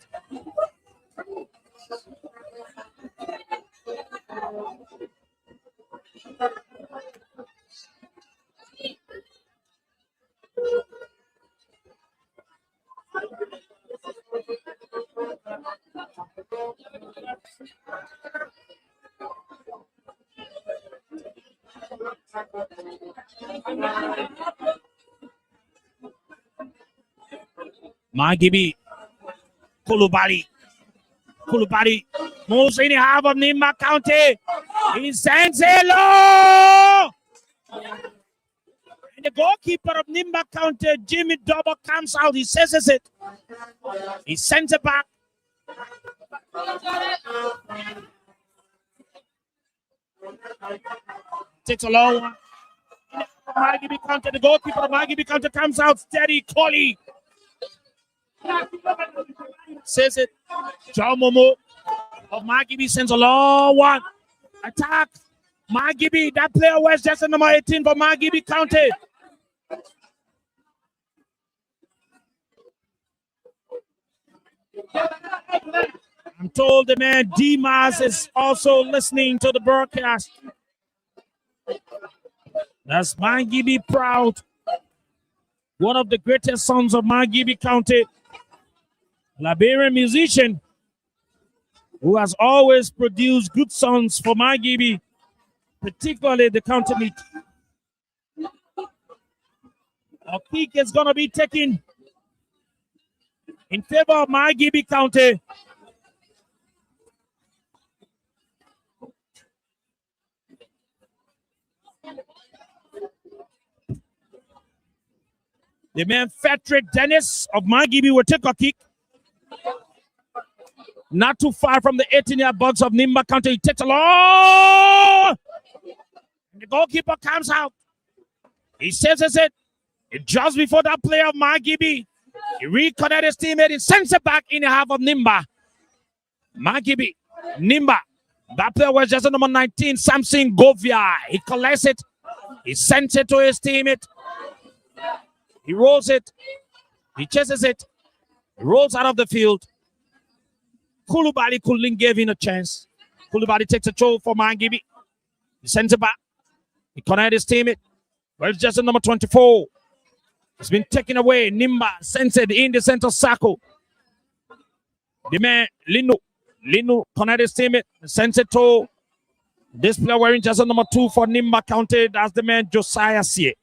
Margibi, Kulubali moves in the half of Nimba County. He sends it low. And the goalkeeper of Nimba County, Jimmy Double, comes out. He says it. He sends it back. Takes a long one. Margibi County, the goalkeeper of Margibi County comes out steady. Collie says it. John Momo of Margibi sends a long one. Attack. Margibi, that player wears just number 18 for Margibi County. I'm told the man Dimas is also listening to the broadcast. That's Margibi proud. One of the greatest sons of Margibi County. Liberian musician who has always produced good songs for Margibi, particularly the county meet. A kick is going to be taken in favor of Margibi County. The man Patrick Dennis of Margibi will take a kick. Not too far from the 18-yard box of Nimba County. He takes a long. The goalkeeper comes out. He says it. Just before that player of Margibi, he reconnected his teammate. He sends it back in the half of Nimba. Margibi, Nimba. That player was just number 19, Samson Govia. He collects it. He sends it to his teammate. He rolls it. He chases it. He rolls out of the field. Kulubali couldn't give him a chance. Kulubali takes a throw for Margibi. He sends it back. He connects his teammate. Where's just number 24? It's been taken away. Nimba sends it in the center circle. The man, Lino connects his teammate. Sends it to this player wearing just number 2 for Nimba County. That's the man, Josiah Sie,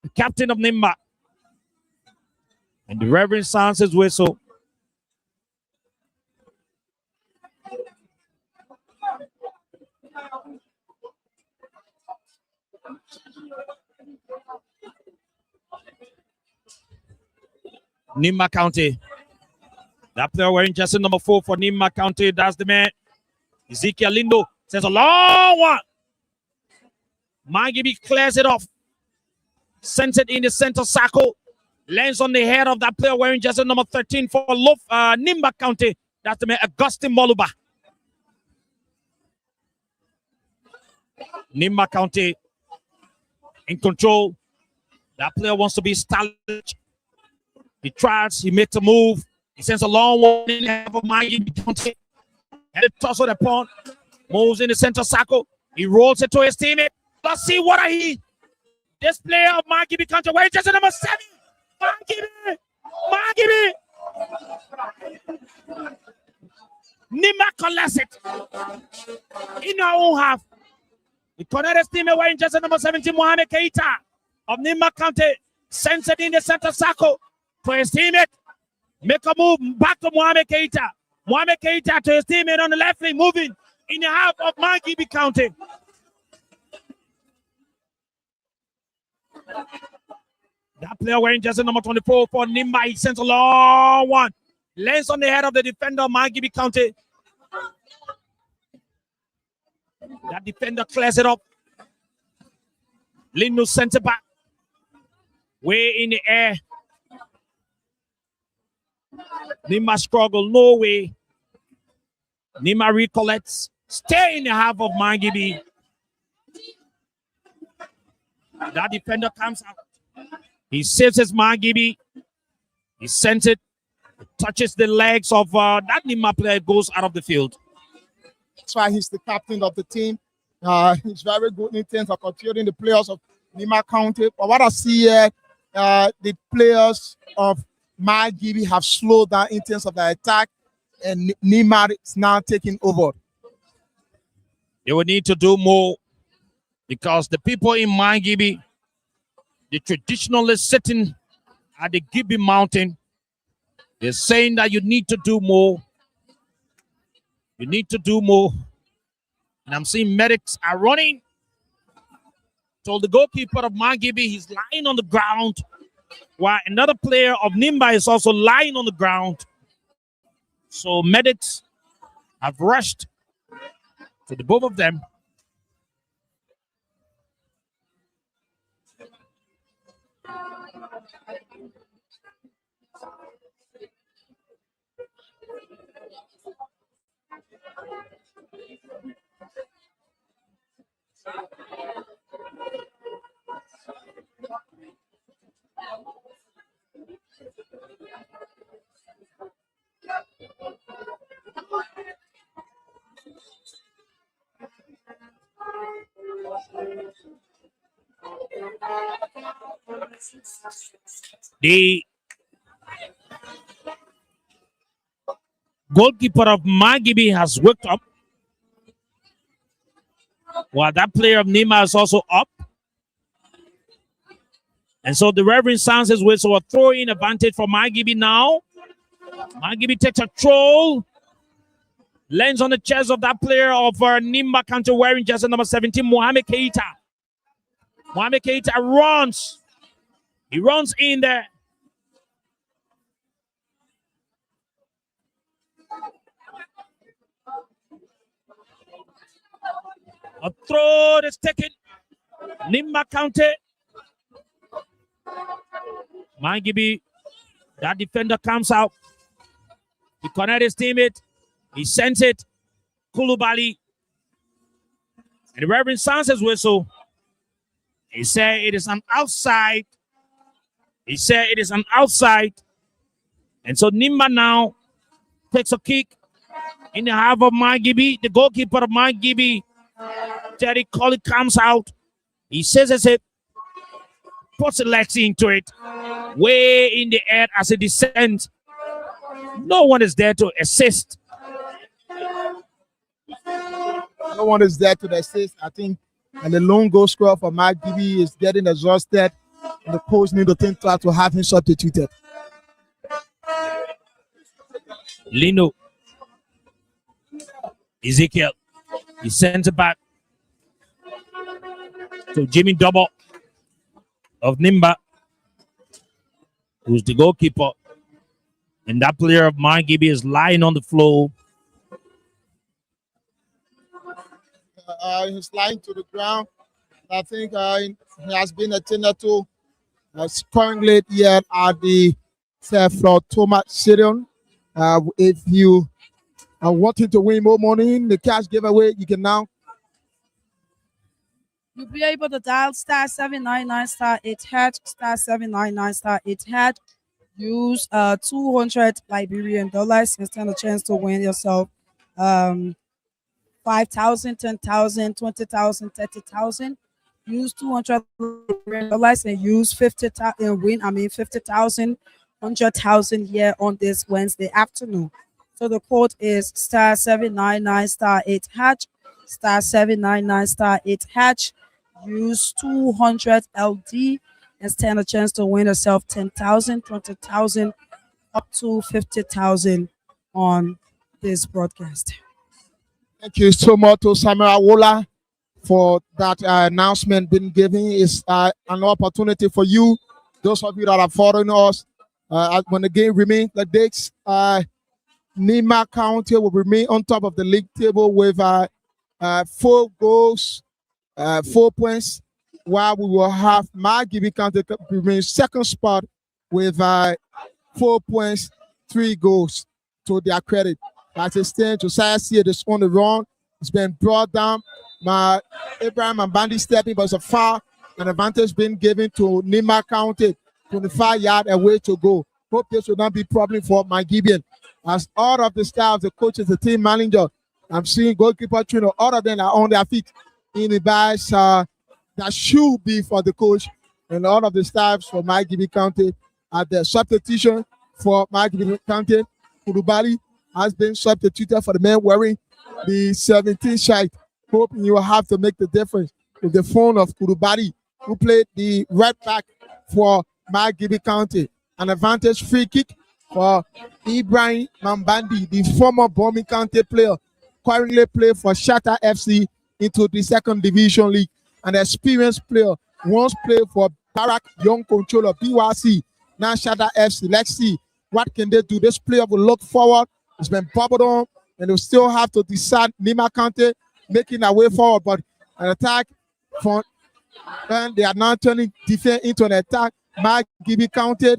the captain of Nimba. And the Reverend sounds his whistle. Nimba County. That player wearing jersey number 4 for Nimba County. That's the man. Ezekiel Lindo sends a long one. Margibi clears it off. Sends it in the center circle. Lands on the head of that player wearing jersey number 13 for Nimba County. That's the man, Augustine Moluba. Nimba County in control. That player wants to be stylish. He tries, he makes a move. He sends a long one in half of Margibi County. And the toss of the pawn. Moves in the center circle. He rolls it to his teammate. Let's see what he. This player of Margibi County, where just number 7. Margibi. Nimba collects it. In our own half. The connected teammate wearing just number 17, Mohamed Keita of Nimba County. Sends it in the center circle to his teammate. Make a move back to Mohamed Keita. Mohamed Keita to his teammate on the left wing, moving. in the half of Margibi County. That player wearing jersey number 24 for Nimba. He sends a long one. Lands on the head of the defender of Margibi County. That defender clears it up. Lino center back. Way in the air. Nimba struggle. No way. Nimba recollects. Stay in the half of Margibi. That defender comes out. He saves his Margibi. He sends it. Touches the legs of that Nimba player. Goes out of the field. That's why he's the captain of the team. He's very good in terms of controlling the players of Nimba County. But what I see here, the players of Margibi have slowed down in terms of the attack, and Nimba is now taking over. They will need to do more because the people in Margibi, the traditionalists sitting at the Gibi Mountain, they're saying that you need to do more. You need to do more. And I'm seeing medics are running. Told the goalkeeper of Margibi he's lying on the ground, while another player of Nimba is also lying on the ground. So medics have rushed to the both of them. The goalkeeper of Margibi has worked up, while that player of Nimba is also up. And so the Reverend sounds his whistle, a throw-in advantage for Margibi now. Margibi takes a troll, lands on the chest of that player of Nimba County wearing jersey number 17, Mohamed Keita. Mohamed Keita runs. He runs in there. A throw is taken. Nimba County. Margibi, that defender comes out. He connects his teammate. He sends it. Kulubali. And the Reverend sounds his whistle. He said it is an outside. He said it is an outside. And so Nimba now takes a kick in the half of Margibi. The goalkeeper of Margibi, Terry Colley, comes out. He says it, puts the legs into it, way in the air as it descends. No one is there to assist. No one is there to assist. I think, and the lone goal scorer for Margibi is getting exhausted, and the coach need to think to have him substituted. Lino, Ezekiel, he sends it back to Jimmy Double of Nimba, who's the goalkeeper. And that player of Margibi is lying on the floor. He's lying to the ground. I think he has been attended to scoring late here at the floor Thomas Stadium. If you are wanting to win more money in the cash giveaway, you can now. You'll be able to dial *799*8# *799*8#. Use 200 Liberian dollars and stand a chance to win yourself 5,000, 10,000, 20,000, 30,000. Use 200 Liberian dollars and use 50,000 and win. 50,000, 100,000 here on this Wednesday afternoon. So the code is *799*8# *799*8#. Use 200 LD and stand a chance to win yourself 10,000, 20,000, up to 50,000 on this broadcast. Thank you so much to Samuel Awola for that announcement being given. It's an opportunity for you, those of you that are following us, when the game remains like this, Nimba County will remain on top of the league table with 4 goals, 4 points, while we will have Margibi County remain second spot with 4 points, 3 goals to their credit. As it stands, Josiah C is on the run. It's been brought down. Abraham and Bandy stepping, but it's a foul. An advantage being given to Nimba County, 25 yards away to go. Hope this will not be a problem for Margibi. As all of the staff, the coaches, the team manager, I'm seeing goalkeeper trainer, all of them are on their feet in the badge that should be for the coach, and all of the staffs for Margibi County at the substitution for Margibi County. Kurubali has been substituted for the man wearing the 17 shirt. Hoping you will have to make the difference with the phone of Kurubali, who played the right back for Margibi County. An advantage free kick for Ibrahim Mambandi, the former Bomi County player, currently play for Shatter FC into the second division league. An experienced player, once played for Barak Young Controller BYC, now Shatter FC. Let's see what can they do. This player will look forward. It's been bubbled on, and they'll still have to decide. Nimba County making their way forward, but an attack from, and they are now turning defense into an attack. Margibi County,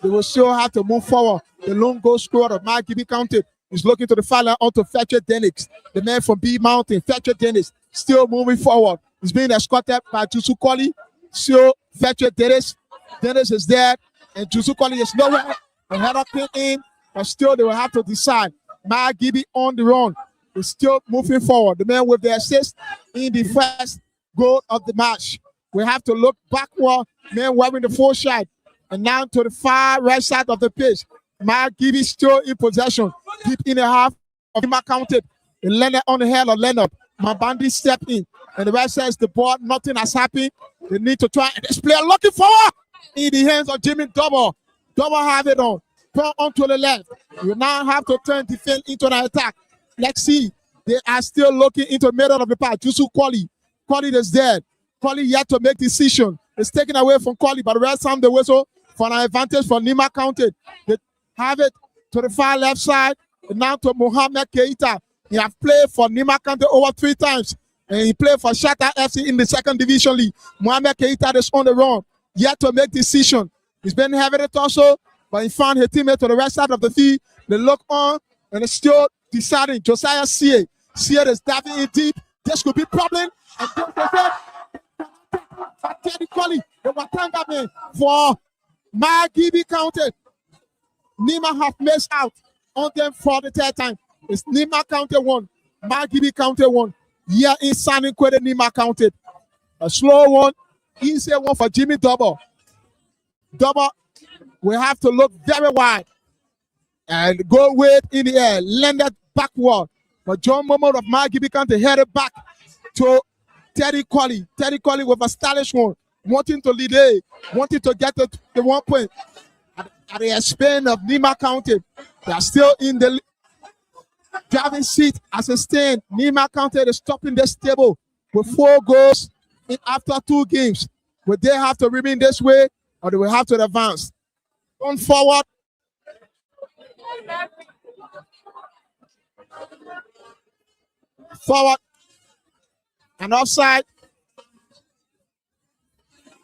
they will still have to move forward. The lone goal scorer of Margibi County is looking to the far line onto Fetcher Dennis, the man from B Mountain. Fetcher Dennis still moving forward. He's being escorted by Jusu Koli. So Fetcher Dennis is there, and Jusu Koli is nowhere. A header came in, but still they will have to decide. Margibi on the run is still moving forward. The man with the assist in the first goal of the match. We have to look backward. Man wearing the full shirt, and now to the far right side of the pitch. Margibi still in possession, deep in the half of Nimba County. Leonard on the head of Leonard. Mabandi step in, and the rest says the ball, nothing has happened. They need to try. This player looking forward in the hands of Jimmy Double. Double have it on. Turn on to the left. You now have to turn defense into an attack. Let's see. They are still looking into the middle of the park. Jusu Kwali. Kwali is dead. Kwali yet to make decision. It's taken away from Kwali, but the rest time the whistle for an advantage for Nimba County. They have it to the far left side. And now to Mohamed Keita. He has played for Nimba County over 3 times. And he played for Shatter FC in the second division league. Mohamed Keita is on the run. Yet to make decision. He's been having it also, but he found his teammate to the right side of the field. They look on, and it's still deciding. Josiah C. is diving in deep. This could be a problem. And technically, the Watanga man for Margibi County. Nimba have missed out on them for the 3rd time. It's Nimba County 1, Margibi County 1. Here in San Quentin, Nimba County. A slow one, easy one for Jimmy Double. Double, we have to look very wide and go with in the air, land it backward. But John Momo of Margibi County headed back to Teddy Colley. Teddy Colley with a stylish one, wanting to lead A, wanting to get the 1 point at the expense of Nimba County. They are still in the driving seat as a stand. Nimba County is stopping this table with 4 goals in after 2 games. Will they have to remain this way, or they will have to advance? On forward. Forward. And offside.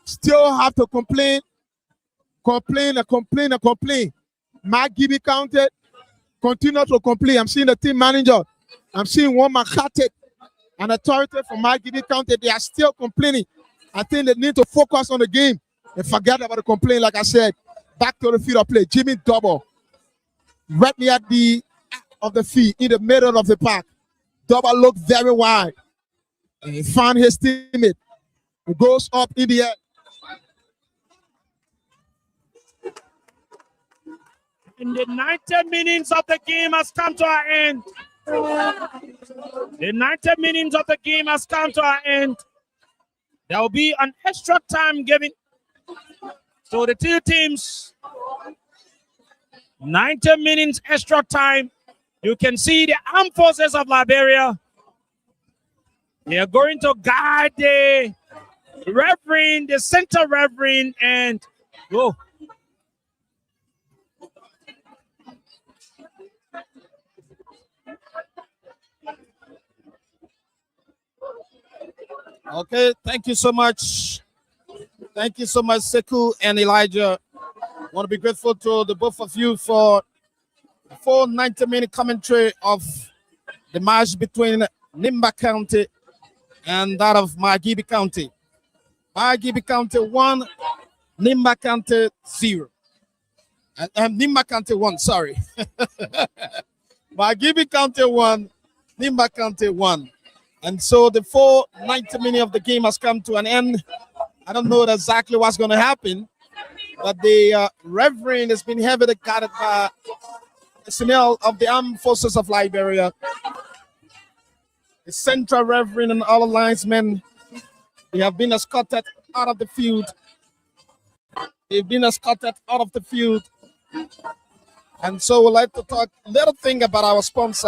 Still have to complain. Complain. Margibi County continue to complain. I'm seeing the team manager. I'm seeing one Makate, an authority from Margibi County. They are still complaining. I think they need to focus on the game and forget about the complaint. Like I said, back to the field of play. Jimmy Double, right near the of the field, in the middle of the park. Double looked very wide, and he found his teammate, who goes up in the air. And the 90 minutes of the game has come to an end. The 90 minutes of the game has come to an end. There will be an extra time given to the 2 teams. 90 minutes extra time. You can see the armed forces of Liberia They are going to guard the Reverend, the center Reverend, and go. Okay, thank you so much. Thank you so much, Sekou and Elijah. I want to be grateful to the both of you for the full 90-minute commentary of the match between Nimba County and that of Margibi County. Margibi County 1, Nimba County 0. And Nimba County 1, sorry. Margibi County 1, Nimba County 1. And so the full 90 minutes of the game has come to an end. I don't know exactly what's going to happen, but the Reverend has been heavily guarded by personnel of the Armed Forces of Liberia. The Central Reverend and all linesmen, they have been escorted out of the field. They've been escorted out of the field. And so we'd like to talk a little thing about our sponsors.